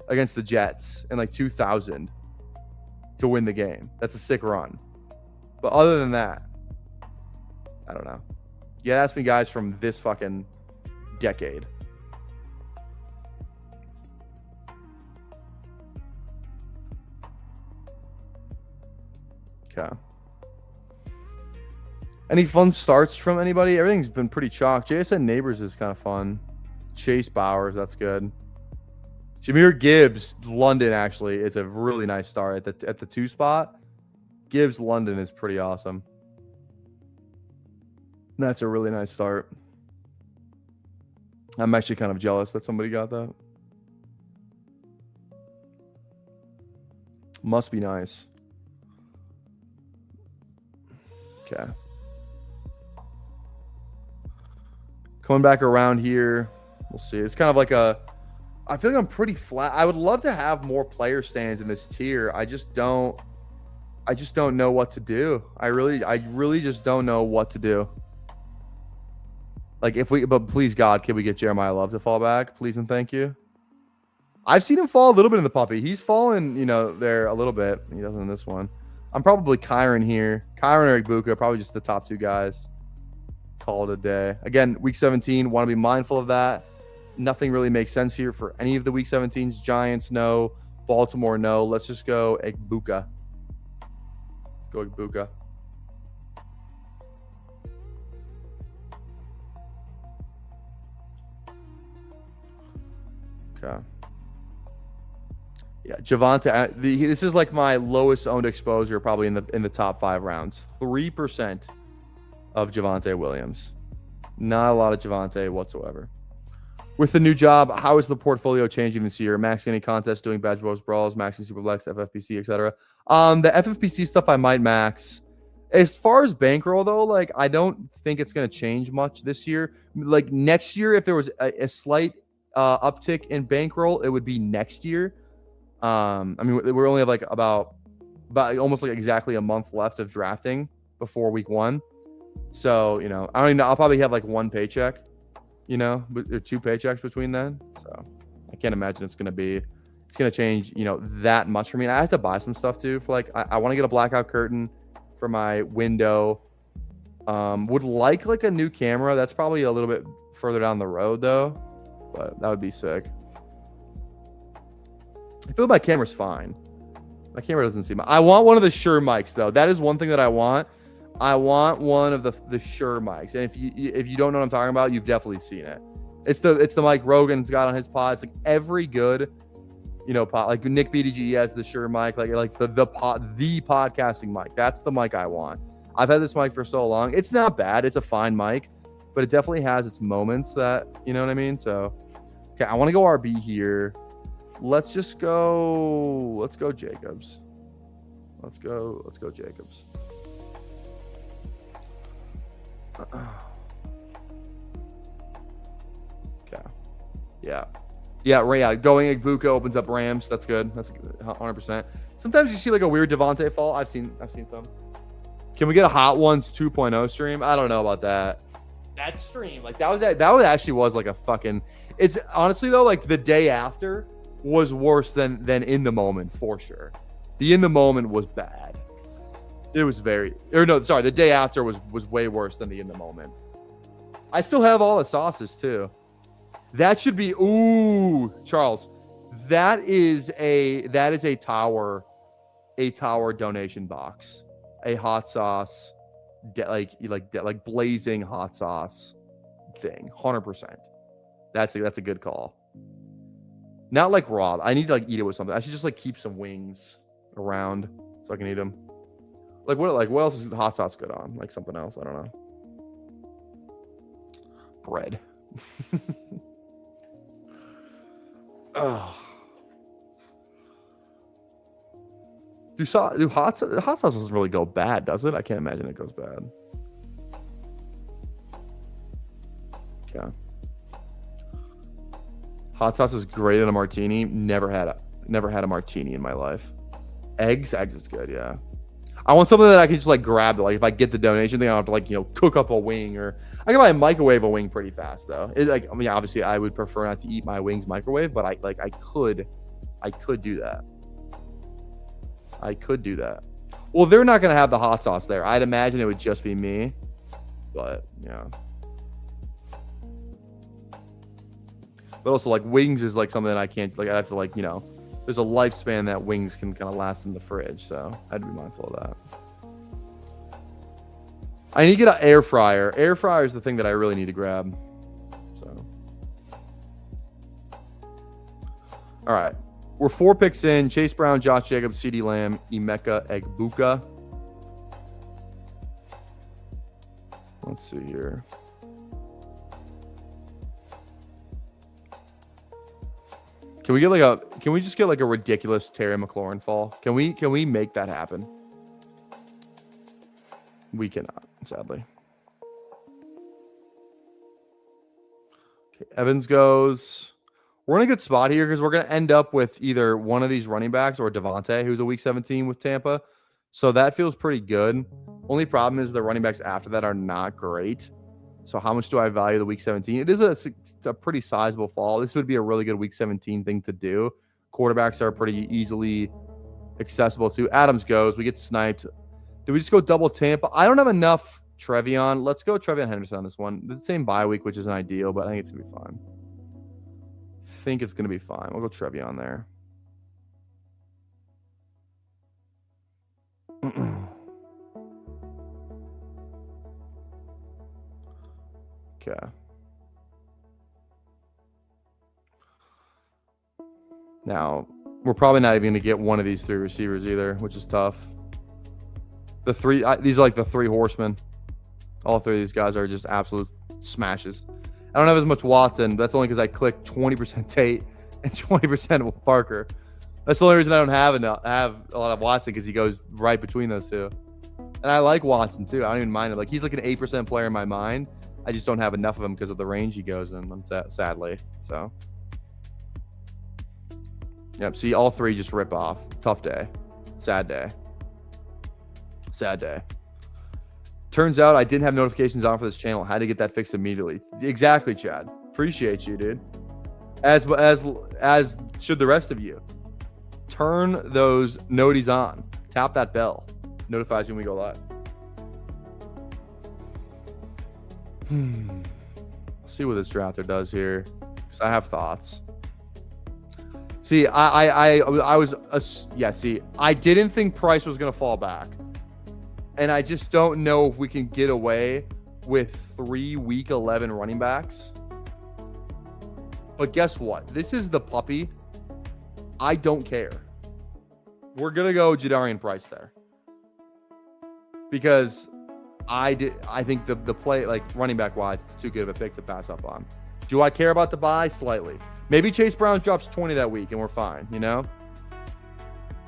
against the Jets in like 2000. To win the game. That's a sick run. But other than that, I don't know. You gotta ask me guys from this fucking decade. Okay. Any fun starts from anybody? Everything's been pretty chalk. JSN Neighbors is kind of fun. Chase Bowers, that's good. Jahmyr Gibbs, London, actually, it's a really nice start at the 2 spot. Gibbs, London is pretty awesome. That's a really nice start. I'm actually kind of jealous that somebody got that. Must be nice. Okay. Coming back around here, we'll see. It's kind of like I feel like I'm pretty flat. I would love to have more player stands in this tier. I just don't know what to do. I really just don't know what to do. Like, but please God, can we get Jeremiah Love to fall back? Please and thank you. I've seen him fall a little bit in the puppy. He's fallen, you know, there a little bit. He doesn't in this one. I'm probably Kyron here. Kyron or Igbuka, probably just the top 2 guys. Call it a day. Again, week 17, want to be mindful of that. Nothing really makes sense here for any of the week 17s. Giants, no. Baltimore, no. Let's just go Igbuka. Let's go Igbuka. Okay. Yeah, Javonte. This is like my lowest owned exposure, probably in the top 5 rounds. 3% of Javonte Williams. Not a lot of Javonte whatsoever. With the new job, how is the portfolio changing this year? Maxing any contests, doing badge bros, brawls, maxing Superflex, FFPC, etc. The FFPC stuff I might max. As far as bankroll, though, like, I don't think it's going to change much this year. Like, next year, if there was a slight uptick in bankroll, it would be next year. I mean, we only have like about almost like exactly a month left of drafting before week 1. So, you know, I don't even know. I'll probably have like 1 paycheck. You know, or 2 paychecks between then. So I can't imagine it's going to change, you know, that much for me. And I have to buy some stuff too for like, I want to get a blackout curtain for my window. Would like a new camera. That's probably a little bit further down the road though, but that would be sick. I feel my camera's fine. My camera doesn't seem. I want one of the Shure mics though. That is one thing that I want. I want one of the Shure mics, and if you don't know what I'm talking about, you've definitely seen it. It's the mic Rogan's got on his pod. It's like every good, you know, pod, like Nick BDG has the Shure mic, like the podcasting mic. That's the mic I want. I've had this mic for so long. It's not bad. It's a fine mic, but it definitely has its moments that, you know what I mean. So, okay, I want to go RB here. Let's go Jacobs. Let's go Jacobs. Okay. Yeah. Yeah, right. Yeah. Going Igbuka opens up Rams. That's good. That's 100%. Sometimes you see like a weird Devontae fall. I've seen some. Can we get a Hot Ones 2.0 stream? I don't know about that. That stream, like that actually was like a fucking. It's honestly though, like the day after was worse than in the moment for sure. The in the moment was bad. It was the day after was way worse than the in the moment. I still have all the sauces too. That should be Charles. That is a tower donation box. A hot sauce, like blazing hot sauce thing. 100%. That's a good call. Not like raw. I need to like eat it with something. I should just like keep some wings around so I can eat them. Like what else is the hot sauce good on? Like something else. I don't know. Bread. Oh. Hot sauce doesn't really go bad, does it? I can't imagine it goes bad. Okay. Hot sauce is great in a martini. Never had a martini in my life. Eggs is good, yeah. I want something that I can just like grab. Like if I get the donation thing, I don't have to like cook up a wing, or I can buy a microwave a wing pretty fast though. Obviously I would prefer not to eat my wings microwave, but I could do that. I could do that. Well, they're not gonna have the hot sauce there. I'd imagine it would just be me, but yeah. But also like wings is like something that I can't like. I have to like there's a lifespan that wings can kind of last in the fridge, so I'd be mindful of that. I need to get an air fryer. Air fryer is the thing that I really need to grab. So, all right, we're 4 picks in. Chase Brown, Josh Jacobs, CeeDee Lamb, Emeka Egbuka. Let's see here. Can we just get like a ridiculous Terry McLaurin fall? Can we make that happen? We cannot, sadly. Okay, Evans goes. We're in a good spot here because we're going to end up with either one of these running backs or Devontae, who's a week 17 with Tampa. So that feels pretty good. Only problem is the running backs after that are not great. So how much do I value the week 17? It is a pretty sizable fall. This would be a really good week 17 thing to do. Quarterbacks are pretty easily accessible too. Adams goes. We get sniped. Do we just go double Tampa? I don't have enough Trevion. Let's go Trevion Henderson on this one. It's the same bye week, which isn't ideal, but I think it's going to be fine. We'll go Trevion there. Okay. Now, we're probably not even going to get one of these 3 receivers either, which is tough. These are like the 3 horsemen. All 3 of these guys are just absolute smashes. I don't have as much Watson. That's only because I clicked 20% Tate and 20% with Parker. That's the only reason I don't have a lot of Watson, because he goes right between those two. And I like Watson too. I don't even mind it. Like he's like an 8% player in my mind. I just don't have enough of him because of the range he goes in, sadly. So, yep. See, all 3 just rip off. Tough day. Sad day. Turns out I didn't have notifications on for this channel. Had to get that fixed immediately. Exactly, Chad. Appreciate you, dude. As should the rest of you. Turn those noties on. Tap that bell. Notifies you when we go live. See what this drafter does here, because I have thoughts. See, I didn't think Price was gonna fall back, and I just don't know if we can get away with 3 week 11 running backs. But guess what? This is the puppy. I don't care. We're gonna go Jadarian Price there, because I think the play, like running back wise, it's too good of a pick to pass up on. Do I care about the buy? Slightly. Maybe Chase Brown drops 20 that week and we're fine,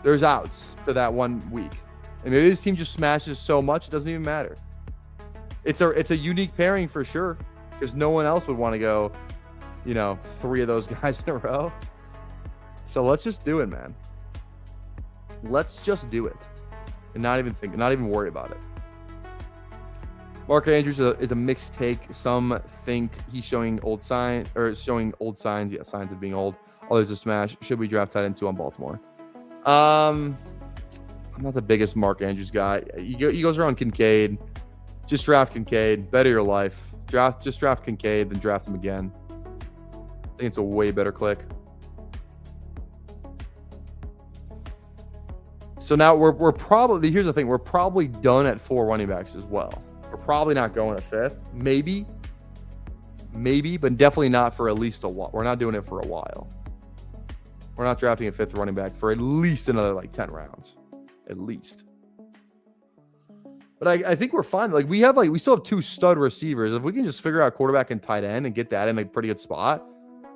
There's outs to that 1 week. And maybe this team just smashes so much it doesn't even matter. It's a unique pairing for sure, because no one else would want to go, 3 of those guys in a row. So let's just do it, man. Let's just do it, and not even worry about it. Mark Andrews is a mixed take. Some think he's showing signs of being old. Others a smash. Should we draft tight end 2 on Baltimore? I'm not the biggest Mark Andrews guy. He goes around Kincaid. Just draft Kincaid. Better your life. Just draft Kincaid, then draft him again. I think it's a way better click. So now we're probably, here's the thing, we're probably done at 4 running backs as well. We're probably not going at 5th. Maybe, but definitely not for at least a while. We're not doing it for a while. We're not drafting a 5th running back for at least another 10 rounds. At least. But I think we're fine. We still have 2 stud receivers. If we can just figure out quarterback and tight end and get that in a pretty good spot,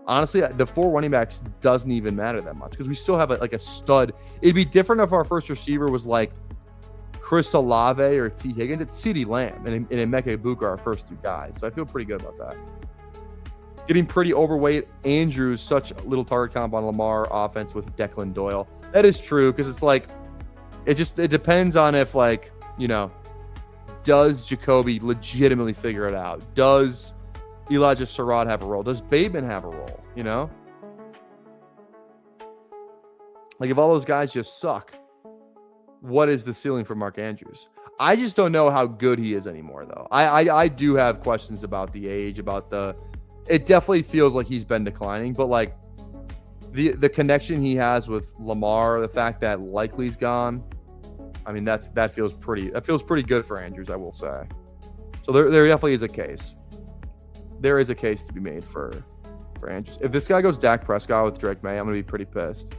honestly, the 4 running backs doesn't even matter that much, because we still have a stud. It'd be different if our first receiver was Chris Olave or T. Higgins. It's CeeDee Lamb and Emeka Ibuka are our first 2 guys. So I feel pretty good about that. Getting pretty overweight. Andrews, such little target comp on Lamar offense with Declan Doyle. That is true, because it's it depends on if does Jacoby legitimately figure it out? Does Elijah Sarad have a role? Does Bateman have a role? If all those guys just suck, what is the ceiling for Mark Andrews? I just don't know how good he is anymore, though. I do have questions about the age, it definitely feels like he's been declining, but the connection he has with Lamar, the fact that Likely's gone, I mean, that feels pretty good for Andrews, I will say. So there definitely is a case. There is a case to be made for Andrews. If this guy goes Dak Prescott with Drake May, I'm going to be pretty pissed,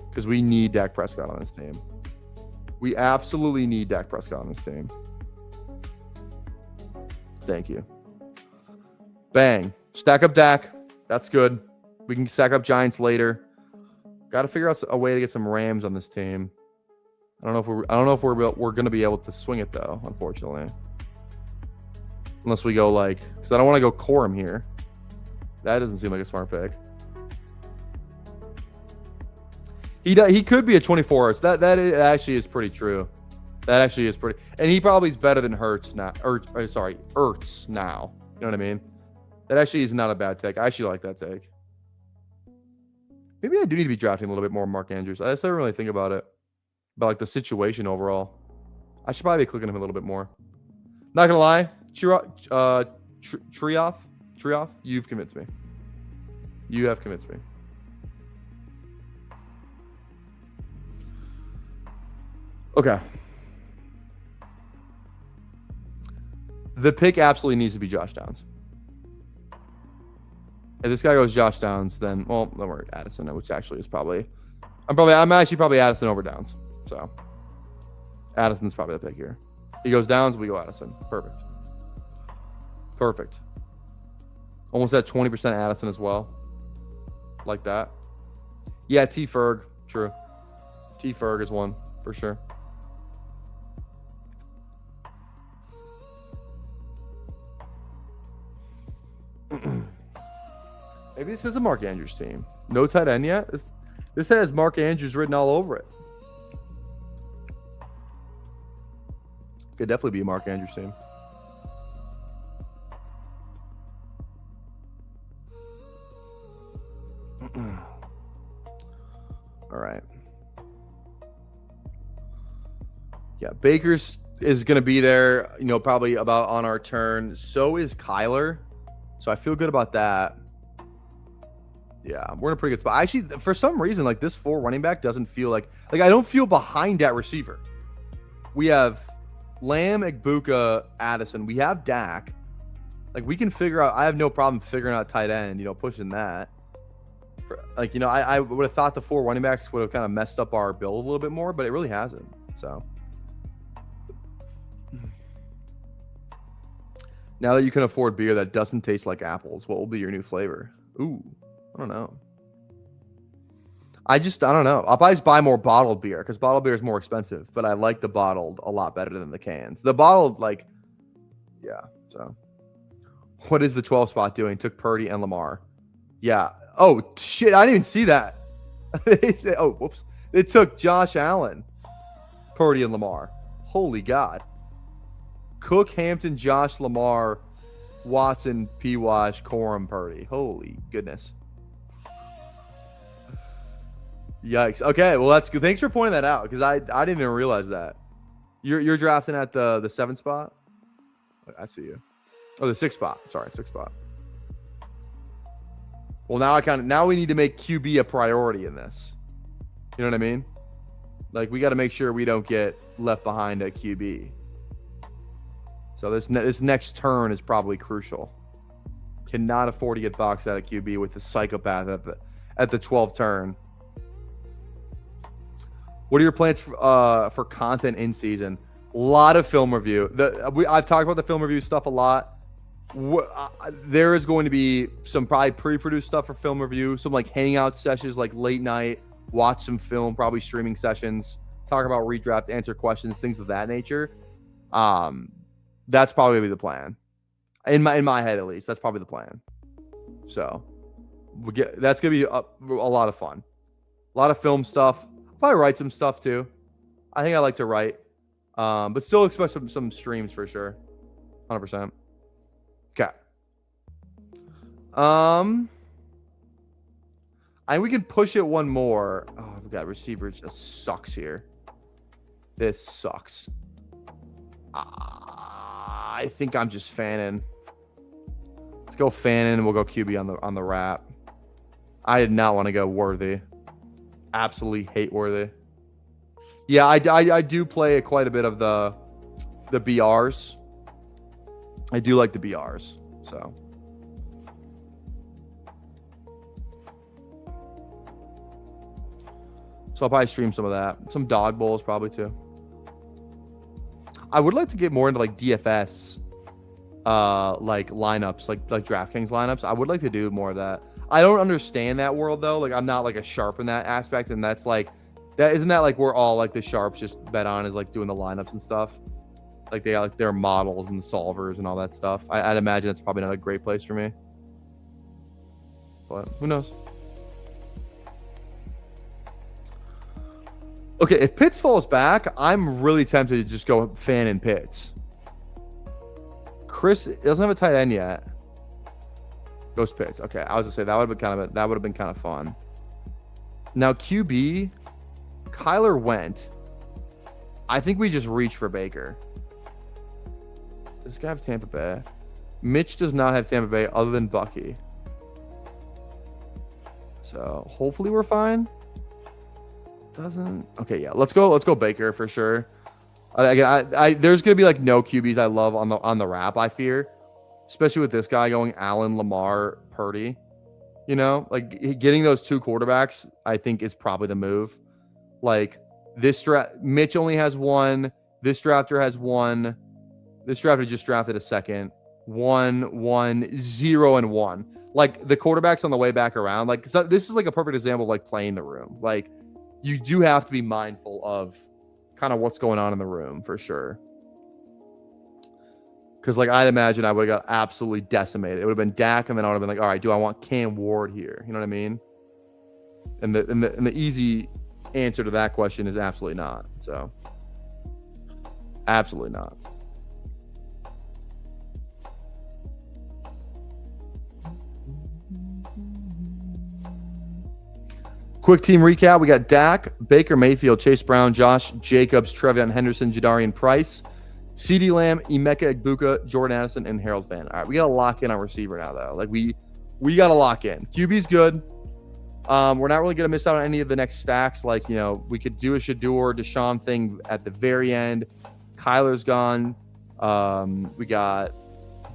because we need Dak Prescott on this team. We absolutely need Dak Prescott on this team. Thank you. Bang. Stack up Dak. That's good. We can stack up Giants later. Got to figure out a way to get some Rams on this team. I don't know if we're going to be able to swing it, though, unfortunately. Unless we go because I don't want to go Corum here. That doesn't seem like a smart pick. He could be a 24 Ertz. That actually is pretty true. That actually is pretty, and he probably is better than Ertz now. Ertz now. You know what I mean? That actually is not a bad take. I actually like that take. Maybe I do need to be drafting a little bit more Mark Andrews. I just don't really think about it, about the situation overall. I should probably be clicking him a little bit more. Not gonna lie, Trioff, you've convinced me. You have convinced me. Okay. The pick absolutely needs to be Josh Downs. If this guy goes Josh Downs, then we're at Addison, which actually is probably I'm actually probably Addison over Downs. So Addison's probably the pick here. He goes Downs, we go Addison. Perfect. Almost at 20% Addison as well. Like that. Yeah, T Ferg. True. T Ferg is one for sure. Maybe this is a Mark Andrews team. No tight end yet. This has Mark Andrews written all over it. Could definitely be a Mark Andrews team. All right. Yeah, Baker's is going to be there, probably about on our turn. So is Kyler. So I feel good about that. Yeah, we're in a pretty good spot. Actually, for some reason, this 4 running back doesn't feel like I don't feel behind at receiver. We have Lamb, Ibuka, Addison. We have Dak. We can figure out. I have no problem figuring out tight end. Pushing that. I would have thought the 4 running backs would have kind of messed up our build a little bit more, but it really hasn't. So now that you can afford beer that doesn't taste like apples, what will be your new flavor? Ooh. I don't know. I don't know. I'll probably just buy more bottled beer because bottled beer is more expensive, but I like the bottled a lot better than the cans. The bottled, like, yeah. So, what is the 12 spot doing? Took Purdy and Lamar. Yeah. Oh, shit. I didn't even see that. Oh, whoops. It took Josh Allen, Purdy, and Lamar. Holy God. Cook, Hampton, Josh, Lamar, Watson, P. Wash, Corum, Purdy. Holy goodness. Yikes. Okay, well, that's good. Thanks for pointing that out because I didn't even realize that. You're drafting at the 7th spot? I see you. Oh, the 6th spot. Sorry, 6th spot. Well, now we need to make QB a priority in this. You know what I mean? Like, we got to make sure we don't get left behind at QB. So this next turn is probably crucial. Cannot afford to get boxed out of QB with the psychopath at the 12th turn. What are your plans for content in season? A lot of film review. I've talked about the film review stuff a lot. There is going to be some probably pre-produced stuff for film review, some like hangout sessions, like late night, watch some film, probably streaming sessions, talk about redraft, answer questions, things of that nature. That's probably the plan. In my head, at least, that's probably the plan. So that's gonna be a lot of fun, a lot of film stuff. I'll probably write some stuff too. I think I like to write, but still expect some streams for sure, 100%. Okay. We can push it one more. Oh, we got receiver just sucks here. This sucks. I think I'm just fanning. Let's go fanning and we'll go QB on the wrap. I did not want to go Worthy. Absolutely hate Worthy. Yeah, I do play quite a bit of the BRs. I do like the BRs, so. So I'll probably stream some of that. Some dog bowls probably too. I would like to get more into like DFS, like lineups, like DraftKings lineups. I would like to do more of that. I don't understand that world though. Like I'm not like a sharp in that aspect, and that's like that. Isn't that like where all like the sharps just bet on is like doing the lineups and stuff? Like they got like their models and solvers and all that stuff. I'd imagine that's probably not a great place for me, but who knows? Okay, if Pitts falls back, I'm really tempted to just go fan in Pitts. Chris doesn't have a tight end yet. Goes Pitts. Okay, I was gonna say that would have been kind of fun. Now QB, Kyler went. I think we just reach for Baker. Does this guy have Tampa Bay? Mitch does not have Tampa Bay other than Bucky. So hopefully we're fine. Doesn't. Okay, yeah. Let's go Baker for sure. Again, there's gonna be like no QBs I love on the wrap. I fear, especially with this guy going Allen, Lamar, Purdy. You know, like getting those two quarterbacks, I think is probably the move. Like this draft, Mitch only has one. This drafter has one. This drafter just drafted a second. 1, 0, and 1. Like the quarterbacks on the way back around. Like so this is like a perfect example of like playing the room. Like you do have to be mindful of kind of what's going on in the room for sure. Because like I'd imagine I would have got absolutely decimated. It would have been Dak, and then I would have been like, all right, do I want Cam Ward here? You know what I mean? And the easy answer to that question is absolutely not. So absolutely not. Quick team recap. We got Dak, Baker Mayfield, Chase Brown, Josh Jacobs, Trevion Henderson, Jadarian Price, CeeDee Lamb, Emeka Egbuka, Jordan Addison, and Harold Fant. All right, we got to lock in our receiver now, though. Like, we got to lock in. QB's good. We're not really going to miss out on any of the next stacks. Like, you know, we could do a Shador, Deshaun thing at the very end. Kyler's gone. We got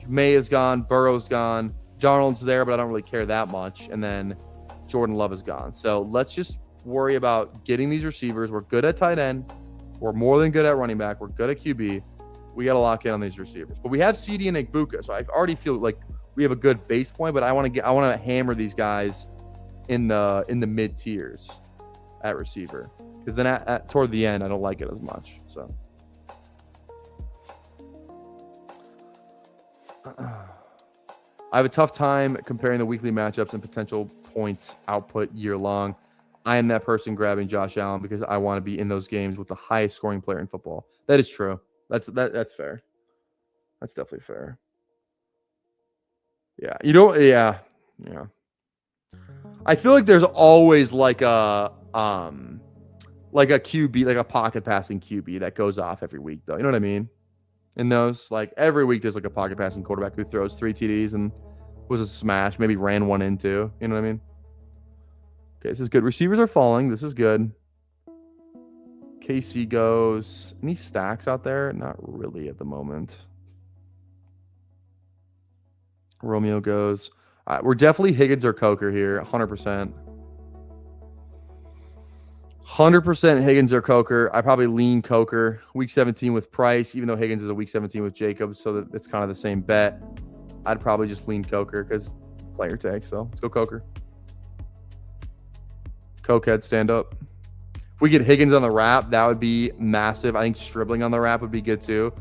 May is gone. Burrow's gone. Darnold's there, but I don't really care that much. And then Jordan Love is gone. So let's just worry about getting these receivers. We're good at tight end. We're more than good at running back. We're good at QB. We got to lock in on these receivers. But we have CD and Egbuka, so I already feel like we have a good base point. But I want to hammer these guys in the mid tiers. at receiver, because then toward the end I don't like it as much. So I have a tough time comparing the weekly matchups and potential points output year long. I am that person grabbing Josh Allen because I want to be in those games with the highest scoring player in football. That is true. That's fair. That's definitely fair. Yeah. Yeah. I feel like there's always like a QB, like a pocket passing QB that goes off every week, though. You know what I mean? In those, like every week, there's like a pocket passing quarterback who throws 3 TDs and was a smash, maybe ran one into. You know what I mean? Okay, this is good. Receivers are falling. This is good. KC goes. Any stacks out there? Not really at the moment. Romeo goes. We're definitely Higgins or Coker here, 100%. 100% Higgins or Coker. I probably lean Coker. Week 17 with Price, even though Higgins is a week 17 with Jacobs, so that it's kind of the same bet. I'd probably just lean Coker because player take. So let's go Coker. Cokehead, stand up. If we get Higgins on the wrap, that would be massive. I think Stribling on the wrap would be good too.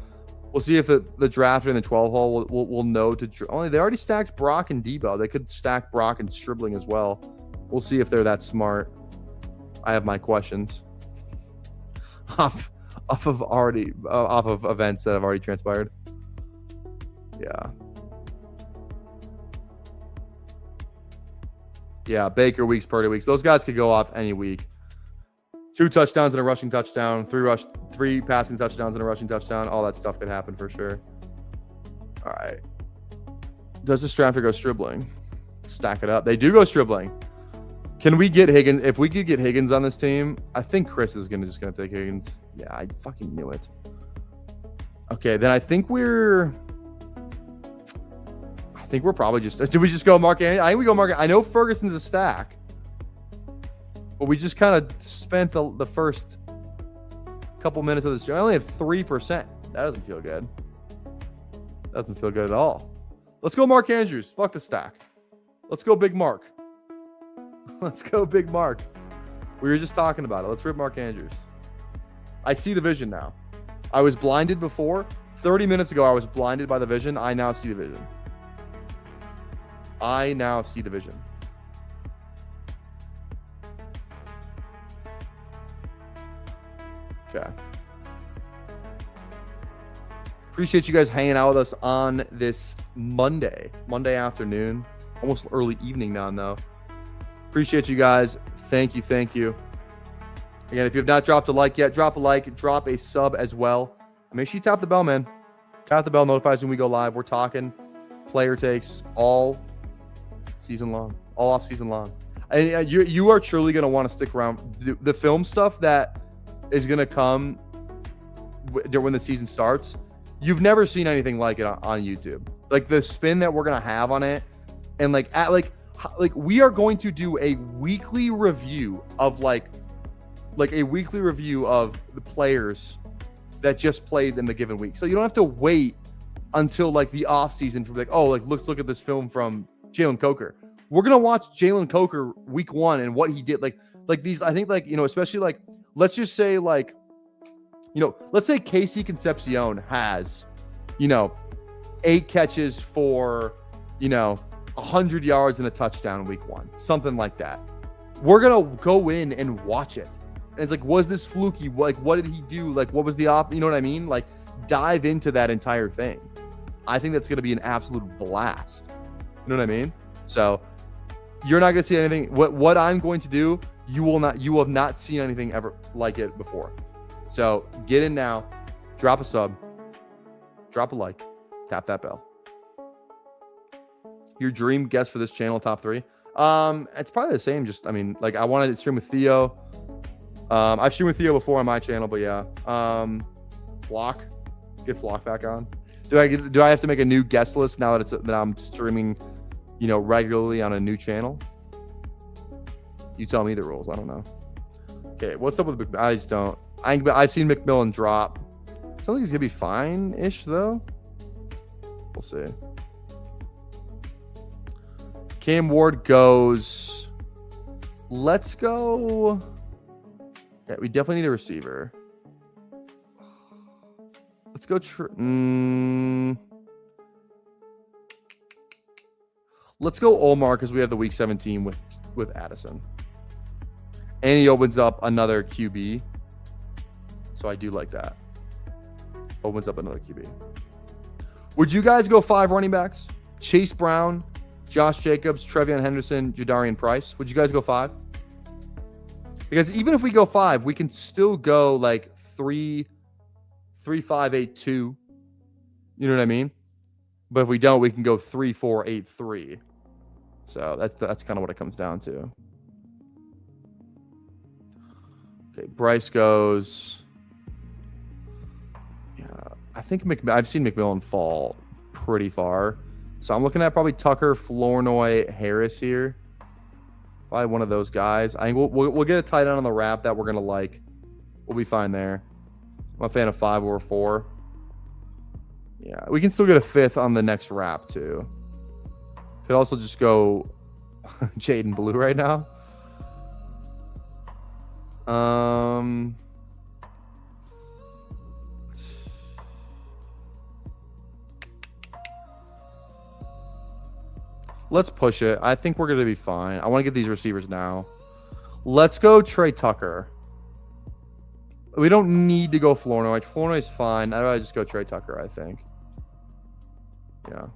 We'll see if the drafter in the 12 hole will know to. They already stacked Brock and Debo. They could stack Brock and Stribling as well. We'll see if they're that smart. I have my questions off of events that have already transpired. Yeah, Baker weeks, Purdy weeks. Those guys could go off any week. 2 touchdowns and a rushing touchdown, 3 passing touchdowns and a rushing touchdown. All that stuff could happen for sure. All right. Does this drafter go Stribling? Stack it up. They do go Stribling. Can we get Higgins? If we could get Higgins on this team, I think Chris is just gonna take Higgins. Yeah, I fucking knew it. Okay, then I think we're probably just. Do we just go Mark Andrews? I think we go Mark. I know Ferguson's a stack, but we just kind of spent the first couple minutes of this. I only have 3%. That doesn't feel good. Doesn't feel good at all. Let's go Mark Andrews. Fuck the stack. Let's go Big Mark. Let's go Big Mark. We were just talking about it. Let's rip Mark Andrews. I see the vision now. I was blinded before. 30 minutes ago, I was blinded by the vision. I now see the vision. Okay. Appreciate you guys hanging out with us on this Monday afternoon. Almost early evening now, though. Appreciate you guys. Thank you. Again, if you have not dropped a like yet, drop a like, drop a sub as well. Make sure you tap the bell, man. Tap the bell, notifies when we go live. We're talking player takes all season long, all off season long. And you are truly going to want to stick around. The film stuff that is going to come when the season starts, you've never seen anything like it on YouTube. Like the spin that we're going to have on it, and like we are going to do a weekly review of like a weekly review of the players that just played in the given week. So you don't have to wait until like the off season for like, oh, like let's look at this film from Jalen Coker. We're gonna watch Jalen Coker week 1 and what he did. Like these, I think especially like, let's just say like, let's say Casey Concepcion has, 8 catches for, 100 yards and a touchdown week 1, something like that. We're going to go in and watch it. And it's like, was this fluky? Like, what did he do? Like, what was the you know what I mean? Like, dive into that entire thing. I think that's going to be an absolute blast. You know what I mean? So you're not going to see anything. What I'm going to do, you have not seen anything ever like it before. So get in now, drop a sub, drop a like, tap that bell. Your dream guest for this channel, top 3. It's probably the same. Just, I wanted to stream with Theo. I've streamed with Theo before on my channel, but yeah. Flock, get Flock back on. Do I have to make a new guest list now that I'm streaming, regularly on a new channel? You tell me the rules. I don't know. Okay, what's up with McMillan? I just don't. I've seen McMillan drop. Sounds like he's gonna be fine-ish though. We'll see. Cam Ward goes. Let's go. Yeah, we definitely need a receiver. Let's go. Let's go Omar because we have the week 17 with Addison, and he opens up another QB. So I do like that. Opens up another QB. Would you guys go 5 running backs? Chase Brown, Josh Jacobs, Trevion Henderson, Jadarian Price. Would you guys go 5? Because even if we go 5, we can still go like 3, 5, 8, 2. You know what I mean? But if we don't, we can go 3, 4, 8, 3. So that's kind of what it comes down to. Okay, Bryce goes. Yeah, I think I've seen McMillan fall pretty far. So I'm looking at probably Tucker, Flournoy, Harris here. Probably one of those guys. I think we'll get a tight end on the wrap that we're gonna like. We'll be fine there. I'm a fan of 5 or 4. Yeah, we can still get a 5th on the next wrap too. Could also just go Jaden Blue right now. Let's push it. I think we're going to be fine. I want to get these receivers now. Let's go Trey Tucker. We don't need to go Flournoy. Flournoy's fine. I'd rather just go Trey Tucker, I think. Yeah.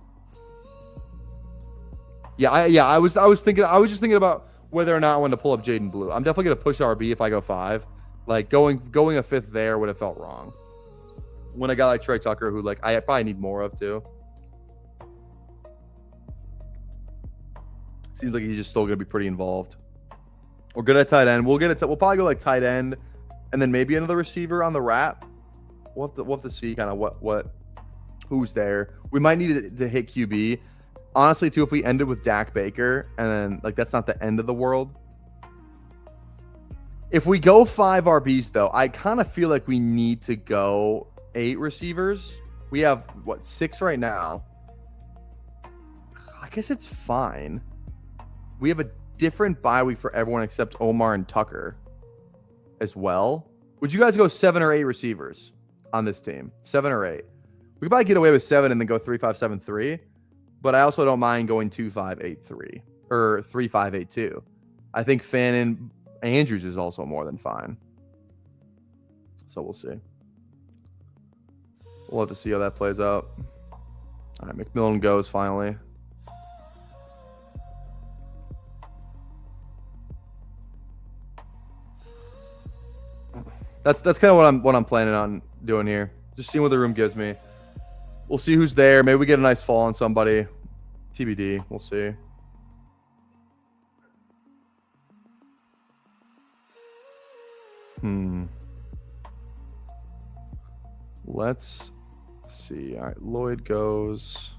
I was just thinking about whether or not I want to pull up Jaden Blue. I'm definitely going to push RB if I go 5. Like going a 5th there would have felt wrong. When a guy like Trey Tucker, who like I probably need more of too. Seems like he's just still going to be pretty involved. We're good at tight end. We'll probably go like tight end, and then maybe another receiver on the wrap. We'll have to see kind of who's there. We might need to hit QB. Honestly, too, if we ended with Dak Baker, and then like that's not the end of the world. If we go 5 RBs, though, I kind of feel like we need to go 8 receivers. We have, 6 right now? I guess it's fine. We have a different bye week for everyone except Omar and Tucker as well. Would you guys go 7 or 8 receivers on this team? 7 or 8? We could probably get away with 7 and then go 3, 5, 7, 3. But I also don't mind going 2, 5, 8, 3. Or 3, 5, 8, 2. I think Fannin Andrews is also more than fine. So we'll see. We'll have to see how that plays out. All right, McMillan goes finally. That's kind of what I'm planning on doing here. Just seeing what the room gives me. We'll see who's there. Maybe we get a nice fall on somebody. TBD. We'll see. Let's see. All right, Lloyd goes.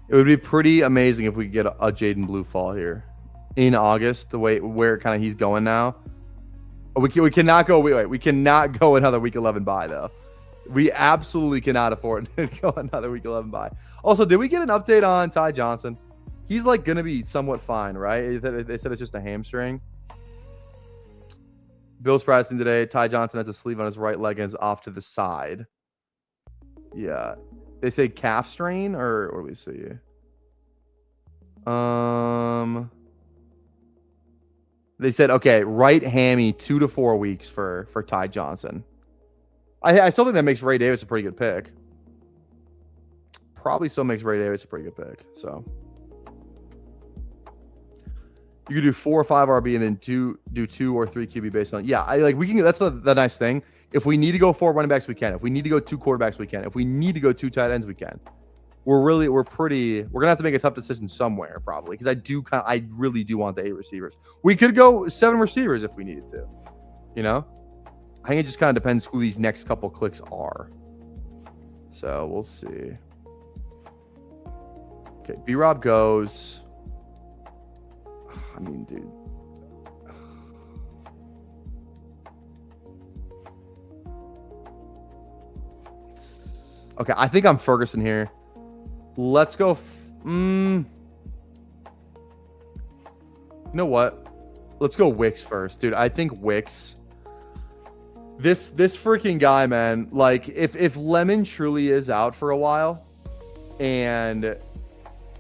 It would be pretty amazing if we get a Jaden Blue fall here in August, the way where kind of he's going now. We cannot go. Wait, we cannot go another week 11 bye though. We absolutely cannot afford to go another week 11 bye. Also, did we get an update on Ty Johnson? He's like gonna be somewhat fine, right? They said it's just a hamstring. Bill's practicing today. Ty Johnson has a sleeve on his right leg and is off to the side. Yeah. They say calf strain, or what do we see? They said, okay, right hammy, 2 to 4 weeks for Ty Johnson. I still think that makes Ray Davis a pretty good pick. Probably still makes Ray Davis a pretty good pick. So you could do 4 or 5 RB and then do 2 or 3 QB based on. Yeah, we can. That's the nice thing. If we need to go 4 running backs, we can. If we need to go 2 quarterbacks, we can. If we need to go 2 tight ends, we can. We're gonna have to make a tough decision somewhere probably, because I really do want the 8 receivers. We could go 7 receivers if we needed to. You know, I think it just kind of depends who these next couple clicks are. So we'll see. Okay, B-Rob goes. I mean, dude. Okay, I think I'm Ferguson here. Let's go. You know what? Let's go Wicks first, dude. I think Wicks. This freaking guy, man. Like, if Lemon truly is out for a while, and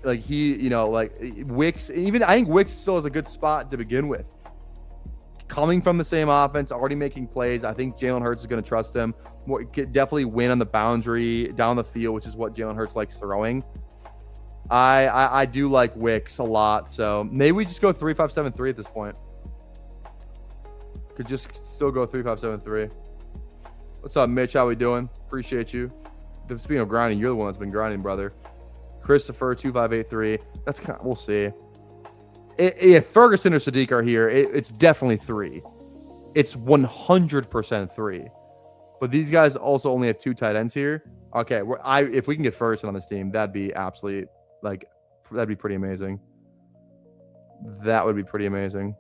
like like Wicks, even I think Wicks still has a good spot to begin with. Coming from the same offense, already making plays. I think Jalen Hurts is going to trust him. Definitely win on the boundary, down the field, which is what Jalen Hurts likes throwing. I do like Wicks a lot, so maybe we just go 3-5-7-3 at this point. Could just still go 3-5-7-3. What's up, Mitch? How we doing? Appreciate you. Speaking of grinding, you're the one that's been grinding, brother. Christopher 2583. That's kind of, we'll see. If Ferguson or Sadiq are here, it's definitely 3. It's 100% 3. But these guys also only have 2 tight ends here. Okay, if we can get Ferguson on this team, that'd be absolutely that'd be pretty amazing. That would be pretty amazing.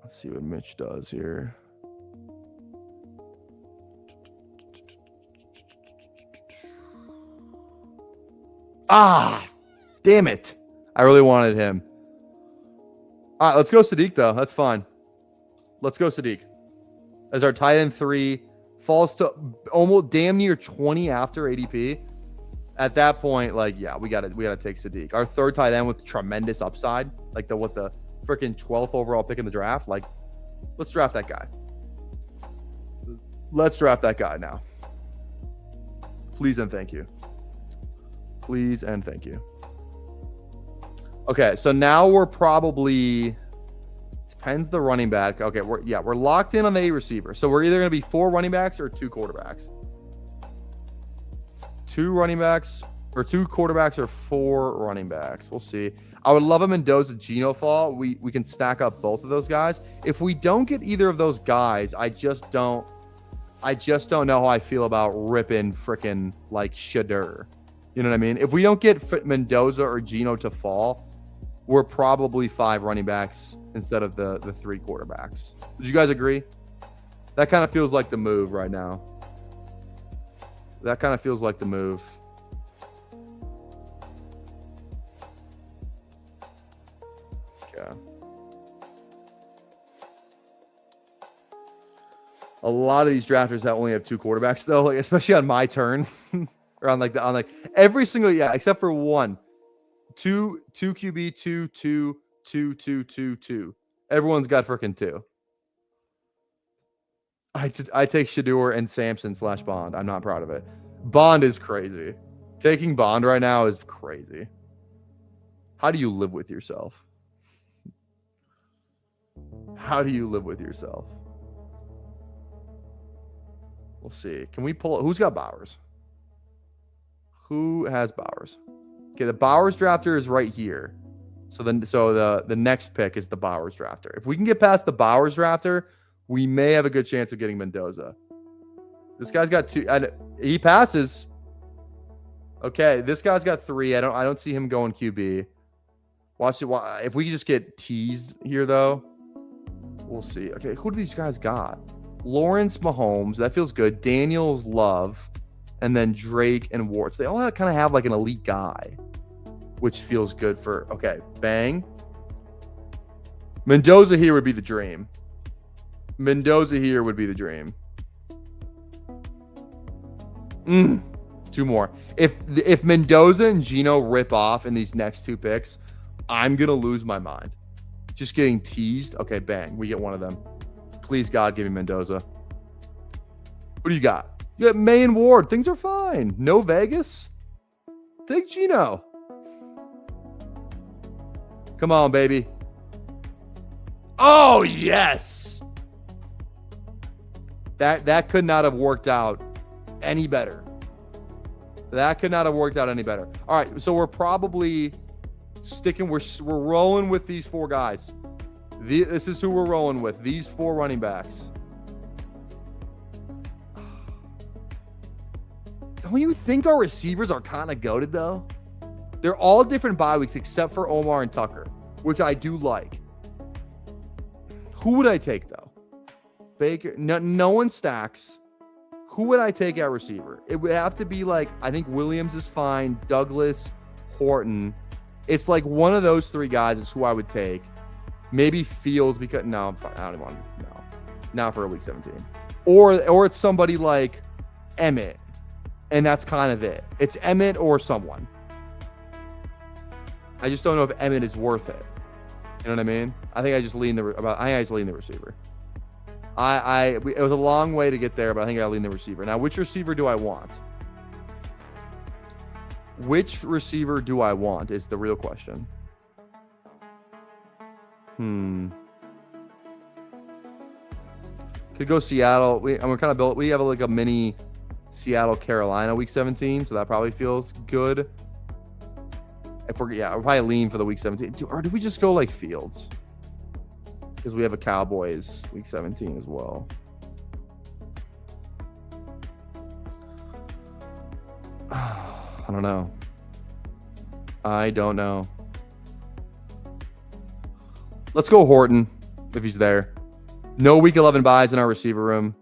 Let's see what Mitch does here. Ah, damn it. I really wanted him. All right, let's go Sadiq, though. That's fine. Let's go Sadiq. As our tight end 3 falls to almost damn near 20 after ADP. At that point, like, yeah, we gotta take Sadiq. Our third tight end with tremendous upside, like the freaking 12th overall pick in the draft. Like, let's draft that guy. Let's draft that guy now. Please and thank you. Please and thank you. Okay, so now we're probably depends the running back. Okay, we're locked in on the 8 receiver. So we're either gonna be 4 running backs or 2 quarterbacks. 2 running backs or 2 quarterbacks or 4 running backs. We'll see. I would love a Mendoza Geno fall. We can stack up both of those guys. If we don't get either of those guys, I just don't know how I feel about ripping freaking like Shadur. You know what I mean? If we don't get Mendoza or Geno to fall, we're probably 5 running backs instead of the 3 quarterbacks. Would you guys agree? That kind of feels like the move right now. That kind of feels like the move. Okay. A lot of these drafters that only have 2 quarterbacks though, like especially on my turn, or on every single except for 1, 2 QB, 2. Everyone's got freaking 2. I take Shadur and Samson / Bond. I'm not proud of it. Bond is crazy. Taking Bond right now is crazy. How do you live with yourself? How do you live with yourself? We'll see. Can we pull? Who's got Bowers? Who has Bowers? Okay, the Bowers drafter is right here. So the next pick is the Bowers drafter. If we can get past the Bowers drafter, we may have a good chance of getting Mendoza. This guy's got 2, and he passes. Okay, this guy's got 3. I don't see him going QB. Watch it. If we just get teased here, though, we'll see. Okay, who do these guys got? Lawrence, Mahomes. That feels good. Daniels, Love, and then Drake and Warts. They all kind of have like an elite guy, which feels good for. Okay, bang. Mendoza here would be the dream. Mendoza here would be the dream. 2 more. If Mendoza and Geno rip off in these next 2 picks, I'm going to lose my mind. Just getting teased. Okay, bang. We get one of them. Please, God, give me Mendoza. What do you got? You got May and Ward. Things are fine. No Vegas. Take Geno. Come on, baby. Oh, yes. That could not have worked out any better. That could not have worked out any better. All right, so we're probably sticking. We're rolling with these 4 guys. This is who we're rolling with. These 4 running backs. Don't you think our receivers are kind of goated though? They're all different bye weeks except for Omar and Tucker, which I do like. Who would I take though? Baker. No one stacks. Who would I take at receiver? It would have to be like, I think Williams is fine. Douglas, Horton. It's like one of those three guys is who I would take. Maybe Fields because no, I'm fine. I don't want to. No, not for a week 17. Or it's somebody like Emmett, and that's kind of it. It's Emmett or someone. I just don't know if Emmett is worth it. You know what I mean? I think I just lean the receiver. It was a long way to get there, but I think I lean the receiver. Now, which receiver do I want? Which receiver do I want is the real question. Could go Seattle. We have like a mini Seattle Carolina week 17, so that probably feels good. We'll probably lean for the week 17. Or do we just go like Fields? Because we have a Cowboys week 17 as well. I don't know. Let's go Horton if he's there. No week 11 buys in our receiver room.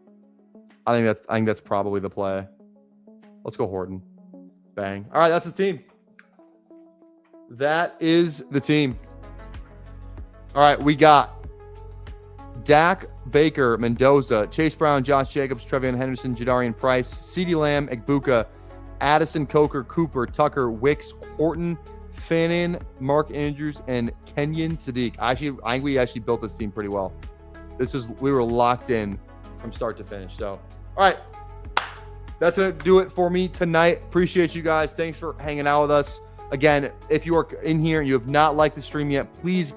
I think that's probably the play. Let's go Horton. Bang. All right, that's the team. That is the team. All right, we got Dak, Baker, Mendoza, Chase Brown, Josh Jacobs, Trevion Henderson, Jadarian Price, CeeDee Lamb, Egbuka, Addison, Coker, Cooper, Tucker, Wicks, Horton, Fannin, Mark Andrews, and Kenyon Sadiq. I think we actually built this team pretty well. We were locked in from start to finish. So, all right, that's gonna do it for me tonight. Appreciate you guys. Thanks for hanging out with us. Again, if you are in here and you have not liked the stream yet, please,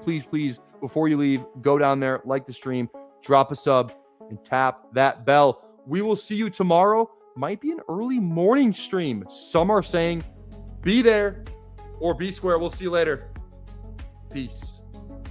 before you leave, go down there, like the stream, drop a sub, and tap that bell. We will see you tomorrow. Might be an early morning stream. Some are saying be there or be square. We'll see you later. Peace.